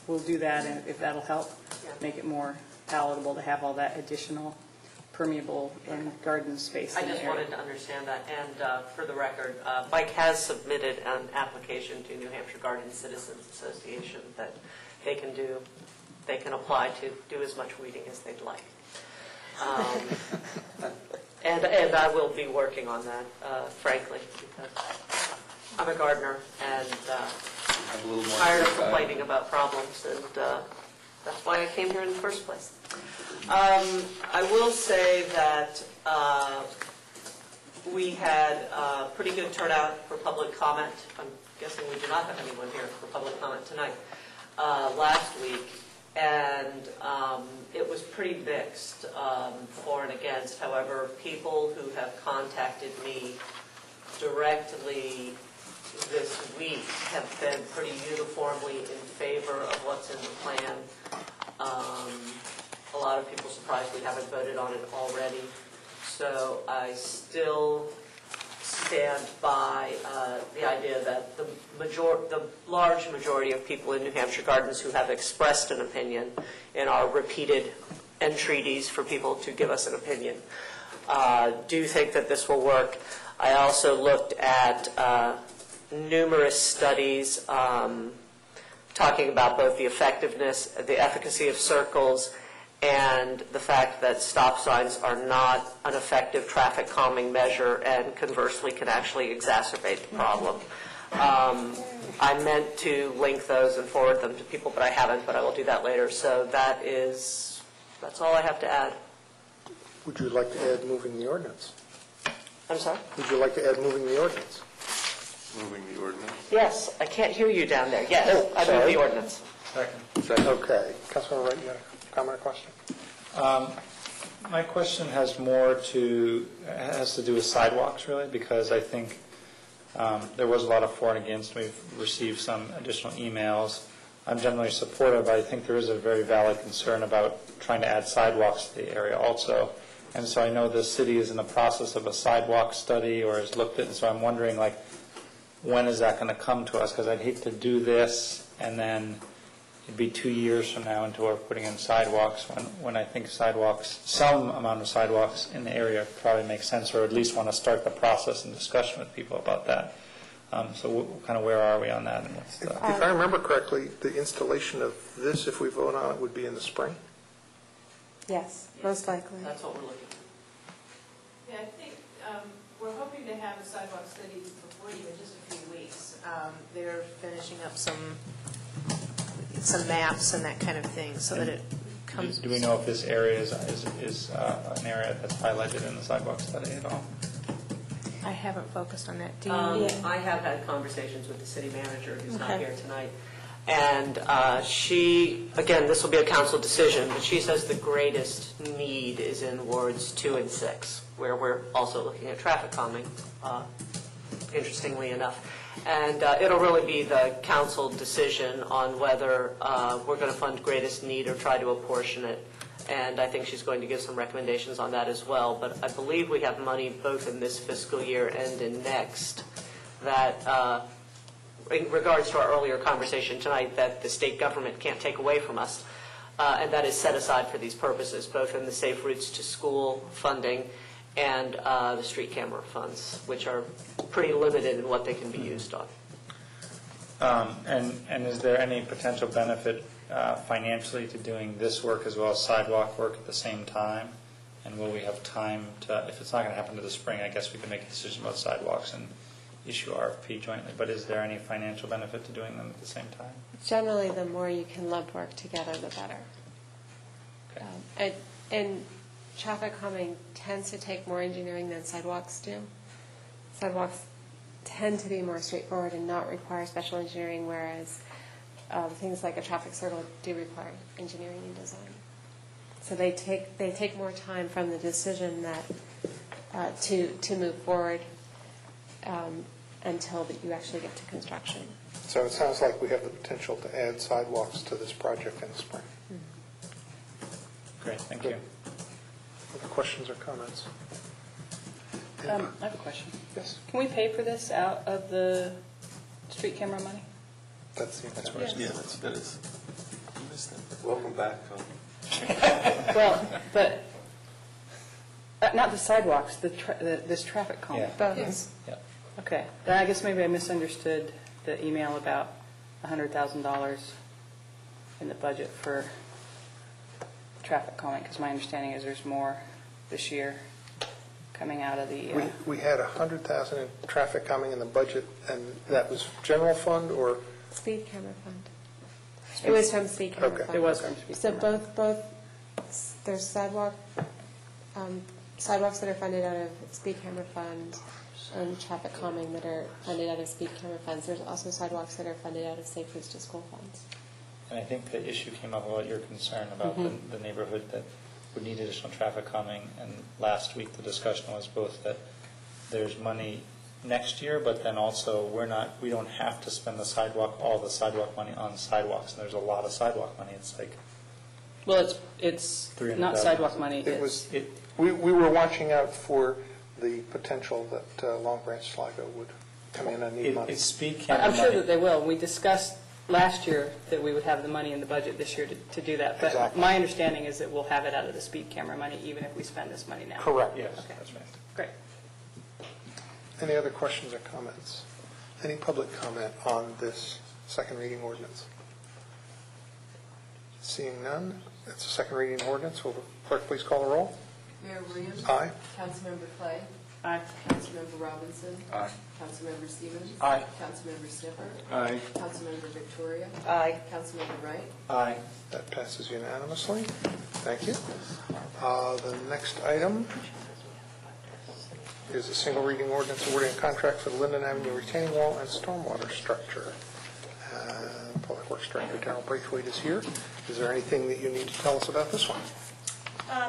we'll do that, and if that'll help make it more palatable to have all that additional permeable and garden space in I just the area. wanted to understand that, and for the record, Mike has submitted an application to New Hampshire Garden Citizens Association that they can apply to do as much weeding as they'd like. And I will be working on that, frankly, because I'm a gardener and tired of complaining about problems, and that's why I came here in the first place. I will say that we had a pretty good turnout for public comment. I'm guessing we do not have anyone here for public comment tonight. Last week, and it was pretty mixed, for and against. However, people who have contacted me directly this week have been pretty uniformly in favor of what's in the plan. A lot of people surprised we haven't voted on it already. So I still stand by the idea that the large majority of people in New Hampshire Gardens who have expressed an opinion in our repeated entreaties for people to give us an opinion do think that this will work. I also looked at numerous studies talking about both the effectiveness, the efficacy of circles, and the fact that stop signs are not an effective traffic calming measure and conversely can actually exacerbate the problem. I meant to link those and forward them to people, but I haven't, but I will do that later. So that's all I have to add. Would you like to add moving the ordinance? I'm sorry? Would you like to add moving the ordinance? Moving the ordinance? Yes, I can't hear you down there. Yes, I move the ordinance. Second. Okay. Councilman Wright, you have a comment or question? My question has to do with sidewalks, really, because I think there was a lot of for and against. We've received some additional emails. I'm generally supportive, but I think there is a very valid concern about trying to add sidewalks to the area also. And so I know the city is in the process of a sidewalk study or has looked at it, so I'm wondering, when is that going to come to us? Because I'd hate to do this and then it'd be 2 years from now until we're putting in sidewalks, when I think sidewalks, some amount of sidewalks in the area probably makes sense, or at least want to start the process and discussion with people about that. So kind of where are we on that? And what's the... If I remember correctly, the installation of this, if we vote on it, would be in the spring? Yes, most likely. That's what we're looking at. Yeah, I think we're hoping to have a sidewalk study before you in just a few weeks. They're finishing up some maps and that kind of thing, so that it comes. Do we know if this area is an area that's highlighted in the sidewalk study at all? I haven't focused on that. Do you? I have had conversations with the city manager, who's not here tonight. And she, again, this will be a council decision, but she says the greatest need is in wards 2 and 6, where we're also looking at traffic calming, interestingly enough. And it'll really be the council decision on whether we're going to fund greatest need or try to apportion it. And I think she's going to give some recommendations on that as well. But I believe we have money both in this fiscal year and in next that in regards to our earlier conversation tonight, that the state government can't take away from us, and that is set aside for these purposes, both in the Safe Routes to School funding and the street camera funds, which are pretty limited in what they can be used on. And is there any potential benefit financially to doing this work as well as sidewalk work at the same time? And will we have time to, if it's not going to happen to the spring, I guess we can make a decision about sidewalks and issue RFP jointly, but is there any financial benefit to doing them at the same time? Generally, the more you can lump work together, the better. Okay. And traffic calming tends to take more engineering than sidewalks do. Sidewalks tend to be more straightforward and not require special engineering, whereas things like a traffic circle do require engineering and design. So they take more time from the decision that to move forward until that you actually get to construction. So it sounds like we have the potential to add sidewalks to this project in the spring. Great, thank you. Other questions or comments? I have a question. Yes. Can we pay for this out of the street camera money? That's the That's what Yeah. that is. Welcome back. Well, but not the sidewalks, this traffic calming. Yeah. Both. Yes. Yeah. Okay. Then I guess maybe I misunderstood the email about $100,000 in the budget for traffic calming, because my understanding is there's more this year coming out of the... We had $100,000 in traffic calming in the budget, and that was general fund or? Speed camera fund. It was from speed camera Okay. fund. It was from speed So camera. both there's sidewalks that are funded out of speed camera fund and traffic calming that are funded out of speed camera funds. There's also sidewalks that are funded out of Safe Routes to School funds. And I think the issue came up about your concern about the neighborhood that would need additional traffic calming. And last week the discussion was both that there's money next year, but then also we don't have to spend all the sidewalk money on sidewalks. And there's a lot of sidewalk money. It's like, Well, it's not sidewalk money. We were watching out for the potential that Long Branch Sligo would come in and need money. It's speed camera I'm sure money. that they will. We discussed last year that we would have the money in the budget this year to do that. But Exactly. my understanding is that we'll have it out of the speed camera money even if we spend this money now. Correct. Yes, Okay. that's right. Great. Any other questions or comments? Any public comment on this second reading ordinance? Seeing none, it's a second reading ordinance. Will the clerk please call the roll? Mayor Williams? Aye. Councilmember Clay? Aye. Councilmember Robinson? Aye. Councilmember Stevens? Aye. Councilmember Sniffer? Aye. Councilmember Victoria? Aye. Councilmember Wright? Aye. That passes unanimously. Thank you. The next item is a single reading ordinance awarding a contract for the Linden Avenue retaining wall and stormwater structure. Public Works Director Darrell Braithwaite is here. Is there anything that you need to tell us about this one?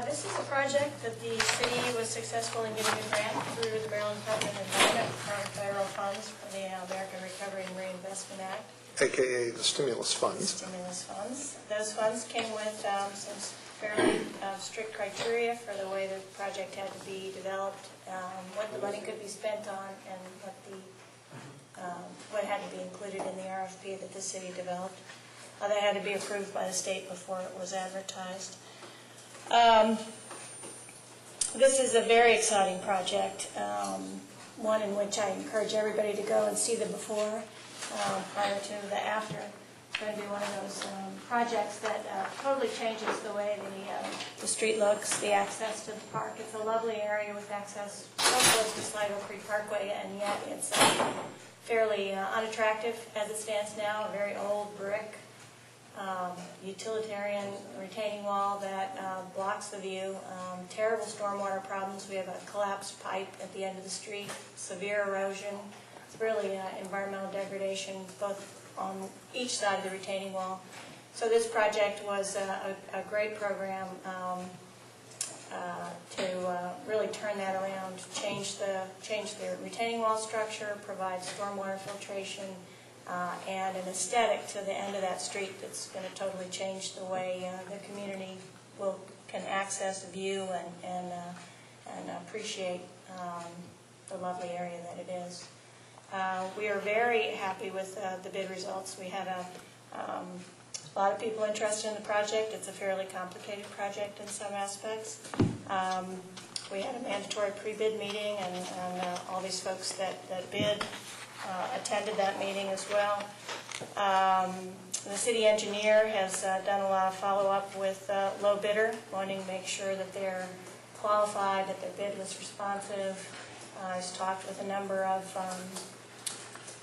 This is a project that the city was successful in getting a grant through the Maryland Department of Environment from federal funds for the American Recovery and Reinvestment Act. AKA the stimulus funds. Stimulus funds. Those funds came with some fairly strict criteria for the way the project had to be developed, what the money could be spent on, and what had to be included in the RFP that the city developed. That had to be approved by the state before it was advertised. This is a very exciting project, one in which I encourage everybody to go and see the before prior to the after. It's going to be one of those projects that totally changes the way the street looks, the access to the park. It's a lovely area with access so close to Sligo Creek Parkway, and yet it's fairly unattractive as it stands now, a very old brick utilitarian retaining wall that blocks the view. Terrible stormwater problems. We have a collapsed pipe at the end of the street, severe erosion. It's really environmental degradation both on each side of the retaining wall. So this project was a great program to really turn that around, change the retaining wall structure, provide stormwater filtration, and an aesthetic to the end of that street that's going to totally change the way the community can access, view, and appreciate the lovely area that it is. We are very happy with the bid results. We had a lot of people interested in the project. It's a fairly complicated project in some aspects. We had a mandatory pre-bid meeting, and all these folks that bid attended that meeting as well. The city engineer has done a lot of follow-up with low bidder, wanting to make sure that they're qualified, that their bid was responsive. He's talked with a number of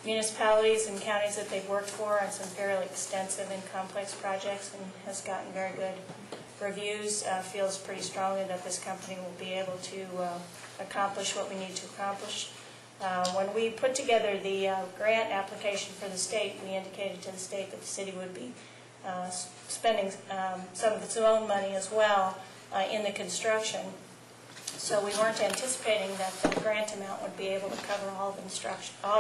municipalities and counties that they've worked for on some fairly extensive and complex projects, and has gotten very good reviews. Feels pretty strongly that this company will be able to accomplish what we need to accomplish. When we put together the grant application for the state, we indicated to the state that the city would be spending some of its own money as well in the construction. So we weren't anticipating that the grant amount would be able to cover all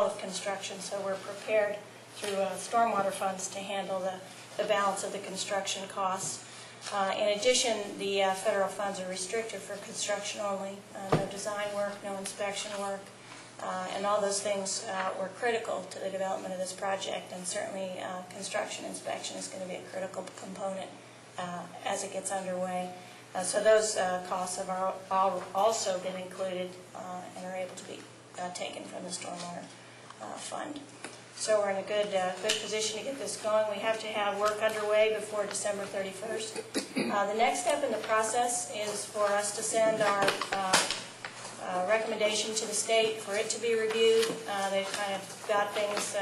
of construction. So we're prepared through stormwater funds to handle the balance of the construction costs. In addition, the federal funds are restricted for construction only. No design work, no inspection work. And all those things were critical to the development of this project, and certainly construction inspection is going to be a critical component as it gets underway. So those costs have also been included and are able to be taken from the stormwater fund. So we're in a good position to get this going. We have to have work underway before December 31st. The next step in the process is for us to send our recommendation to the state for it to be reviewed. They've kind of got things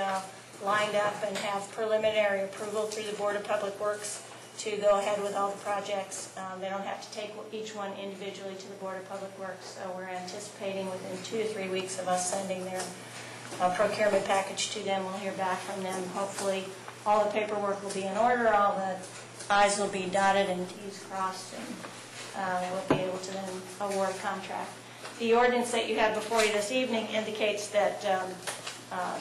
lined up and have preliminary approval through the Board of Public Works to go ahead with all the projects. They don't have to take each one individually to the Board of Public Works, so we're anticipating within 2 to 3 weeks of us sending their procurement package to them. We'll hear back from them. Hopefully all the paperwork will be in order, all the I's will be dotted and T's crossed, and we'll be able to then award a contract. The ordinance that you have before you this evening indicates that the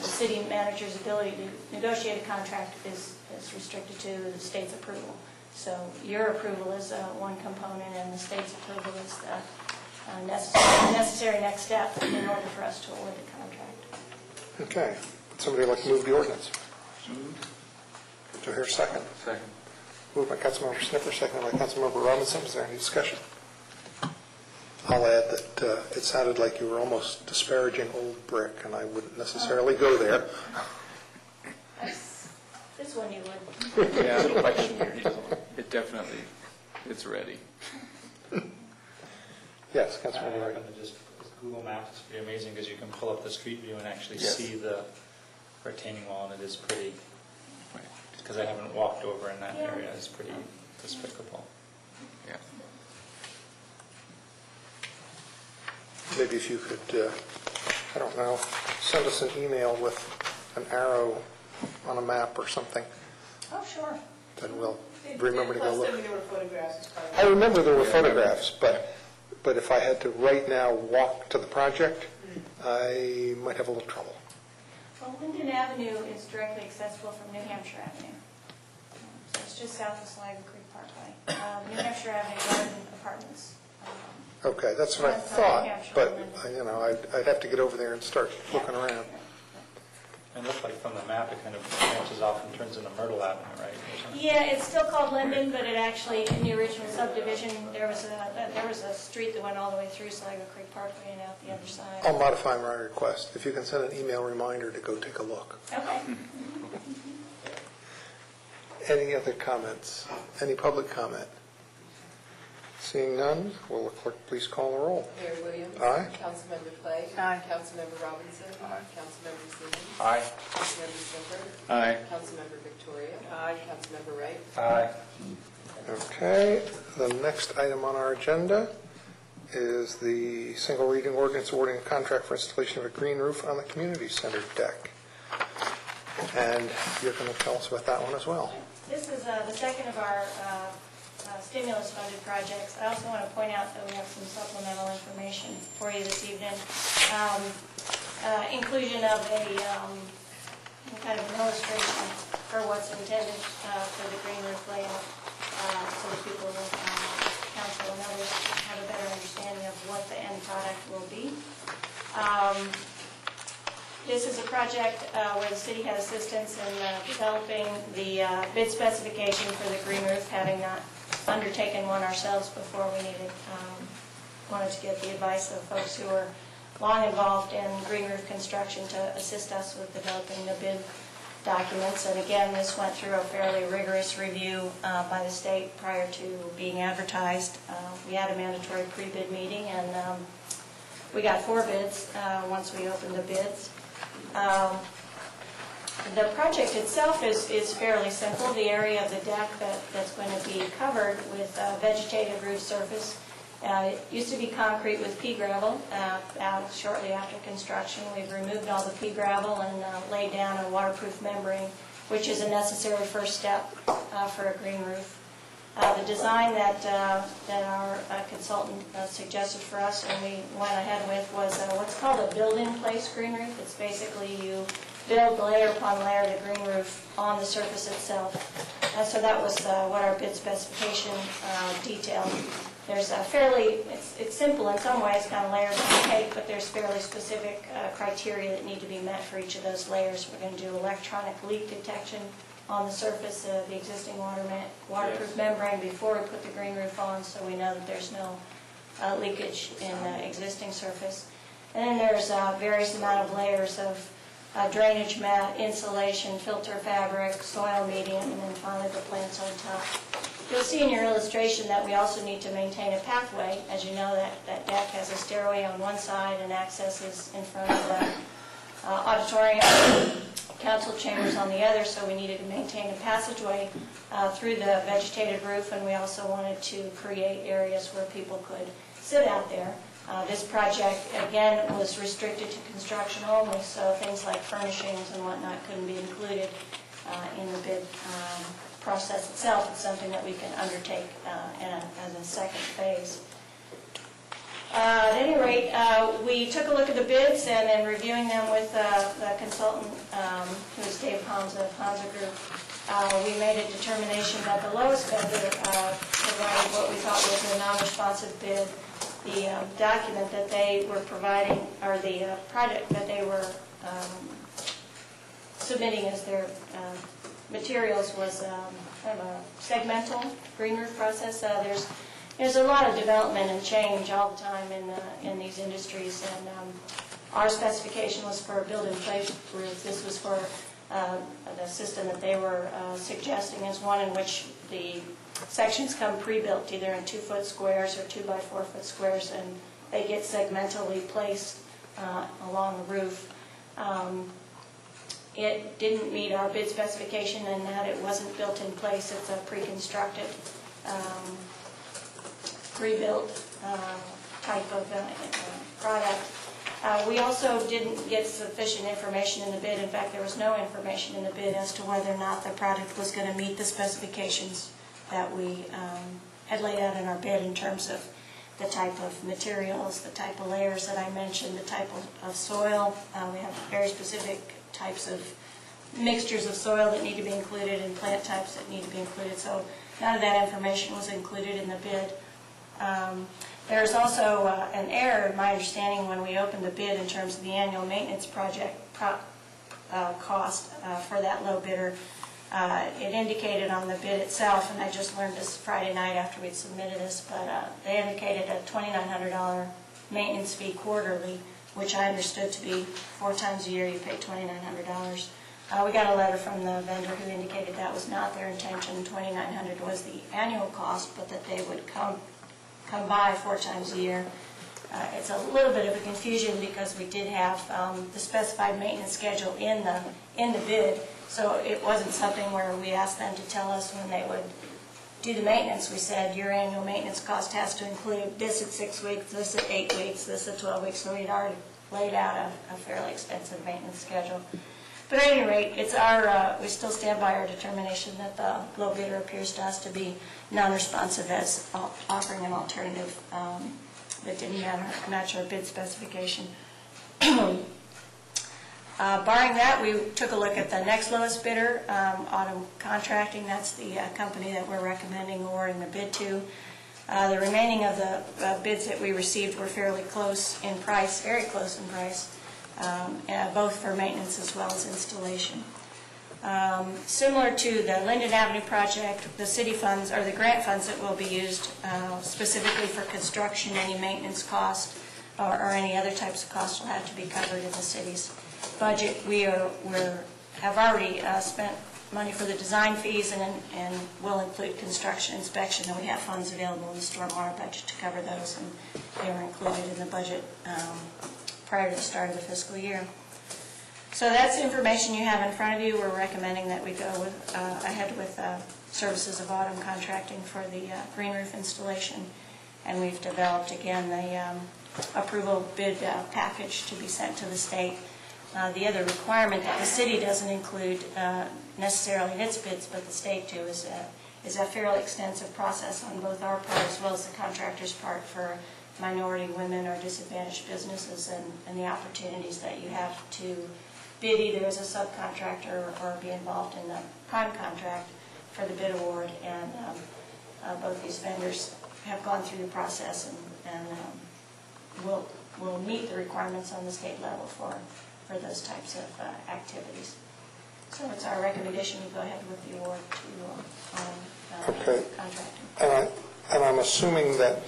city manager's ability to negotiate a contract is restricted to the state's approval. So your approval is one component, and the state's approval is the necessary next step in order for us to award the contract. Okay. Would somebody like to move the ordinance? Do I hear a second? Second. Moved by Councilmember Sniffer, seconded by Councilmember Robinson. Is there any discussion? I'll add that it sounded like you were almost disparaging Old Brick, and I wouldn't necessarily go there. This one you would. Yeah, it definitely, it's ready. Yes, Councilmember Wright. Just Google Maps is pretty amazing because you can pull up the street view and actually see the retaining wall, and it is pretty, because I haven't walked over in that area, it's pretty despicable. Yeah. Maybe if you could, I don't know, send us an email with an arrow on a map or something. Oh, sure. Then we'll remember to go look. There were photographs. I remember there were photographs, but if I had to right now walk to the project, I might have a little trouble. Well, Linden Avenue is directly accessible from New Hampshire Avenue. So it's just south of Sligo Creek Parkway. New Hampshire Avenue Garden Apartments. Okay, that's what I thought, but, you know, I'd have to get over there and start looking around. It looks like from the map it kind of branches off and turns into Myrtle Avenue, right? Yeah, it's still called Linden, but it actually, in the original subdivision, there was a street that went all the way through Sligo Creek Parkway and out the other side. I'll modify my request. If you can send an email reminder to go take a look. Okay. Any other comments? Any public comment? Seeing none, will the clerk please call the roll? Mayor Williams. Aye. Councilmember Clay. Aye. Councilmember Robinson. Aye. Councilmember Siemens. Aye. Councilmember Sniffer. Aye. Councilmember Victoria. Aye. Councilmember Wright. Aye. Okay, the next item on our agenda is the single reading ordinance awarding a contract for installation of a green roof on the community center deck. And you're going to tell us about that one as well. This is the second of our stimulus-funded projects. I also want to point out that we have some supplemental information for you this evening. Inclusion of a kind of an illustration for what's intended for the green roof layout, so that people, council and others have a better understanding of what the end product will be. This is a project where the city had assistance in developing the bid specification for the green roof, having not undertaken one ourselves before. We wanted to get the advice of folks who were long involved in green roof construction to assist us with developing the bid documents. And again, this went through a fairly rigorous review by the state prior to being advertised. We had a mandatory pre-bid meeting, and we got 4 bids once we opened the bids. The project itself is fairly simple. The area of the deck that's going to be covered with vegetated roof surface. It used to be concrete with pea gravel. Shortly after construction, we've removed all the pea gravel and laid down a waterproof membrane, which is a necessary first step for a green roof. The design that our consultant suggested for us and we went ahead with was what's called a build-in-place green roof. It's basically you build layer upon layer the green roof on the surface itself. And so that was what our bid specification detailed. There's it's simple in some ways, kind of layers on cake, but there's fairly specific criteria that need to be met for each of those layers. We're going to do electronic leak detection on the surface of the existing waterproof membrane before we put the green roof on, so we know that there's no leakage in the existing surface. And then there's various amount of layers of drainage mat, insulation, filter fabric, soil medium, and then finally the plants on top. You'll see in your illustration that we also need to maintain a pathway. As you know, that deck has a stairway on one side and access is in front of the auditorium, council chambers on the other, so we needed to maintain a passageway through the vegetated roof, and we also wanted to create areas where people could sit out there. This project, again, was restricted to construction only, so things like furnishings and whatnot couldn't be included in the bid process itself. It's something that we can undertake as a second phase. At any rate, we took a look at the bids, and in reviewing them with the consultant, who is Dave Hamza of Hamza Group, we made a determination that the lowest bidder provided what we thought was a non-responsive bid. The document that they were providing, or the project that they were submitting as their materials was kind of a segmental green roof process. There's a lot of development and change all the time in these industries, and our specification was for a build-in-place roof. This was for the system that they were suggesting as one in which the sections come pre-built, either in 2-foot squares or 2-by-4-foot squares, and they get segmentally placed along the roof. It didn't meet our bid specification in that it wasn't built in place. It's a pre-constructed, pre-built type of product. We also didn't get sufficient information in the bid. In fact, there was no information in the bid as to whether or not the product was going to meet the specifications that we had laid out in our bid in terms of the type of materials, the type of layers that I mentioned, the type of soil. We have very specific types of mixtures of soil that need to be included and plant types that need to be included. So none of that information was included in the bid. There's also an error, in my understanding, when we opened the bid in terms of the annual maintenance project cost for that low bidder. It indicated on the bid itself, and I just learned this Friday night after we'd submitted this, but they indicated a $2,900 maintenance fee quarterly, which I understood to be 4 times a year you pay $2,900. We got a letter from the vendor who indicated that was not their intention. $2,900 was the annual cost, but that they would come by 4 times a year. It's a little bit of a confusion because we did have the specified maintenance schedule in the bid, so it wasn't something where we asked them to tell us when they would do the maintenance. We said your annual maintenance cost has to include this at 6 weeks, this at 8 weeks, this at 12 weeks, so we'd already laid out a fairly extensive maintenance schedule. But at any rate, it's we still stand by our determination that the low bidder appears to us to be non-responsive as offering an alternative that didn't match our bid specification. Barring that, we took a look at the next lowest bidder, Autumn Contracting. That's the company that we're recommending awarding the bid to. The remaining of the bids that we received were fairly close in price, very close in price. both for maintenance as well as installation. Similar to the Linden Avenue project, the city funds, or the grant funds that will be used specifically for construction, any maintenance cost or any other types of costs will have to be covered in the city's budget. We have already spent money for the design fees and will include construction inspection, and we have funds available in the stormwater budget to cover those, and they were included in the budget prior to the start of the fiscal year. So that's the information you have in front of you. We're recommending that we go ahead with Services of Autumn Contracting for the green roof installation, and we've developed again the approval bid package to be sent to the state. The other requirement that the city doesn't include necessarily in its bids, but the state do, is a fairly extensive process on both our part as well as the contractor's part for minority, women, or disadvantaged businesses, and the opportunities that you have to bid either as a subcontractor or be involved in the prime contract for the bid award. And both these vendors have gone through the process and will meet the requirements on the state level for those types of activities. So it's our recommendation we go ahead with the award to contracting. And I'm assuming that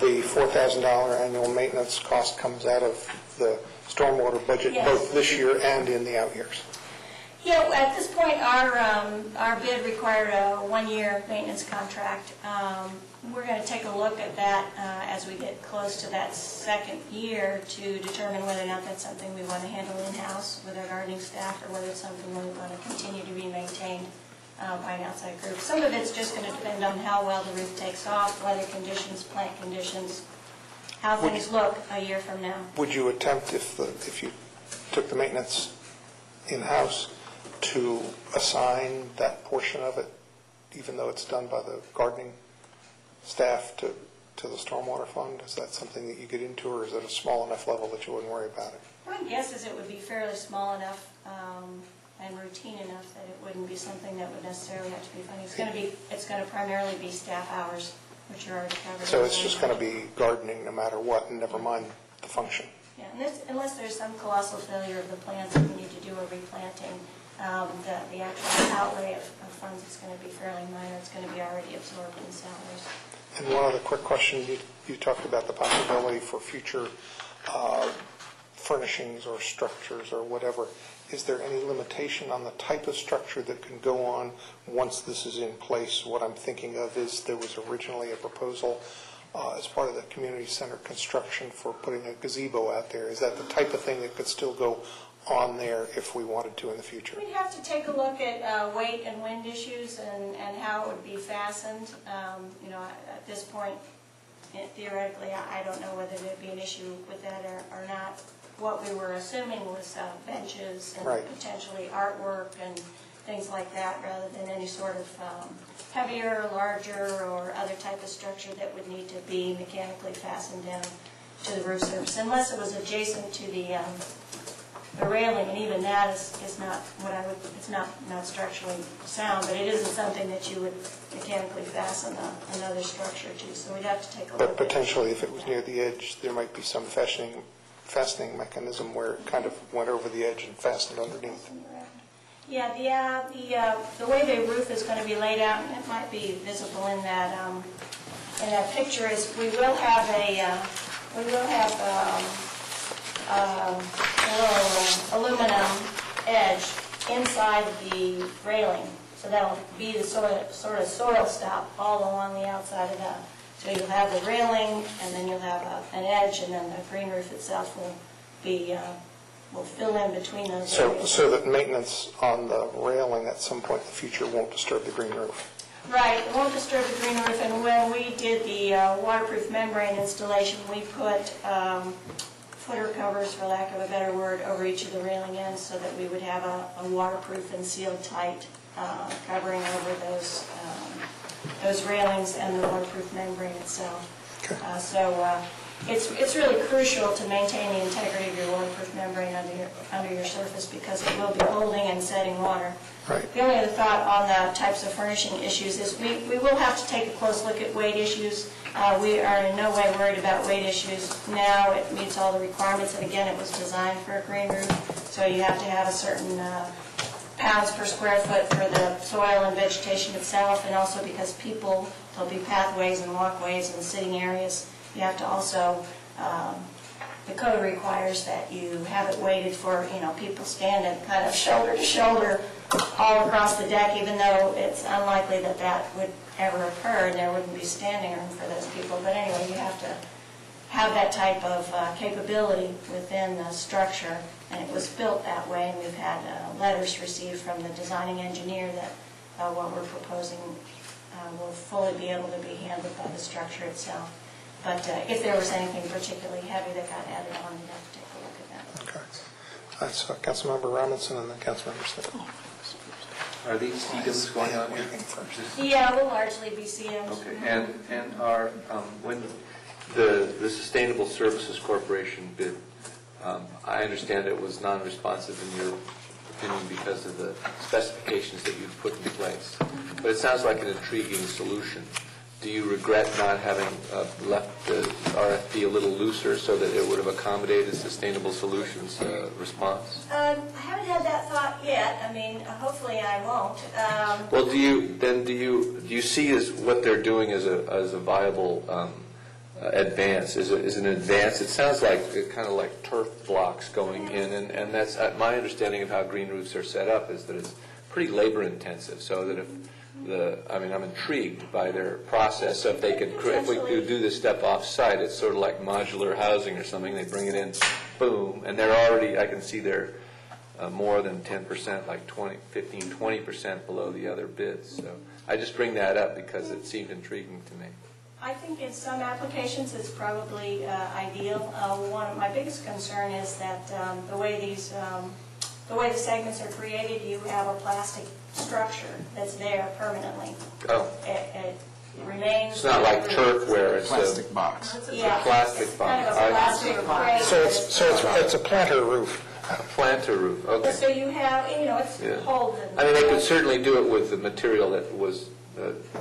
the $4,000 annual maintenance cost comes out of the stormwater budget, yes, both this year and in the out years. Yeah, at this point, our bid required a one-year maintenance contract. We're going to take a look at that as we get close to that second year to determine whether or not that's something we want to handle in-house with our gardening staff, or whether it's something we want to continue to be maintained by an outside group. Some of it's just going to depend on how well the roof takes off, weather conditions, plant conditions, how things look a year from now. Would you attempt, if you took the maintenance in-house, to assign that portion of it, even though it's done by the gardening staff, to the stormwater fund? Is that something that you get into, or is it a small enough level that you wouldn't worry about it? My guess is it would be fairly small enough and routine enough that it wouldn't be something that would necessarily have to be funded. It's going to primarily be staff hours, which are already covered. So it's just going to be gardening no matter what, and never mind the function. Yeah, and unless there's some colossal failure of the plants that we need to do a replanting, the actual outlay of funds is going to be fairly minor. It's going to be already absorbed in salaries. And one other quick question. You talked about the possibility for future furnishings or structures or whatever. Is there any limitation on the type of structure that can go on once this is in place? What I'm thinking of is there was originally a proposal as part of the community center construction for putting a gazebo out there. Is that the type of thing that could still go on there if we wanted to in the future? We'd have to take a look at weight and wind issues and how it would be fastened. At this point, theoretically, I don't know whether there'd be an issue with that or not. What we were assuming was benches and potentially artwork and things like that, rather than any sort of heavier, larger, or other type of structure that would need to be mechanically fastened down to the roof surface, unless it was adjacent to the railing, and even that is not what I would. It's not structurally sound, but it isn't something that you would mechanically fasten another structure to. So we'd have to take a look. But potentially, if it was near the edge, there might be some fastening mechanism where it kind of went over the edge and fastened underneath. Yeah, the way the roof is going to be laid out, and it might be visible in that picture, is we will have a little aluminum edge inside the railing, so that'll be the sort of soil stop all along the outside of that. So you'll have the railing, and then you'll have an edge, and then the green roof itself will fill in between those areas. So that maintenance on the railing at some point in the future won't disturb the green roof. Right, it won't disturb the green roof, and when we did the waterproof membrane installation, we put footer covers, for lack of a better word, over each of the railing ends so that we would have a waterproof and sealed tight covering over those railings and the waterproof membrane itself. Okay. So it's really crucial to maintain the integrity of your waterproof membrane under your surface because it will be holding and setting water. Right. The only other thought on the types of furnishing issues is we will have to take a close look at weight issues. We are in no way worried about weight issues now. It meets all the requirements, and again, it was designed for a green roof, so you have to have a certain pounds per square foot for the soil and vegetation itself, and also because there'll be pathways and walkways and sitting areas. You have to also, the code requires that you have it weighted for, people standing kind of shoulder to shoulder all across the deck, even though it's unlikely that that would ever occur and there wouldn't be standing room for those people. But anyway, you have to have that type of capability within the structure, and it was built that way, and we've had letters received from the designing engineer that what we're proposing will fully be able to be handled by the structure itself. But if there was anything particularly heavy that got added on, we'd have to take a look at that. Okay. That's Councilmember Robinson and then Councilmember Smith. Are these CDMs going on here? Yeah, we'll largely be CMs. Okay, and are, when the Sustainable Services Corporation bid, I understand it was non-responsive in your opinion because of the specifications that you've put in place. But it sounds like an intriguing solution. Do you regret not having left the RFP a little looser so that it would have accommodated Sustainable Solutions response? I haven't had that thought yet. I mean, hopefully I won't. Well, do you see as what they're doing as a viable advance? Is an advance? It sounds like kind of like turf blocks going in, and that's my understanding of how green roofs are set up is that it's pretty labor intensive. So that if I'm intrigued by their process. So if they could, if we could do this stuff off-site, it's sort of like modular housing or something. They bring it in, boom, and they're already, I can see they're more than 10%, like 15-20% below the other bids. So I just bring that up because it seemed intriguing to me. I think in some applications it's probably ideal. One of my biggest concern is that the way the segments are created, you have a plastic structure that's there permanently. Oh. It remains. It's not like turf where it's plastic box. It's Yeah, a plastic it's box. kind of a plastic crate. So it's a planter roof. A planter roof, okay. So you have, it's Yeah. holden. I mean, they could certainly do it with the material that was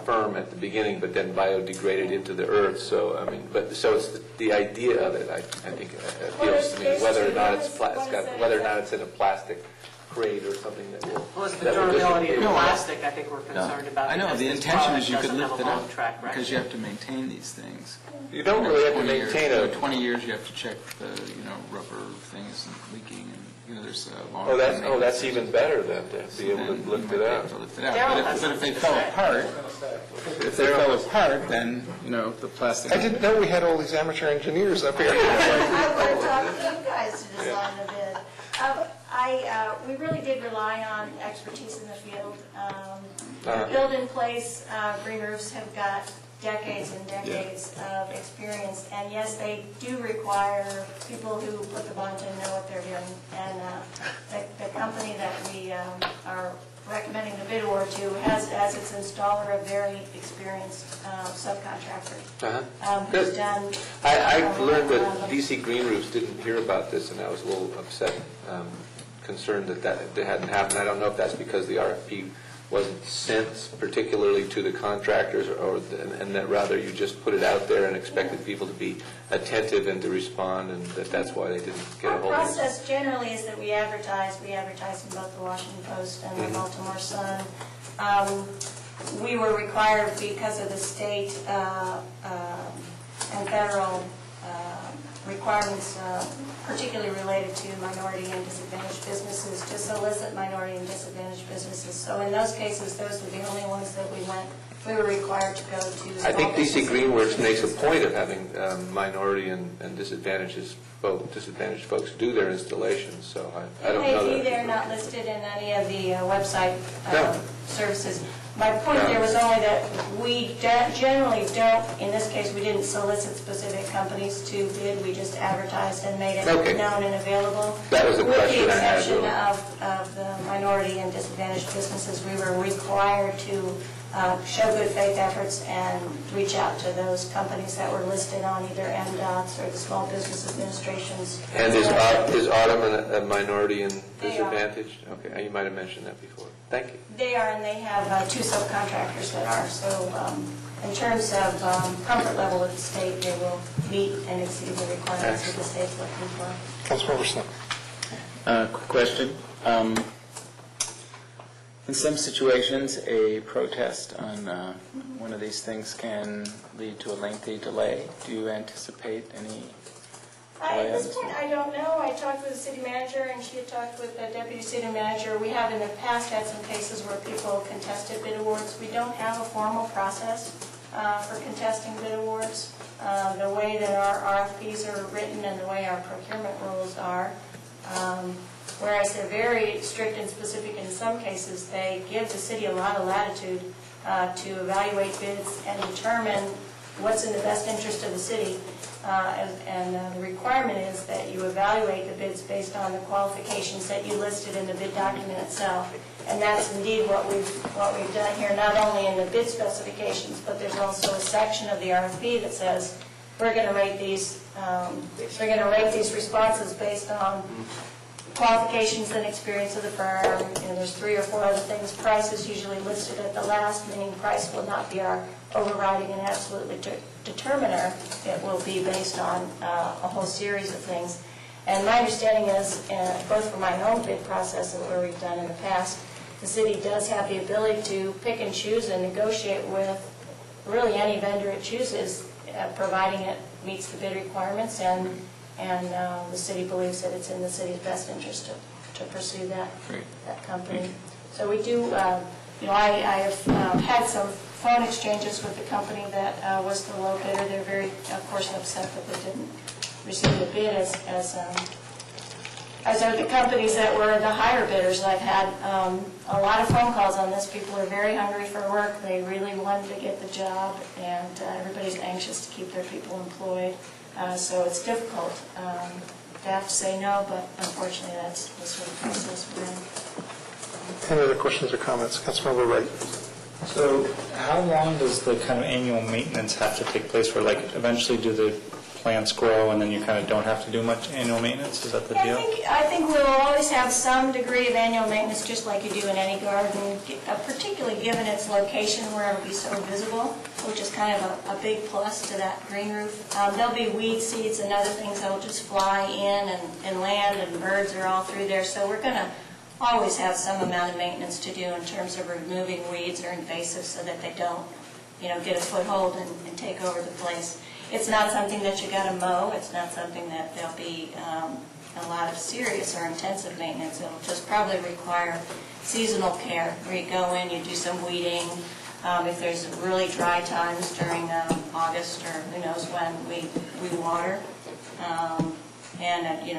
firm at the beginning, but then biodegraded into the earth. So I mean, so it's the idea of it. I think appeals to me. Whether or not it's in a plastic crate or something that will. Well, it's the durability of the plastic I think we're concerned about. I know, because the this intention is you product could doesn't lift it have a long up track record. because you have to maintain these things. You don't really have to maintain a. 20 years you have to check the rubber thing isn't leaking, and there's a long. That's even better then to be able to lift it out. But if they fell apart, then the plastic. I didn't know we had all these amateur engineers up here. I want to talk to you guys to design the bid. We really did rely on expertise in the field. Build-in-place green roofs have got decades and decades of experience, and yes, they do require people who put the bond in know what they're doing. And the company that we are recommending the bid award to has as its installer a very experienced subcontractor. Who's done. I've learned that DC Green Roofs didn't hear about this, and I was a little upset, concerned that hadn't happened. I don't know if that's because the RFP wasn't sent particularly to the contractors, and that rather you just put it out there and expected people to be attentive and to respond, and that's why they didn't get a hold of it. Our process generally is that we advertise. We advertise in both the Washington Post and the Baltimore Sun. We were required because of the state and federal requirements, particularly related to minority and disadvantaged businesses, to solicit minority and disadvantaged businesses. So in those cases, those were the only ones that we were required to go to. I think DC Greenworks makes a point of having minority and disadvantaged folks do their installations, so I don't know that. Maybe they're not listed in any of the website services. My point there was only that we generally don't, in this case, we didn't solicit specific companies to bid, we just advertised and made it known and available. That was the question I had. With the exception of the minority and disadvantaged businesses, we were required to show good faith efforts and reach out to those companies that were listed on either MDOT's or the Small Business Administration's. And is Autumn a minority and disadvantaged? Okay, you might have mentioned that before. Thank you. They are, and they have 2 subcontractors that are. So in terms of comfort level with the state, they will meet and exceed the requirements that the state's looking for. Councilmember Smith. Quick question. In some situations, a protest on one of these things can lead to a lengthy delay. Do you anticipate any delay? At this point, I don't know. I talked with the city manager, and she had talked with the deputy city manager. We have in the past had some cases where people contested bid awards. We don't have a formal process for contesting bid awards. The way that our RFPs are written and the way our procurement rules are, whereas they're very strict and specific in some cases, they give the city a lot of latitude to evaluate bids and determine what's in the best interest of the city. The requirement is that you evaluate the bids based on the qualifications that you listed in the bid document itself. And that's indeed what we've done here, not only in the bid specifications, but there's also a section of the RFP that says we're going to rate these responses based on qualifications and experience of the firm. And there's 3 or 4 other things. Price is usually listed at the last, meaning price will not be our overriding and absolutely determiner. It will be based on a whole series of things. And my understanding is, both from my own bid process and where we've done in the past, the city does have the ability to pick and choose and negotiate with really any vendor it chooses, providing it meets the bid requirements, and the city believes that it's in the city's best interest to pursue that company. So we do, I have had some phone exchanges with the company that was the low bidder. They're very, of course, upset that they didn't receive the bid as are the companies that were the higher bidders. I've had a lot of phone calls on this. People are very hungry for work. They really wanted to get the job, and everybody's anxious to keep their people employed. So it's difficult to have to say no, but unfortunately that's the sort of process we're in. Any other questions or comments? Councilmember Wright. So how long does the kind of annual maintenance have to take place where, like, eventually do the plants grow and then you kind of don't have to do much annual maintenance? Is that the deal? I think we'll always have some degree of annual maintenance, just like you do in any garden, particularly given its location where it'll be so visible, which is kind of a big plus to that green roof. There'll be weed seeds and other things that will just fly in and land, and birds are all through there. So we're going to always have some amount of maintenance to do in terms of removing weeds or invasives so that they don't, get a foothold and take over the place. It's not something that you got to mow. It's not something that there'll be a lot of serious or intensive maintenance. It'll just probably require seasonal care, where you go in, you do some weeding. If there's really dry times during August or who knows when, we water.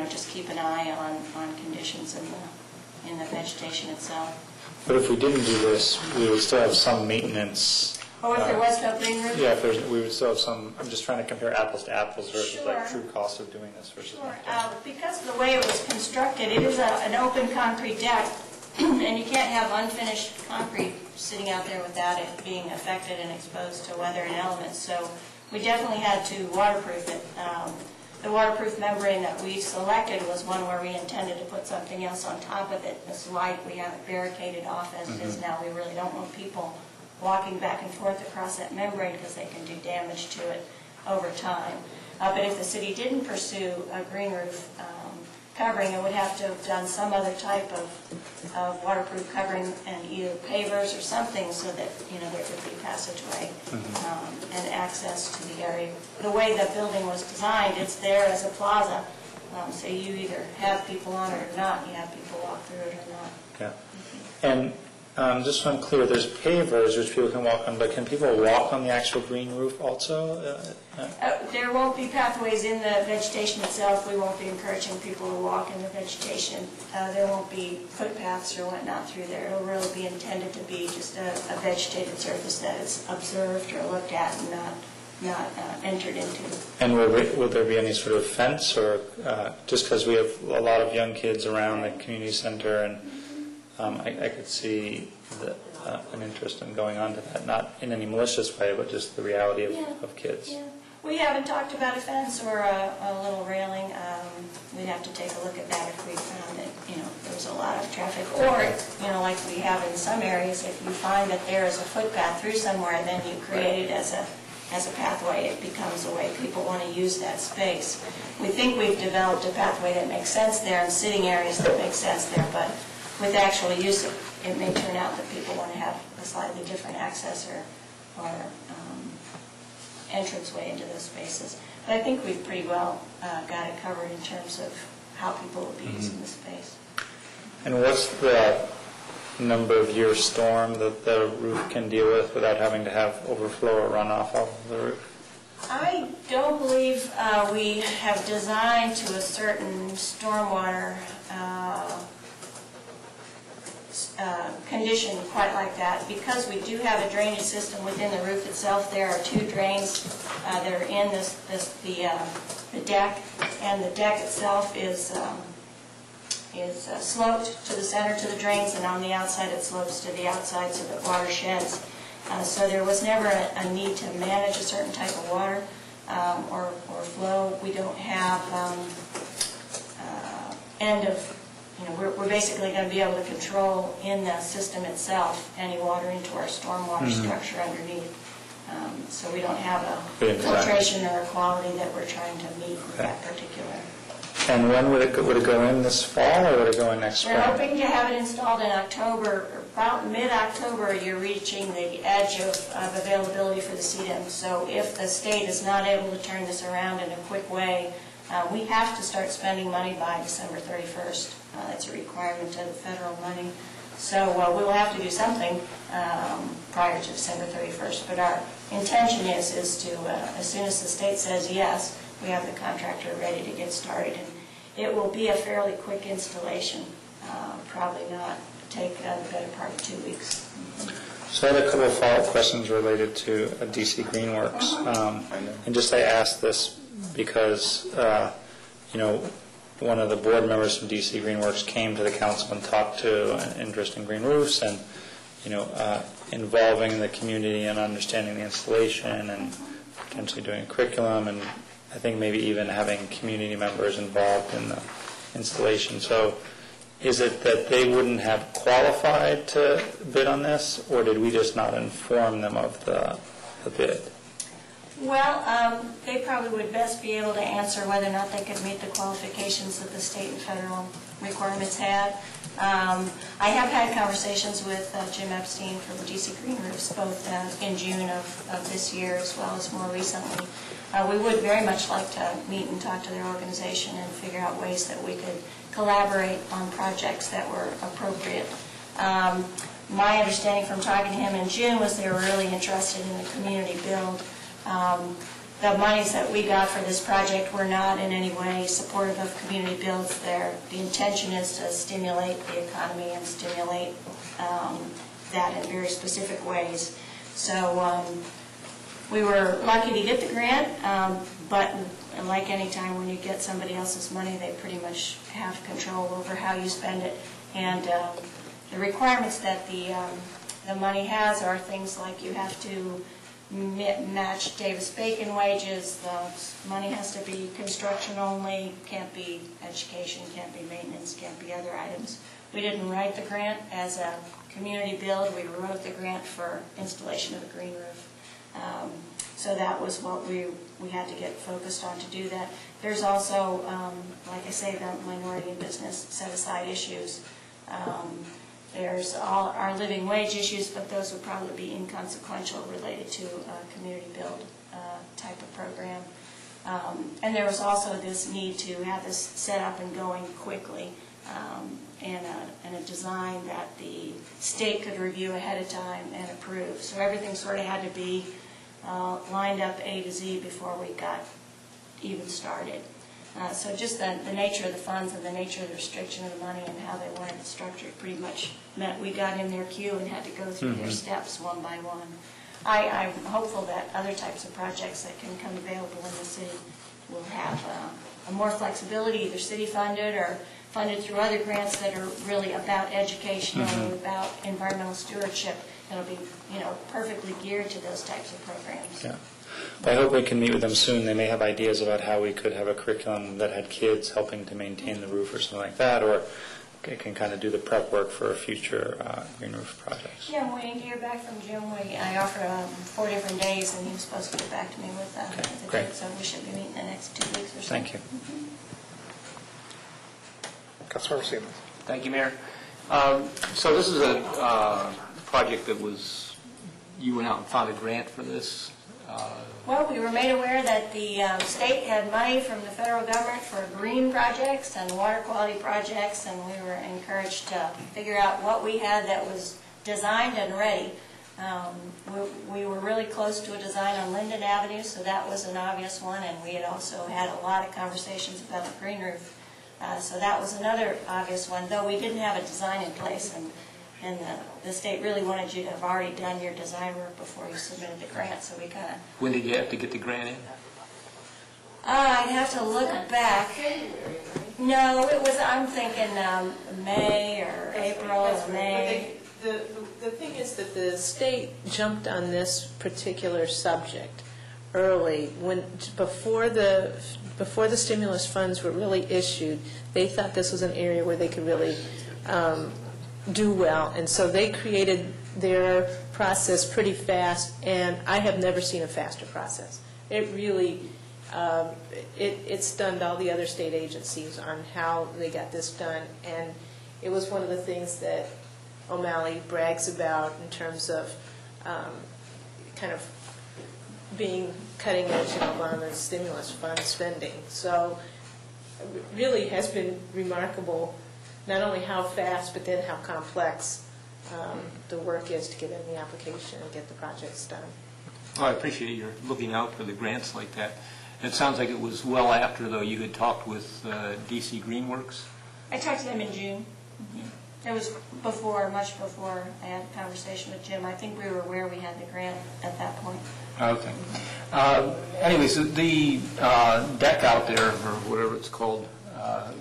Just keep an eye on conditions in the vegetation itself. But if we didn't do this, we would still have some maintenance. Oh, if there was no green roof? Yeah, we would still have some. I'm just trying to compare apples to apples versus like true cost of doing this versus. Sure. Because of the way it was constructed, it is an open concrete deck, and you can't have unfinished concrete sitting out there without it being affected and exposed to weather and elements. So we definitely had to waterproof it. The waterproof membrane that we selected was one where we intended to put something else on top of it. This light, we have it barricaded off as it is now. We really don't want people walking back and forth across that membrane because they can do damage to it over time. But if the city didn't pursue a green roof covering, it would have to have done some other type of waterproof covering and either pavers or something so that there could be passageway and access to the area. The way the building was designed, it's there as a plaza, so you either have people on it or not. You have people walk through it or not. Yeah, and just so I'm clear, there's pavers which people can walk on, but can people walk on the actual green roof also? There won't be pathways in the vegetation itself. We won't be encouraging people to walk in the vegetation. There won't be footpaths or whatnot through there. It'll really be intended to be just a vegetated surface that is observed or looked at and not entered into. And will there be any sort of fence, or just because we have a lot of young kids around the community center, and I could see an interest in going on to that, not in any malicious way, but just the reality of kids. Yeah. We haven't talked about a fence or a little railing. We'd have to take a look at that if we found that, there was a lot of traffic. Or, like we have in some areas, if you find that there is a footpath through somewhere, then you create it as a pathway. It becomes a way people want to use that space. We think we've developed a pathway that makes sense there and sitting areas that make sense there, but with actual use, it may turn out that people want to have a slightly different access or entranceway into those spaces. But I think we've pretty well got it covered in terms of how people will be using the space. And what's the number of year storm that the roof can deal with without having to have overflow or runoff off of the roof? I don't believe we have designed to a certain stormwater condition quite like that. Because we do have a drainage system within the roof itself, there are two drains that are in the deck, and the deck itself is sloped to the center to the drains, and on the outside it slopes to the outside so that water sheds. So there was never a need to manage a certain type of water or flow. We don't have we're basically going to be able to control in the system itself any water into our stormwater structure underneath. So we don't have a filtration or a quality that we're trying to meet with that particular. And when would it go in this fall, or would it go in next spring? We're hoping to have it installed in October. About mid-October, you're reaching the edge of availability for the CDM. So if the state is not able to turn this around in a quick way, we have to start spending money by December 31st. It's a requirement of the federal money. So we will have to do something prior to December 31st. But our intention is to, as soon as the state says yes, we have the contractor ready to get started. And it will be a fairly quick installation, probably not take the better part of 2 weeks. So I had a couple of follow-up questions related to DC Greenworks. And just I asked this because, one of the board members from DC Greenworks came to the council and talked to an interest in green roofs and, involving the community and understanding the installation and potentially doing a curriculum and I think maybe even having community members involved in the installation. So is it that they wouldn't have qualified to bid on this, or did we just not inform them of the bid? Well, they probably would best be able to answer whether or not they could meet the qualifications that the state and federal requirements had. I have had conversations with Jim Epstein from DC Green Roofs, both in June of this year as well as more recently. We would very much like to meet and talk to their organization and figure out ways that we could collaborate on projects that were appropriate. My understanding from talking to him in June was they were really interested in the community build. The monies that we got for this project were not in any way supportive of community builds. The intention is to stimulate the economy and stimulate that in very specific ways. So we were lucky to get the grant, but like any time when you get somebody else's money, they pretty much have control over how you spend it. And the requirements that the money has are things like you have to match Davis-Bacon wages, the money has to be construction only, can't be education, can't be maintenance, can't be other items. We didn't write the grant as a community build, we wrote the grant for installation of a green roof. So that was what we had to get focused on to do that. There's also, like I say, the minority in business set-aside issues. There's all our living wage issues, but those would probably be inconsequential related to a community build type of program. And there was also this need to have this set up and going quickly and a design that the state could review ahead of time and approve. So everything sort of had to be lined up A to Z before we got even started. So just the nature of the funds and the nature of the restriction of the money and how they wanted it structured pretty much meant we got in their queue and had to go through their steps one by one. I'm hopeful that other types of projects that can come available in the city will have a more flexibility, either city funded or funded through other grants that are really about education Mhm. or about environmental stewardship. It'll be, perfectly geared to those types of programs. Yeah. I hope we can meet with them soon. They may have ideas about how we could have a curriculum that had kids helping to maintain the roof or something like that, or it can kind of do the prep work for future green roof projects. Yeah, I'm waiting to hear back from Jim. I offered 4 different days, and he was supposed to get back to me with the great. date, so we should be meeting the next 2 weeks or so. Thank you. Councilmember Seaman. Thank you, Mayor. So this is a project that was, you went out and found a grant for this? Well, we were made aware that the state had money from the federal government for green projects and water quality projects, and we were encouraged to figure out what we had that was designed and ready. We were really close to a design on Linden Avenue, so that was an obvious one, and we had also had a lot of conversations about the green roof. So that was another obvious one, though we didn't have a design in place, and the state really wanted you to have already done your design work before you submitted the grant, so we kind of... When did you have to get the grant in? I'd have to look back. No, it was, I'm thinking May or April or May. The thing is that the state jumped on this particular subject early. Before the stimulus funds were really issued, they thought this was an area where they could really do well, and so they created their process pretty fast, and I have never seen a faster process. It really, it stunned all the other state agencies on how they got this done, and it was one of the things that O'Malley brags about in terms of kind of being cutting edge on the stimulus fund spending. So it really has been remarkable, not only how fast, but then how complex the work is to get in the application and get the projects done. Well, I appreciate your looking out for the grants like that. It sounds like it was well after, though, you had talked with DC Greenworks. I talked to them in June. It was before, much before I had a conversation with Jim. I think we were aware we had the grant at that point. Okay. Anyways, the deck out there, or whatever it's called,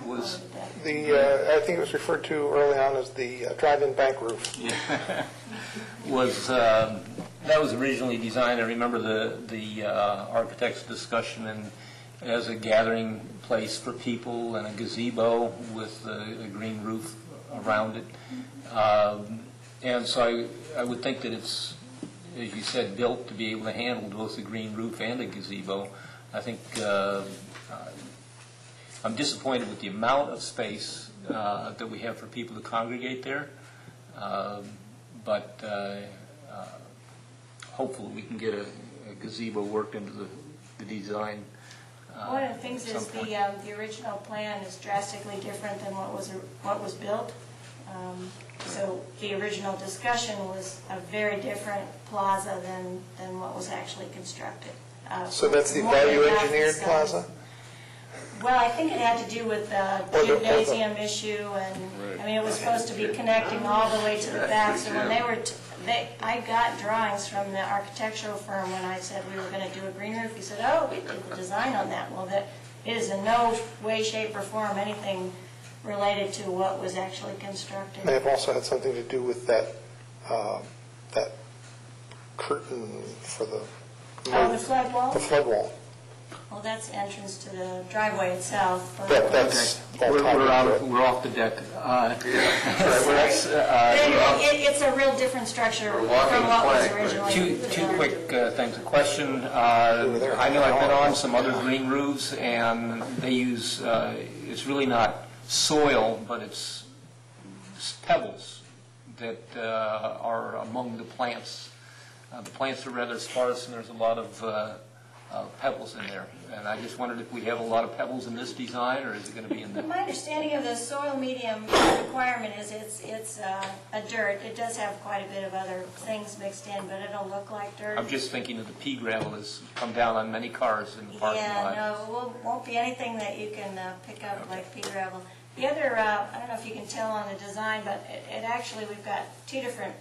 was... I think it was referred to early on as the drive-in bank roof. Yeah. That was originally designed, I remember the architect's discussion, and as a gathering place for people and a gazebo with a green roof around it. And so I would think that it's, as you said, built to be able to handle both a green roof and a gazebo. I think I'm disappointed with the amount of space that we have for people to congregate there, but hopefully we can get a gazebo worked into the design. One of the things is the original plan is drastically different than what was built. So the original discussion was a very different plaza than what was actually constructed. So that's the value engineered plaza? Well, I think it had to do with the gymnasium issue, and I mean, it was supposed to be connecting all the way to the back. So when I got drawings from the architectural firm when I said we were going to do a green roof. He said, "Oh, we did the design on that." Well, that it is in no way, shape, or form anything related to what was actually constructed. May have also had something to do with that curtain for the the flood wall. The flood wall. Well, that's entrance to the driveway itself. But We're off the deck. It's a real different structure from what was originally. Two quick things. A question. I know I've been on some other green roofs, and they use, it's really not soil, but it's pebbles that are among the plants. The plants are rather sparse, and there's a lot of pebbles in there. And I just wondered if we have a lot of pebbles in this design, or is it going to be in the... My understanding of the soil medium requirement is it's a dirt. It does have quite a bit of other things mixed in, but it'll look like dirt. I'm just thinking of the pea gravel that's come down on many cars in the parking lot. Yeah, no, it won't be anything that you can pick up like pea gravel. The other, I don't know if you can tell on the design, but it actually, we've got three different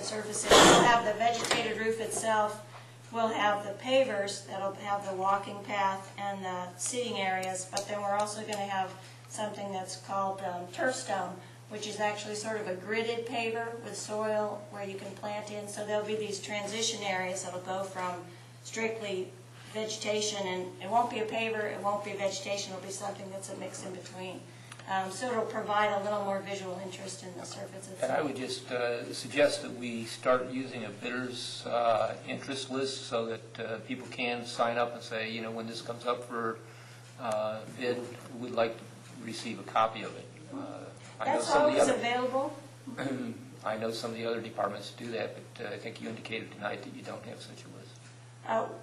surfaces. We'll have the vegetated roof itself. We'll have the pavers that'll have the walking path and the seating areas, but then we're also going to have something that's called turf stone, which is actually sort of a gridded paver with soil where you can plant in. So there'll be these transition areas that'll go from strictly vegetation, and it won't be a paver, it won't be vegetation, it'll be something that's a mix in between. So it'll provide a little more visual interest in the surface itself. And I would just suggest that we start using a bidders interest list so that people can sign up and say, you know, when this comes up for bid, we'd like to receive a copy of it. That's always available. I know some of the other departments do that, but I think you indicated tonight that you don't have such a list.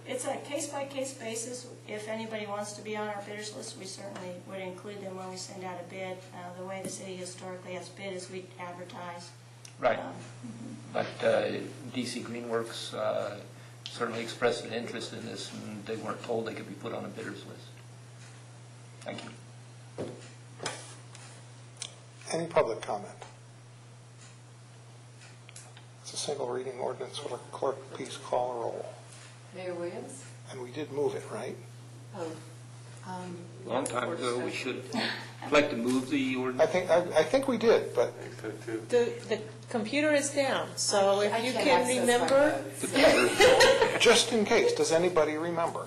It's a case-by-case basis. If anybody wants to be on our bidders list, we certainly would include them when we send out a bid. The way the city historically has bid is we advertise. Right. But DC Greenworks certainly expressed an interest in this, and they weren't told they could be put on a bidders list. Thank you. Any public comment? It's a single reading ordinance. Will the clerk please call a roll? Mayor Williams? And we did move it, right? Oh. Long time ago, we should like to move the ordinance. I think we did, but The computer is down, so if you can remember. just in case, does anybody remember?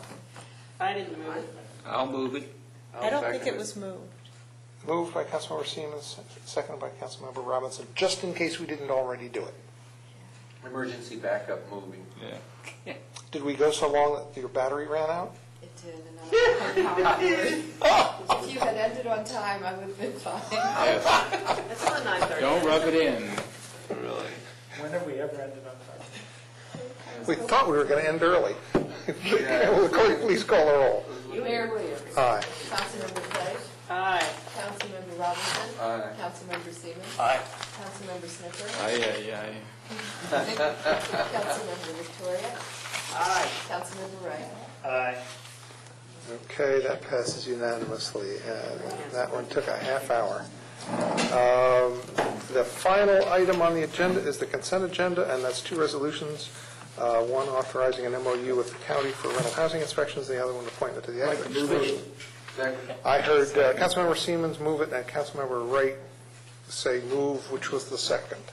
I didn't move it. I'll move it. I don't think it was moved. Moved by Councilmember Siemens, seconded by Councilmember Robinson, just in case we didn't already do it. Emergency backup moving. Yeah. Did we go so long that your battery ran out? It did, and if you had ended on time, I would have been fine. It's on 9:30. Don't rub it in. Really? When have we ever ended on time? We thought we were going to end early. Will the clerk please call a roll? Mayor Williams? Aye. Councilmember Clay? Aye. Councilmember Robinson? Aye. Councilmember Siemens? Aye. Councilmember Sniffer? Aye. Councilmember Victoria? Aye. Councilmember Wright? Aye. Okay, that passes unanimously, and that one took a half hour. The final item on the agenda is the consent agenda, and that's two resolutions. One authorizing an MOU with the county for rental housing inspections, the other one appointment to the Ag Legislature. I heard Councilmember Siemens move it and Councilmember Wright say move, which was the second.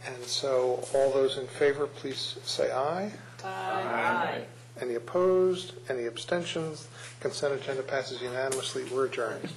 And so all those in favor, please say aye. Aye. Any opposed? Any abstentions? Consent agenda passes unanimously. We're adjourned.